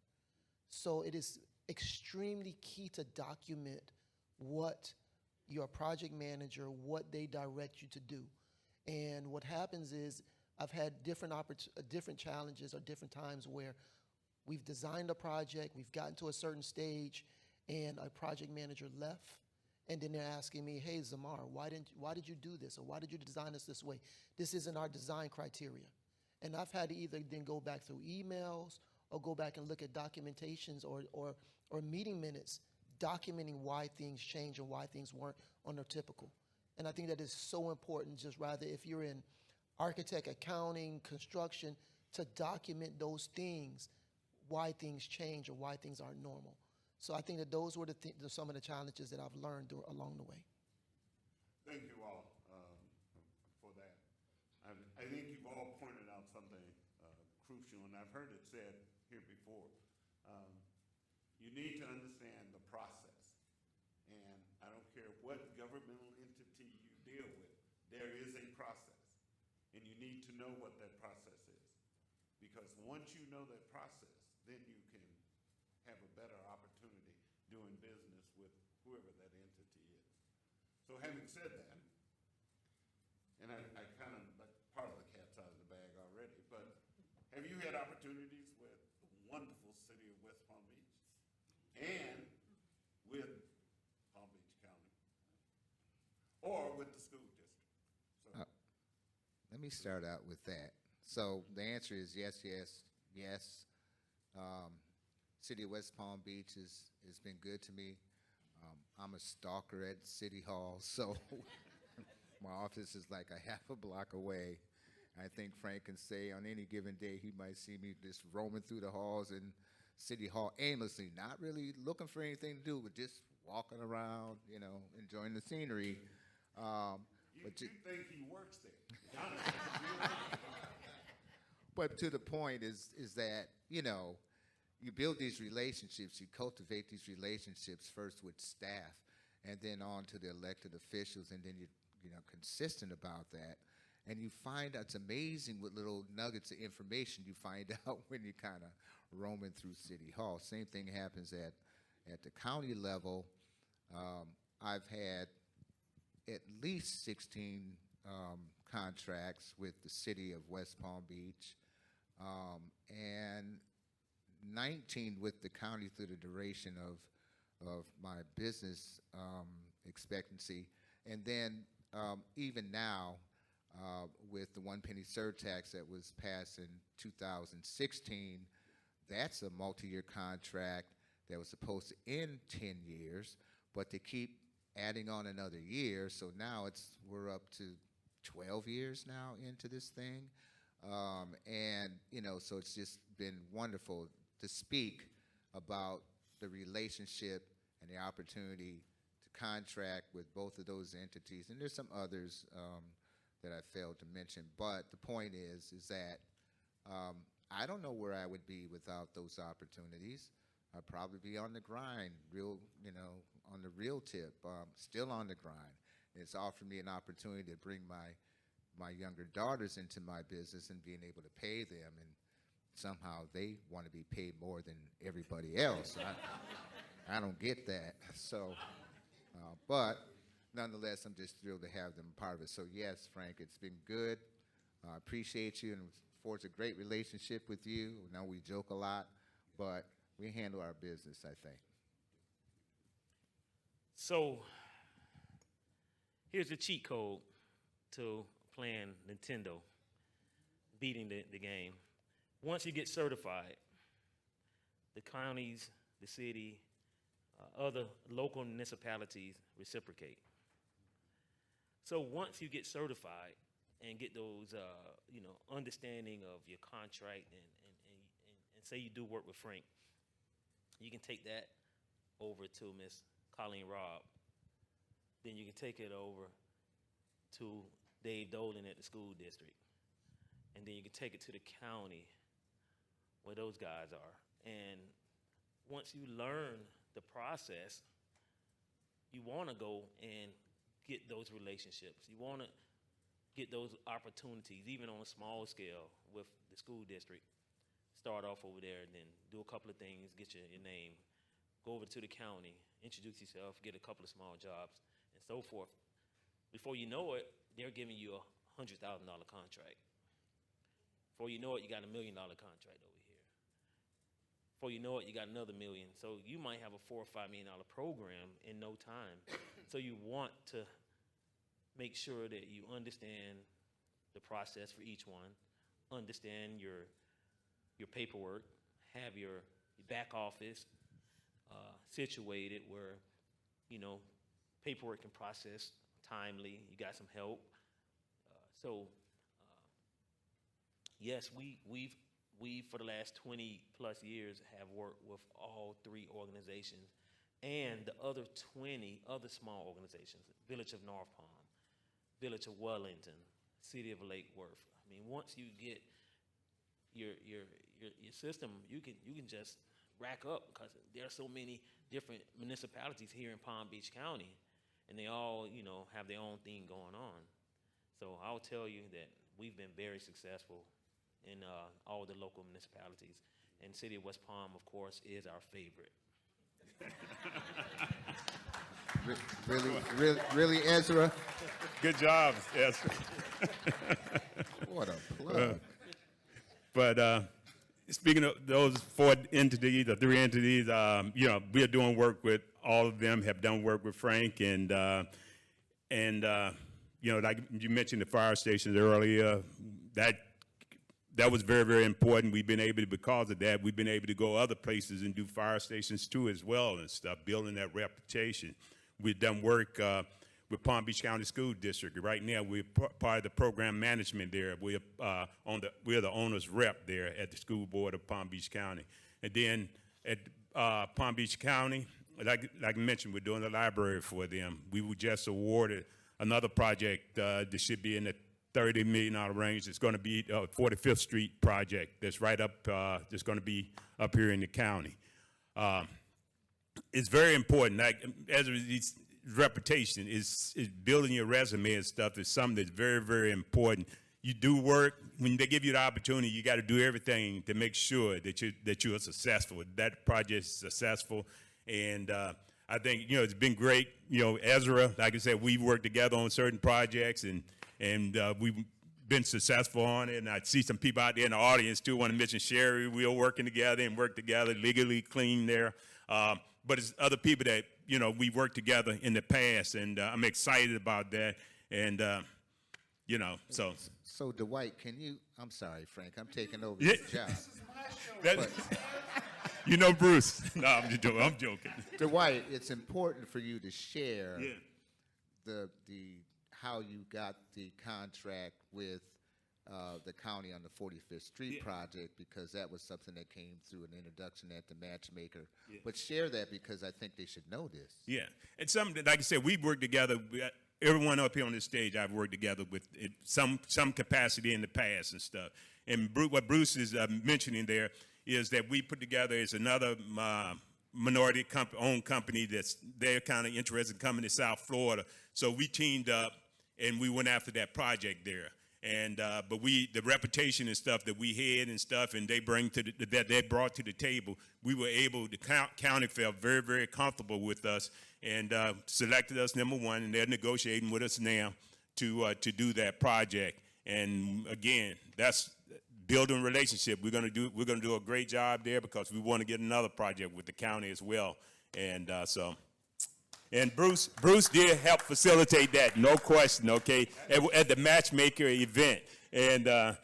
So it is extremely key to document what your project manager, what they direct you to do. And what happens is I've had different challenges or different times where we've designed a project, we've gotten to a certain stage, and a project manager left. And then they're asking me, hey, Zamar, why did you do this? Or why did you design this way? This isn't our design criteria. And I've had to either then go back through emails or go back and look at documentations or meeting minutes documenting why things change and why things weren't on their typical. And I think that is so important, just rather if you're in architect, accounting, construction, to document those things, why things change or why things aren't normal. So I think that those were some of the challenges that I've learned along the way. Thank you all for that. I think you've all pointed out something crucial, and I've heard it said here before. You need to understand the process. And I don't care what governmental entity you deal with, there is a process. And you need to know what that process is. Because once you know that process, then you can have a better opportunity doing business with whoever that entity is. So having said that, and I kind of, part of the cat's out of the bag already, but have you had opportunities with the wonderful city of West Palm Beach and with Palm Beach County or with the school district? So, Let me start out with that. So the answer is yes, yes, yes. City of West Palm Beach has been good to me. I'm a stalker at City Hall, so my office is like a half a block away. I think Frank can say on any given day he might see me just roaming through the halls in City Hall aimlessly, not really looking for anything to do, but just walking around, enjoying the scenery. you think he works there? But to the point is that, you build these relationships, you cultivate these relationships first with staff and then on to the elected officials, and then you're consistent about that. And you find it's amazing what little nuggets of information you find out when you're kind of roaming through City Hall. Same thing happens at the county level. I've had at least 16 contracts with the city of West Palm Beach, and 19 with the county through the duration of my business expectancy. And then even now, with the one penny surtax that was passed in 2016, that's a multi-year contract that was supposed to end 10 years, but they keep adding on another year. So now we're up to 12 years now into this thing. And, so it's just been wonderful to speak about the relationship and the opportunity to contract with both of those entities. And there's some others that I failed to mention. But the point is that I don't know where I would be without those opportunities. I'd probably be on the grind, on the real tip, still on the grind. It's offered me an opportunity to bring my younger daughters into my business and being able to pay them somehow they want to be paid more than everybody else. I don't get that. So, but nonetheless, I'm just thrilled to have them part of it. So yes, Frank, it's been good. I appreciate you and forged a great relationship with you. I know we joke a lot, but we handle our business, I think. So here's the cheat code to playing Nintendo, beating the game. Once you get certified, the counties, the city, other local municipalities reciprocate. So once you get certified and get those, understanding of your contract and say you do work with Frank, you can take that over to Miss Colleen Robb. Then you can take it over to Dave Dolan at the school district. And then you can take it to the county where those guys are. And once you learn the process, you want to go and get those relationships. You want to get those opportunities, even on a small scale with the school district. Start off over there and then do a couple of things, get your name, go over to the county, introduce yourself, get a couple of small jobs, and so forth. Before you know it, they're giving you a $100,000 contract. Before you know it, you got $1 million contract over here. Before you know it, you got another $1 million. So you might have a $4 or $5 million program in no time. So you want to make sure that you understand the process for each one, understand your paperwork, have your back office situated where, paperwork can process timely, you got some help. Yes, we for the last 20 plus years have worked with all 3 organizations and the other 20 other small organizations, Village of North Palm, Village of Wellington, City of Lake Worth. I mean, once you get your system, you can just rack up because there are so many different municipalities here in Palm Beach County, and they all, have their own thing going on. So I'll tell you that we've been very successful in all the local municipalities, and City of West Palm, of course, is our favorite. Really, Ezra? Good job, Ezra. What a plug. But speaking of those 4 entities, or 3 entities, we are doing work with all of them, have done work with Frank, and like you mentioned the fire stations earlier, that was very, very important. We've been able to, because of that, we've been able to go other places and do fire stations too as well and stuff, building that reputation. We've done work with Palm Beach County School District. Right now, we're part of the program management there. We're the owner's rep there at the school board of Palm Beach County. And then at Palm Beach County, like I mentioned, we're doing the library for them. We were just awarded another project that should be in the $30 million range. It's going to be a 45th Street project that's right up, that's going to be up here in the county. It's very important. Like, as its reputation is building your resume and stuff is something that's very, very important. You do work, when they give you the opportunity, you got to do everything to make sure that you are successful, that project is successful. And I think, it's been great. Ezra, like I said, we've worked together on certain projects, and we've been successful on it. And I see some people out there in the audience too. I want to mention Sherry. We are working together and work together, legally clean there. But it's other people that, we worked together in the past, and I'm excited about that. And, so. So Dwight, I'm sorry, Frank, I'm taking over Yeah. this job. Bruce. No, I'm joking. Dwight, it's important for you to share Yeah. the how you got the contract with the county on the 45th Street project, because that was something that came through an introduction at the Matchmaker. Yeah. But share that, because I think they should know this. Yeah, it's something that, like I said, we've worked together. Everyone up here on this stage, I've worked together with some capacity in the past and stuff. And what Bruce is mentioning there is that we put together is another minority owned company they're kind of interested in coming to South Florida. So we teamed up and we went after that project there. And but the reputation and stuff that we had and stuff, and they that they brought to the table, we were able. The county felt very, very comfortable with us and selected us number one, and they're negotiating with us now to do that project. And again, that's building relationship. We're gonna do a great job there because we want to get another project with the county as well. And and Bruce did help facilitate that, no question, okay, at the matchmaker event. And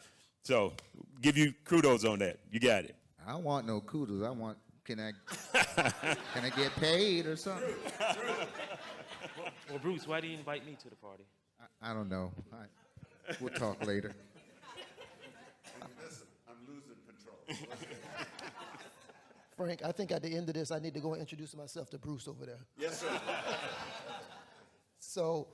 so give you kudos on that. You got it. I don't want no kudos. Can I get paid or something? Well, Bruce, why do you invite me to the party? I don't know. We'll talk later. Listen, I'm losing control. Frank, I think at the end of this, I need to go and introduce myself to Bruce over there. Yes, sir. So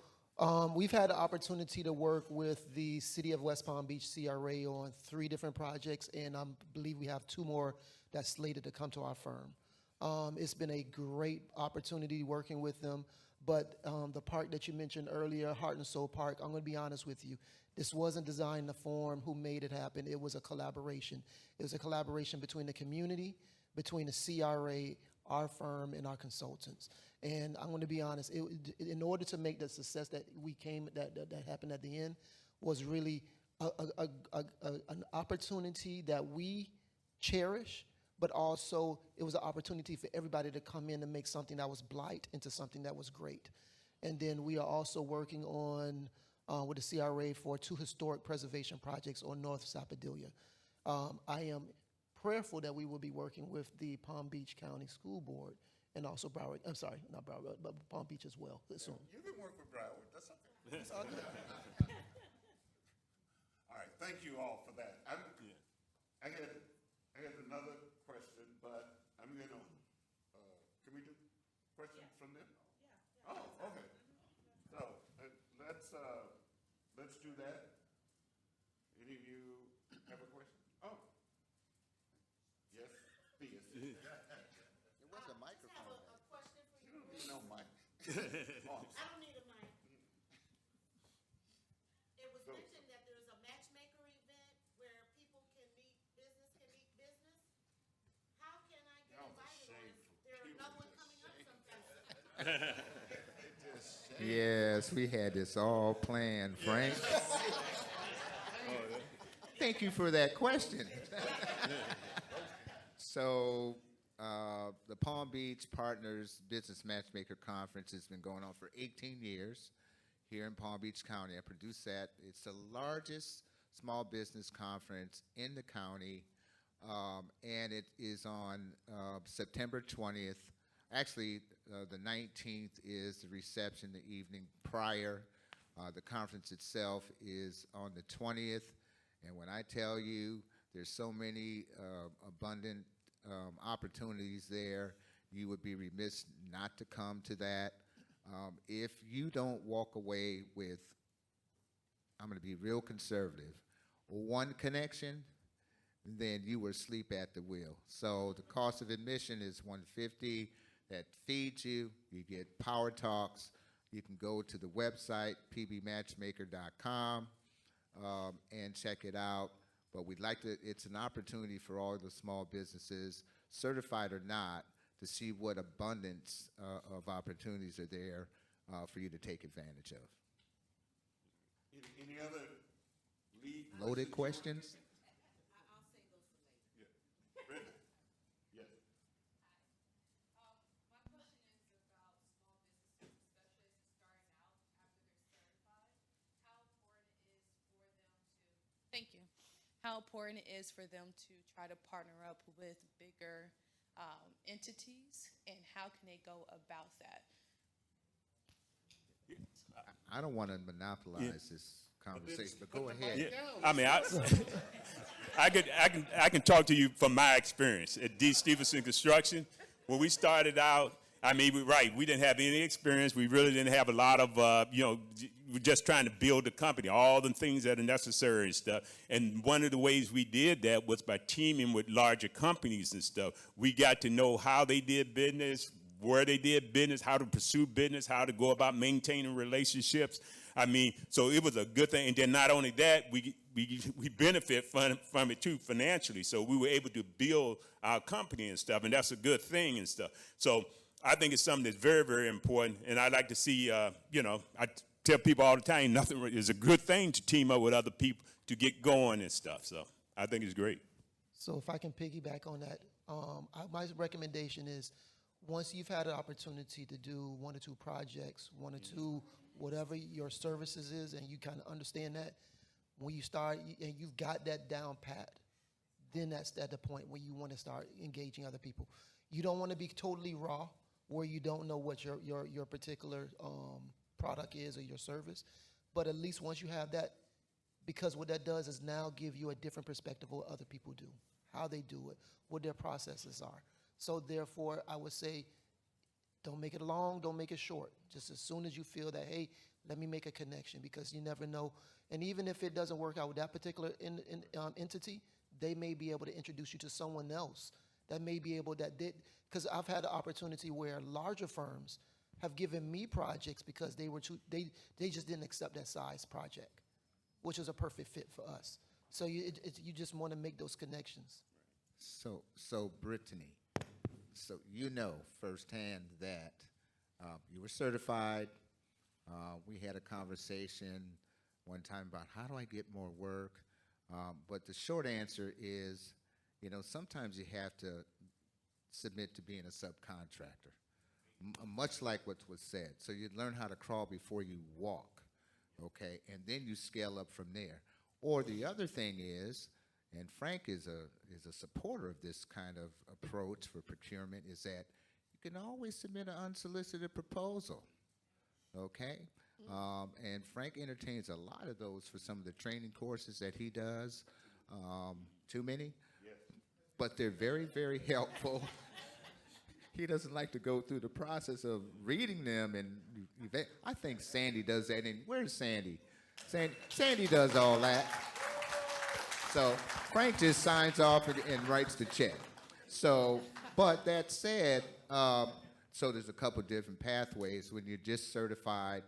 we've had the opportunity to work with the City of West Palm Beach CRA on 3 different projects, and I believe we have 2 more that's slated to come to our firm. It's been a great opportunity working with them, but the park that you mentioned earlier, Heart and Soul Park, I'm going to be honest with you. This wasn't designed to form who made it happen. It was a collaboration. It was a collaboration between the community, between the CRA, our firm, and our consultants. And I'm going to be honest, in order to make the success that that happened at the end, was really an opportunity that we cherish, but also it was an opportunity for everybody to come in and make something that was blight into something that was great. And then we are also working on, with the CRA, for 2 historic preservation projects on North Sapodilia. I am prayerful that we will be working with the Palm Beach County School Board and also Broward, I'm sorry, not Broward, but Palm Beach as well soon. You can work with Broward. That's okay. It's all good. All right, thank you all for that. I had another question, but I'm going to, can we do questions from them? Yeah. Oh, okay. So let's do that. Any of you have a question? Oh. Yes, Theus. There was a microphone. I have a question for You you. don't need no mic. I don't need a mic. It was Go. mentioned that there's a matchmaker event where people can meet business. How can I get That was a invited? Or is shameful. there It another was one a coming up sometime? Yes, we had this all planned, Frank. Thank you for that question. So, the Palm Beach Partners Business Matchmaker Conference has been going on for 18 years here in Palm Beach County. I produce that. It's the largest small business conference in the county, and it is on September 20th. Actually, the 19th is the reception the evening prior. The conference itself is on the 20th. And when I tell you there's so many abundant opportunities there, you would be remiss not to come to that. If you don't walk away with, I'm going to be real conservative, 1 connection, then you were asleep at the wheel. So the cost of admission is $150. That feeds you. You get power talks. You can go to the website, pbmatchmaker.com, and check it out. But we'd like to, it's an opportunity for all the small businesses, certified or not, to see what abundance of opportunities are there for you to take advantage of. Any other lead? Loaded questions? I'll save those for later. Yeah. Brenda? Yes. My question is about small businesses, especially as they're starting out after they're certified. How important it is for them to, thank you, how important it is for them to try to partner up with bigger entities, and how can they go about that? I don't want to monopolize this conversation, but go ahead. Yeah. I mean, I can talk to you from my experience at D. Stevenson Construction. When we started out, I mean, we didn't have any experience. We really didn't have a lot of, we're just trying to build a company, all the things that are necessary and stuff. And one of the ways we did that was by teaming with larger companies and stuff. We got to know how they did business, where they did business, how to pursue business, how to go about maintaining relationships. I mean, so it was a good thing. And then not only that, we benefit from it too financially. So we were able to build our company and stuff, and that's a good thing and stuff. So I think it's something that's very, very important. And I like to see, you know, I tell people all the time, nothing is a good thing to team up with other people to get going and stuff. So I think it's great. So if I can piggyback on that, my recommendation is once you've had an opportunity to do 1 or 2 projects, 1 or 2, whatever your services is, and you kind of understand that, when you start and you've got that down pat, then that's at the point where you want to start engaging other people. You don't want to be totally raw where you don't know what your particular product is or your service, but at least once you have that, because what that does is now give you a different perspective of what other people do, how they do it, what their processes are. So therefore, I would say, don't make it long, don't make it short. Just as soon as you feel that, hey, let me make a connection, because you never know. And even if it doesn't work out with that particular entity, they may be able to introduce you to someone else that may be able because I've had the opportunity where larger firms have given me projects because they just didn't accept that size project, which is a perfect fit for us. So you just want to make those connections. So Brittany, so you know firsthand that you were certified. We had a conversation one time about how do I get more work, but the short answer is, you know, sometimes you have to submit to being a subcontractor, much like what was said. So you learn how to crawl before you walk, okay, and then you scale up from there. Or the other thing is, and Frank is a supporter of this kind of approach for procurement, is that you can always submit an unsolicited proposal, okay? And Frank entertains a lot of those for some of the training courses that he does. Too many? Yes. But they're very, very helpful. He doesn't like to go through the process of reading them, and I think Sandy does that. And where's Sandy? Sandy does all that. So Frank just signs off and writes the check. So, but that said, so there's a couple different pathways. When you're just certified,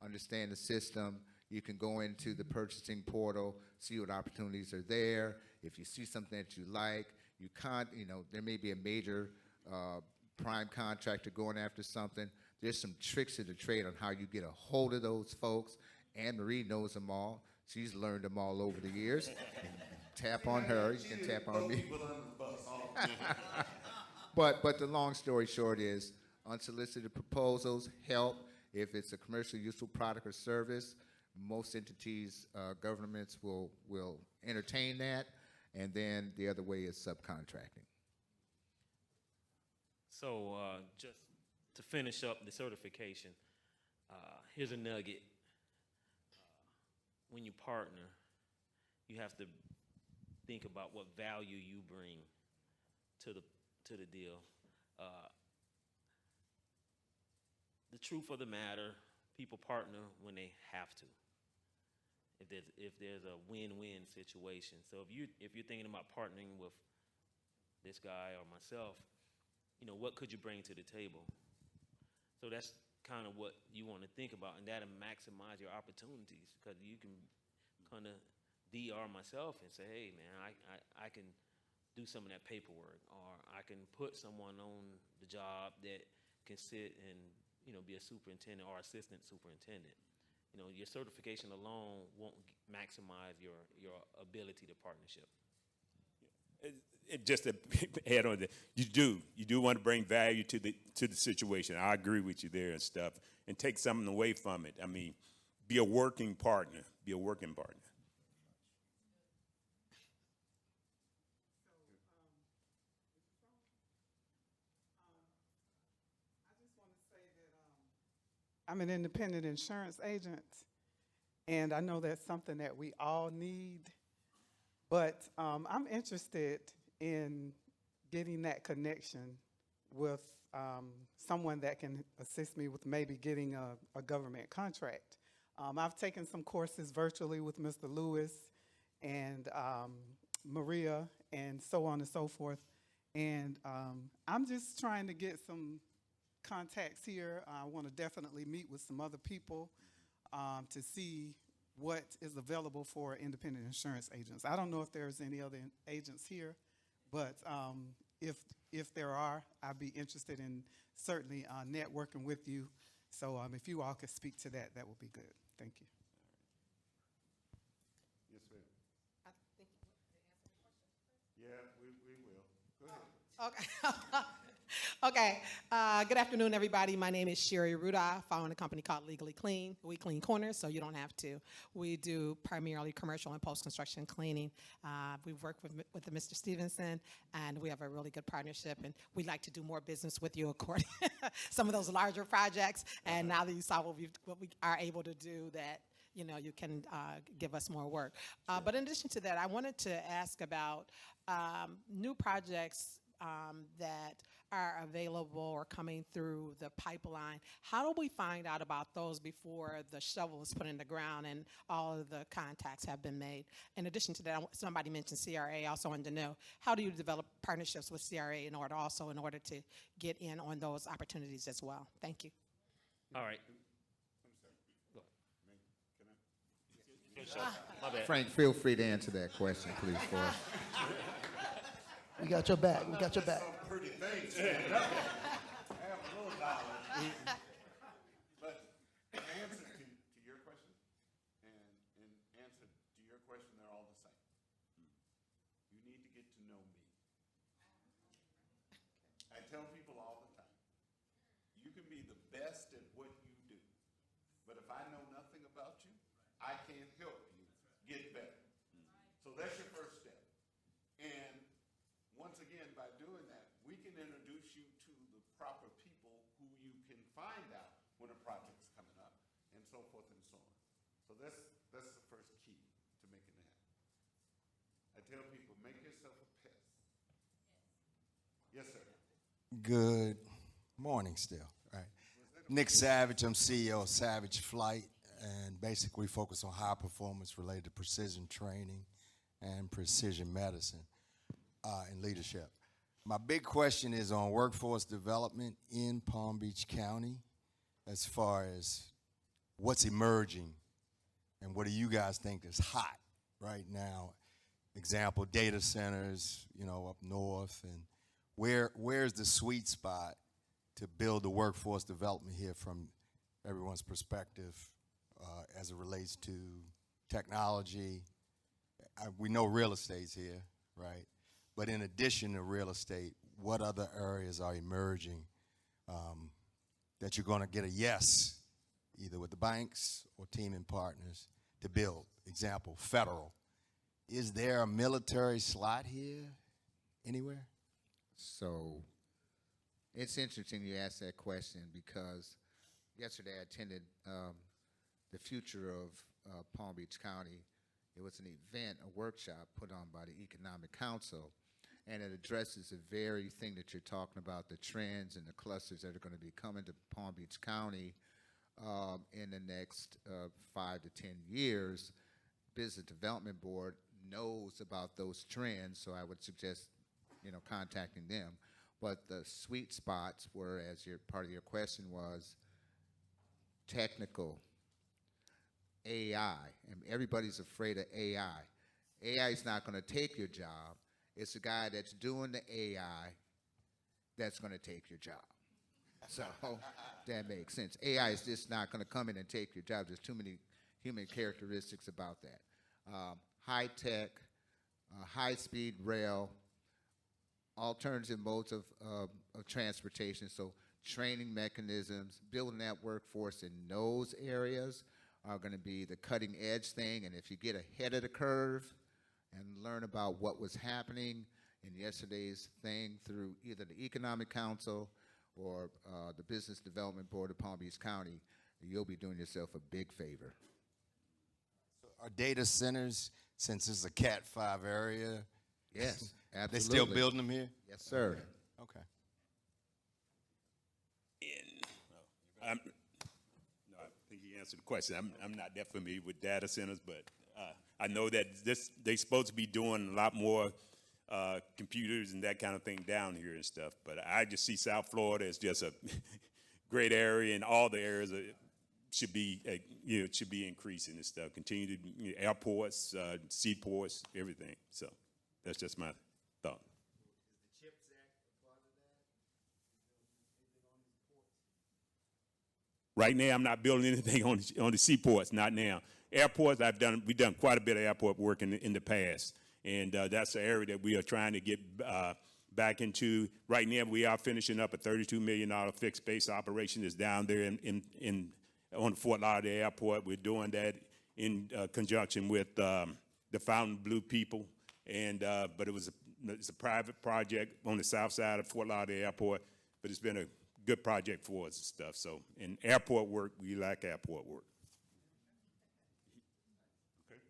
understand the system, you can go into the purchasing portal, see what opportunities are there. If you see something that you like, there may be a major prime contractor going after something. There's some tricks of the trade on how you get a hold of those folks. Anne Marie knows them all. She's learned them all over the years. Tap on her, you can tap on me. But the long story short is unsolicited proposals help. If it's a commercially useful product or service, most entities, governments will entertain that. And then the other way is subcontracting. So just to finish up the certification, here's a nugget. When you partner, you have to think about what value you bring to the deal. The truth of the matter, people partner when they have to. If there's a win-win situation. So if you're thinking about partnering with this guy or myself, you know, what could you bring to the table? So that's kind of what you want to think about, and that'll maximize your opportunities, because you can kind of DR myself and say, hey man, I can do some of that paperwork, or I can put someone on the job that can sit and, you know, be a superintendent or assistant superintendent. You know, your certification alone won't maximize your ability to partnership. Just to add on that, you do want to bring value to the situation. I agree with you there and stuff, and take something away from it. I mean, be a working partner. Be a working partner. I'm an independent insurance agent, and I know that's something that we all need, but I'm interested in getting that connection with someone that can assist me with maybe getting a government contract. I've taken some courses virtually with Mr. Lewis and Maria and so on and so forth, and I'm just trying to get some contacts here. I want to definitely meet with some other people to see what is available for independent insurance agents. I don't know if there's any other agents here, but if there are, I'd be interested in certainly networking with you. So if you all could speak to that, that would be good. Thank you. Yes, ma'am. Yeah, we will. Go ahead. Okay. Okay. Good afternoon, everybody. My name is Sherry Rudolph. I own a company called Legally Clean. We clean corners, so you don't have to. We do primarily commercial and post-construction cleaning. We've worked with Mr. Stevenson, and we have a really good partnership, and we'd like to do more business with you, according some of those larger projects. And now that you saw what we are able to do, that you can give us more work. But in addition to that, I wanted to ask about new projects that are available or coming through the pipeline. How do we find out about those before the shovel is put in the ground and all of the contacts have been made? In addition to that, somebody mentioned CRA. I also wanted to know, how do you develop partnerships with CRA in order to get in on those opportunities as well? Thank you. All right. My bad. Frank, feel free to answer that question, please, for us. We got your back. We got your back. Some pretty things stand up. Have a little knowledge. But in answer to your question, and in answer to your question, they're all the same. You need to get to know me. I tell people all the time, you can be the best at what you do, but if I know nothing about you, I can't help you get better. So that's your first step. And once again, by doing that, we can introduce you to the proper people who you can find out when a project's coming up, and so forth and so on. So that's the first key to making it happen. I tell people, make yourself a pest. Yes, sir. Good morning still, right? Nick Savage, I'm CEO of Savage Flight, and basically we focus on high performance related to precision training and precision medicine. In leadership. My big question is on workforce development in Palm Beach County as far as what's emerging and what do you guys think is hot right now? Example, data centers, up north, and where's the sweet spot to build the workforce development here from everyone's perspective as it relates to technology? We know real estate's here, right? But in addition to real estate, what other areas are emerging that you're going to get a yes, either with the banks or teaming partners to build? Example, federal. Is there a military slot here anywhere? So it's interesting you asked that question because yesterday I attended the future of Palm Beach County. It was an event, a workshop put on by the Economic Council, and it addresses the very thing that you're talking about, the trends and the clusters that are going to be coming to Palm Beach County in the next 5 to 10 years. Business Development Board knows about those trends, so I would suggest, contacting them. But the sweet spots were, as part of your question was, technical, AI, and everybody's afraid of AI. AI is not going to take your job. It's the guy that's doing the AI that's going to take your job. So that makes sense. AI is just not going to come in and take your job. There's too many human characteristics about that. High tech, high-speed rail, alternative modes of transportation, so training mechanisms, building that workforce in those areas are going to be the cutting edge thing. And if you get ahead of the curve and learn about what was happening in yesterday's thing through either the Economic Council or the Business Development Board of Palm Beach County, you'll be doing yourself a big favor. So are data centers, since it's a Cat 5 area? Yes, absolutely. They still building them here? Yes, sir. Okay. I think he answered the question. I'm not that familiar with data centers, but I know that they're supposed to be doing a lot more computers and that kind of thing down here and stuff. But I just see South Florida as just great area, and all the areas should be, should be increasing and stuff. Continue to, airports, seaports, everything. So that's just my thought. Right now, I'm not building anything on the seaports, not now. Airports, we've done quite a bit of airport work in the past, and that's the area that we are trying to get back into. Right now, we are finishing up a $32 million fixed base operation that's down there on Fort Lauderdale Airport. We're doing that in conjunction with the Fontainebleau people, and but it's a private project on the south side of Fort Lauderdale Airport, but it's been a good project for us and stuff. So in airport work, we like airport work. Okay.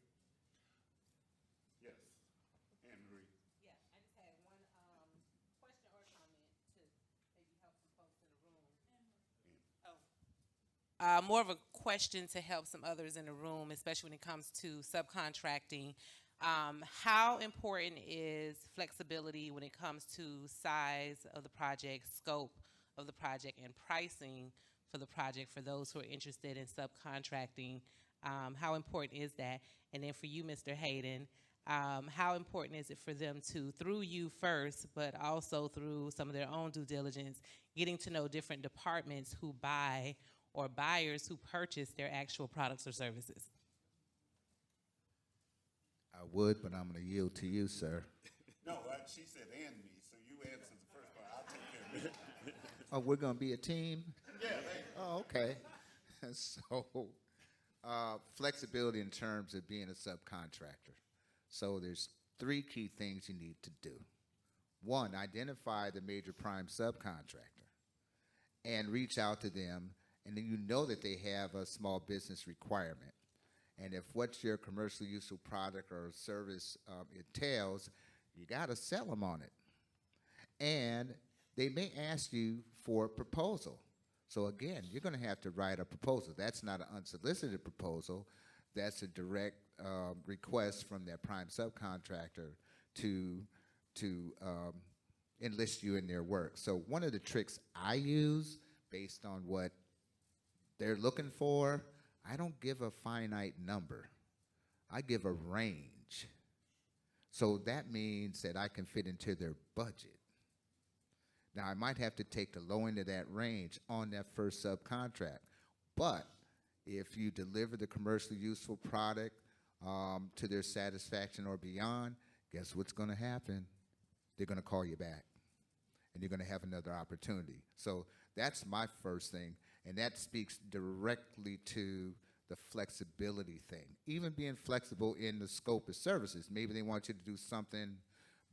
Yes, Anne Marie. Yeah, I just had one question or comment to maybe help some folks in the room. More of a question to help some others in the room, especially when it comes to subcontracting. How important is flexibility when it comes to size of the project, scope of the project, and pricing for the project for those who are interested in subcontracting? How important is that? And then for you, Mr. Hayden, how important is it for them to, through you first, but also through some of their own due diligence, getting to know different departments who buy or buyers who purchase their actual products or services? I would, but I'm going to yield to you, sir. No, she said and me, so you answered the first part. I'll take care of it. Oh, we're going to be a team? Yeah. Oh, okay. So, flexibility in terms of being a subcontractor. So there's 3 key things you need to do. 1, identify the major prime subcontractor and reach out to them, and then you know that they have a small business requirement. And if what your commercially useful product or service entails, you got to sell them on it. And they may ask you for a proposal. So again, you're going to have to write a proposal. That's not an unsolicited proposal. That's a direct request from their prime subcontractor to enlist you in their work. So one of the tricks I use based on what they're looking for, I don't give a finite number. I give a range. So that means that I can fit into their budget. Now, I might have to take the low end of that range on that first subcontract, but if you deliver the commercially useful product to their satisfaction or beyond, guess what's going to happen? They're going to call you back, and you're going to have another opportunity. So that's my first thing, and that speaks directly to the flexibility thing. Even being flexible in the scope of services. Maybe they want you to do something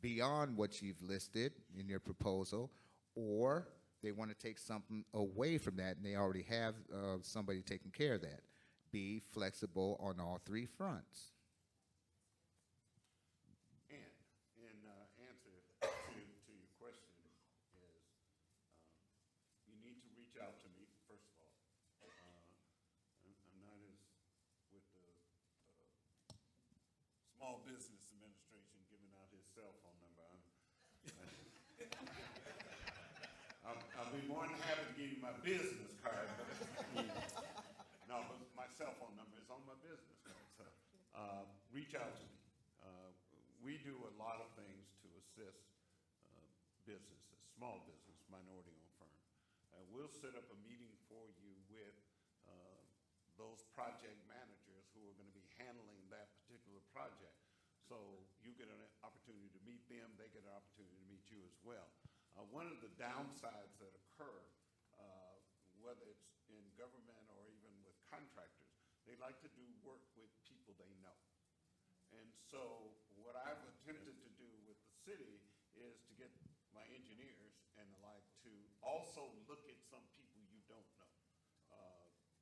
beyond what you've listed in your proposal, or they want to take something away from that, and they already have somebody taking care of that. Be flexible on all 3 fronts. And in answer to your question is, you need to reach out to me, first of all. I'm not as with the Small Business Administration giving out his cell phone number. I'll be more than happy to give you my business card, but no, but my cell phone number is on my business card. So reach out to me. We do a lot of things to assist businesses, small business, minority-owned firm. We'll set up a meeting for you with those project managers who are going to be handling that particular project. So you get an opportunity to meet them, they get an opportunity to meet you as well. One of the downsides that occur, whether it's in government or even with contractors, they like to do work with people they know. And so what I've attempted to do with the city is to get my engineers and the like to also look at some people you don't know,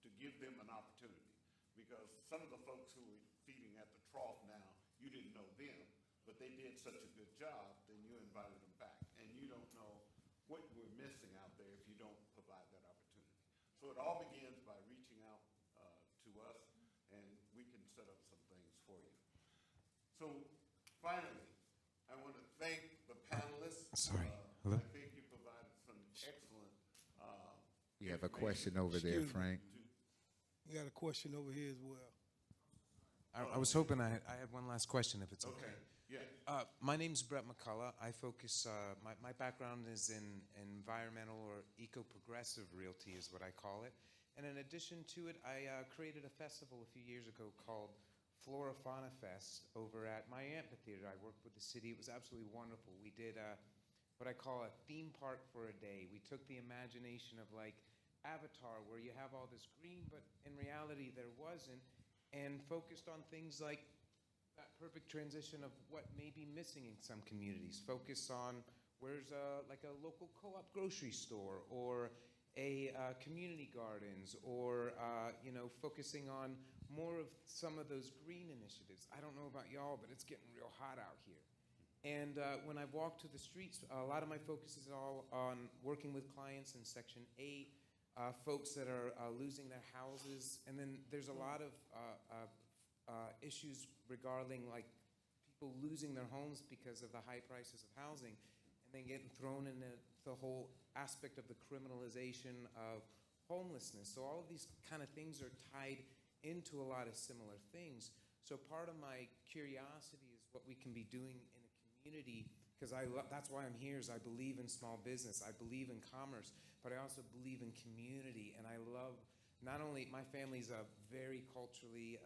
to give them an opportunity. Because some of the folks who are feeding at the trough now, you didn't know them, but they did such a good job, then you invited them back. And you don't know what we're missing out there if you don't provide that opportunity. So it all begins by reaching out to us, and we can set up some things for you. So finally, I want to thank the panelists. Sorry. Hello? I think you provided some excellent You have a question over there, Excuse me. Frank. We got a question over here as well. I was hoping I had one last question, if it's okay. Okay, yeah. My name's Brett McCullough. I focus, my background is in environmental or eco-progressive realty is what I call it. And in addition to it, I created a festival a few years ago called Flora Fauna Fest over at my amphitheater. I worked with the city. It was absolutely wonderful. We did what I call a theme park for a day. We took the imagination of like Avatar, where you have all this green, but in reality there wasn't, and focused on things like that perfect transition of what may be missing in some communities. Focus on where's like a local co-op grocery store or a community gardens, or focusing on more of some of those green initiatives. I don't know about y'all, but it's getting real hot out here. And when I walk to the streets, a lot of my focus is all on working with clients in Section 8, folks that are losing their houses, and then there's a lot of issues regarding like people losing their homes because of the high prices of housing, and then getting thrown into the whole aspect of the criminalization of homelessness. So all of these kind of things are tied into a lot of similar things. So part of my curiosity is what we can be doing in a community, because that's why I'm here, is I believe in small business, I believe in commerce, but I also believe in community, and I love, not only, my family's a very culturally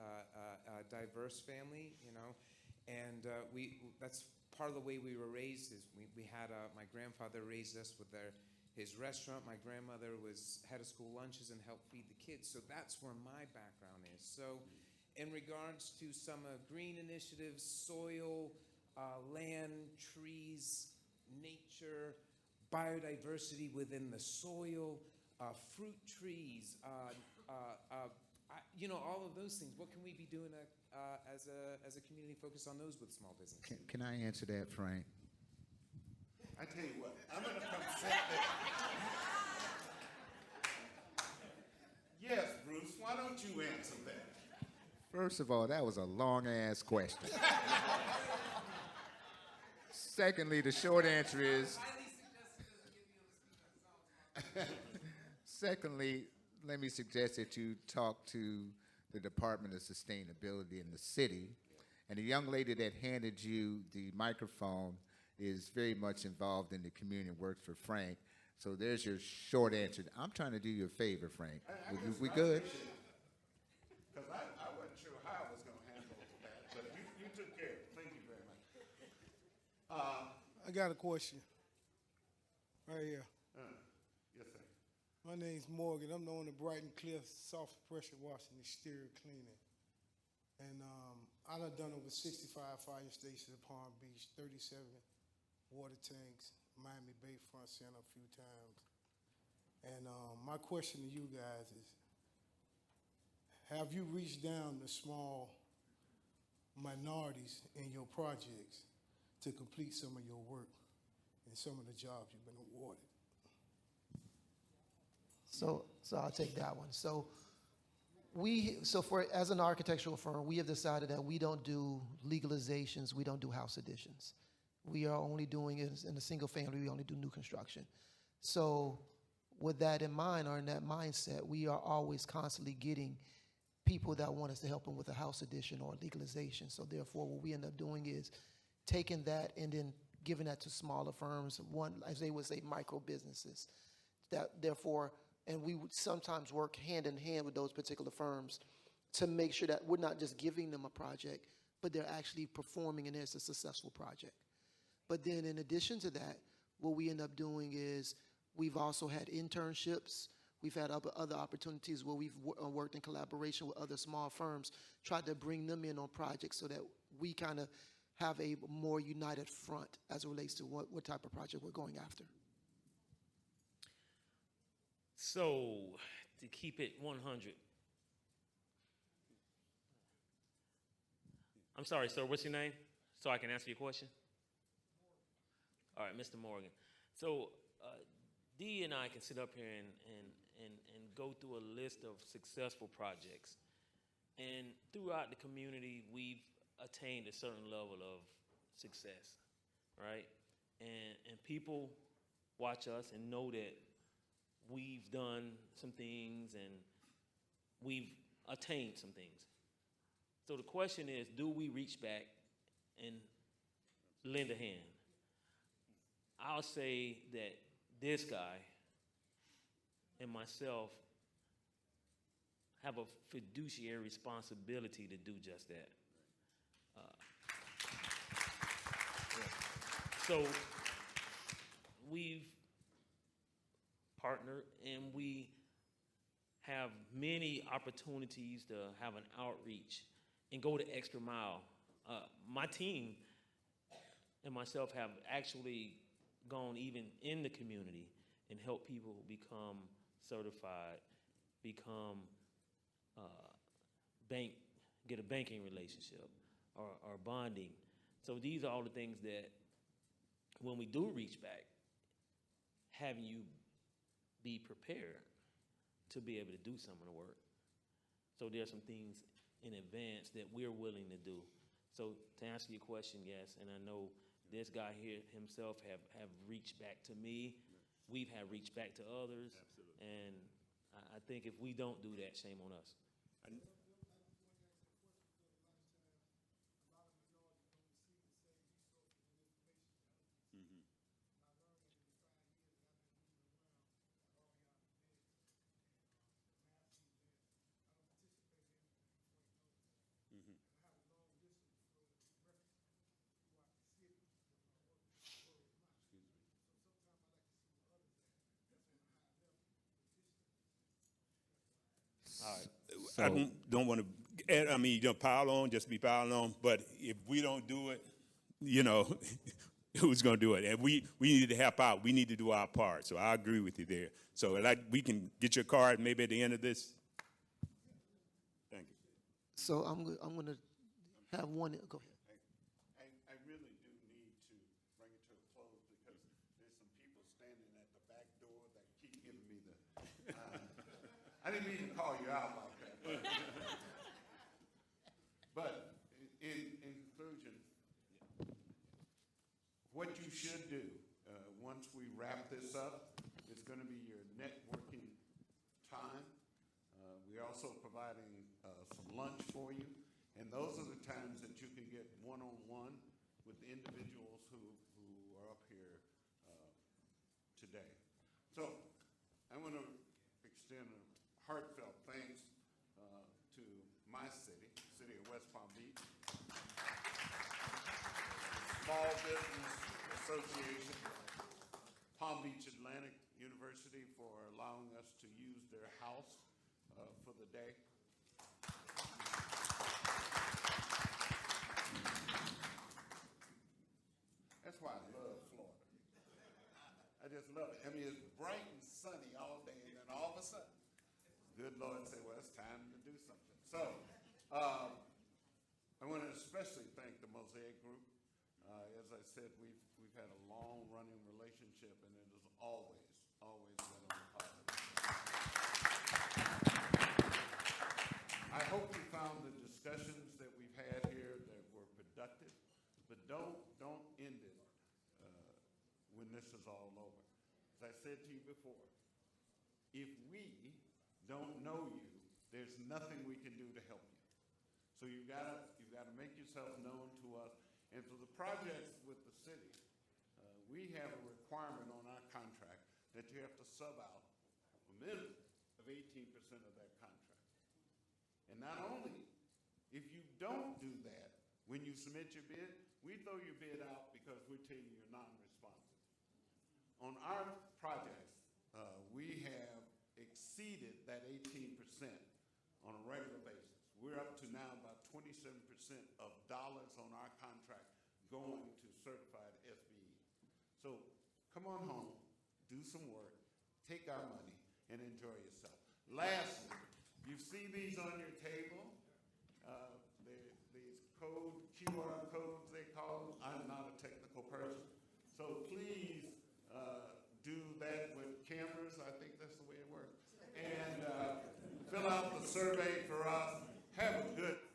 diverse family, and that's part of the way we were raised. Is we had my grandfather raised us with his restaurant. My grandmother had school lunches and helped feed the kids. So that's where my background is. So in regards to some green initiatives, soil, land, trees, nature, biodiversity within the soil, fruit trees, all of those things. What can we be doing as a community focused on those with small business? Can I answer that, Frank? I tell you what, I'm going to come sit there. Yes, Bruce, why don't you answer that? First of all, that was a long-ass question. Secondly, the short answer is... Secondly, let me suggest that you talk to the Department of Sustainability in the city. And the young lady that handed you the microphone is very much involved in the community and works for Frank. So there's your short answer. I'm trying to do you a favor, Frank. We good? Because I wasn't sure how I was going to handle that, but you took care of it. Thank you very much. I got a question right here. Yes, sir. My name's Morgan. I'm the owner of Brighton Cliff Soft Pressure Washing Exterior Cleaning. And I've done over 65 fire stations at Palm Beach, 37 water tanks, Miami Bayfront Center a few times. And my question to you guys is, have you reached down to small minorities in your projects to complete some of your work and some of the jobs you've been awarded? So I'll take that one. As an architectural firm, we have decided that we don't do legalizations, we don't do house additions. We are only doing it in a single family, we only do new construction. So with that in mind, or in that mindset, we are always constantly getting people that want us to help them with a house addition or legalization. So therefore, what we end up doing is taking that and then giving that to smaller firms, as they would say, micro businesses. And we would sometimes work hand in hand with those particular firms to make sure that we're not just giving them a project, but they're actually performing and it's a successful project. But then in addition to that, what we end up doing is we've also had internships. We've had other opportunities where we've worked in collaboration with other small firms, tried to bring them in on projects so that we kind of have a more united front as it relates to what type of project we're going after. So, to keep it 100. I'm sorry, sir, what's your name? So I can answer your question? All right, Mr. Morgan. So, Dee and I can sit up here and go through a list of successful projects. And throughout the community, we've attained a certain level of success, right? And people watch us and know that we've done some things and we've attained some things. So the question is, do we reach back and lend a hand? I'll say that this guy and myself have a fiduciary responsibility to do just that. So we've partnered and we have many opportunities to have an outreach and go the extra mile. My team and myself have actually gone even in the community and helped people become certified, become get a banking relationship or bonding. So these are all the things that when we do reach back, having you be prepared to be able to do some of the work. So there are some things in advance that we're willing to do. So to answer your question, yes, and I know this guy here himself have reached back to me. We've had reached back to others. Absolutely. And I think if we don't do that, shame on us. I don't want to, I mean, pile on, just be piling on, but if we don't do it, who's going to do it? And we need to help out. We need to do our part. So I agree with you there. So we can get your card maybe at the end of this. Thank you. So I'm going to have one. Go ahead. I really do need to bring it to a close because there's some people standing at the back door that keep giving me the. I didn't mean to call you out like that. But in conclusion, what you should do once we wrap this up is going to be your networking time. We're also providing some lunch for you, and those are the times that you can get one-on-one with the individuals who are up here today. So I want to extend a heartfelt thanks to my city of West Palm Beach, Small Business Association, Palm Beach Atlantic University for allowing us to use their house for the day. That's why I love Florida. I just love it. I mean, it's bright and sunny all day, and then all of a sudden, good Lord say, well, it's time to do something. So I want to especially thank the Mosaic Group. As I said, we've had a long-running relationship, and it has always been on positive. I hope you found the discussions that we've had here that were productive, but don't end it when this is all over. As I said to you before, if we don't know you, there's nothing we can do to help you. So you've got to make yourself known to us. And for the projects with the city, we have a requirement on our contract that you have to sub out a minimum of 18% of that contract. And not only, if you don't do that, when you submit your bid, we throw your bid out because we tell you you're non-responsive. On our projects, we have exceeded that 18% on a regular basis. We're up to now about 27% of dollars on our contract going to certified SBE. So come on home, do some work, take our money, and enjoy yourself. Lastly, you see these on your table, these QR codes they call them. I'm not a technical person. So please do that with cameras. I think that's the way it works. And fill out the survey for us. Have a good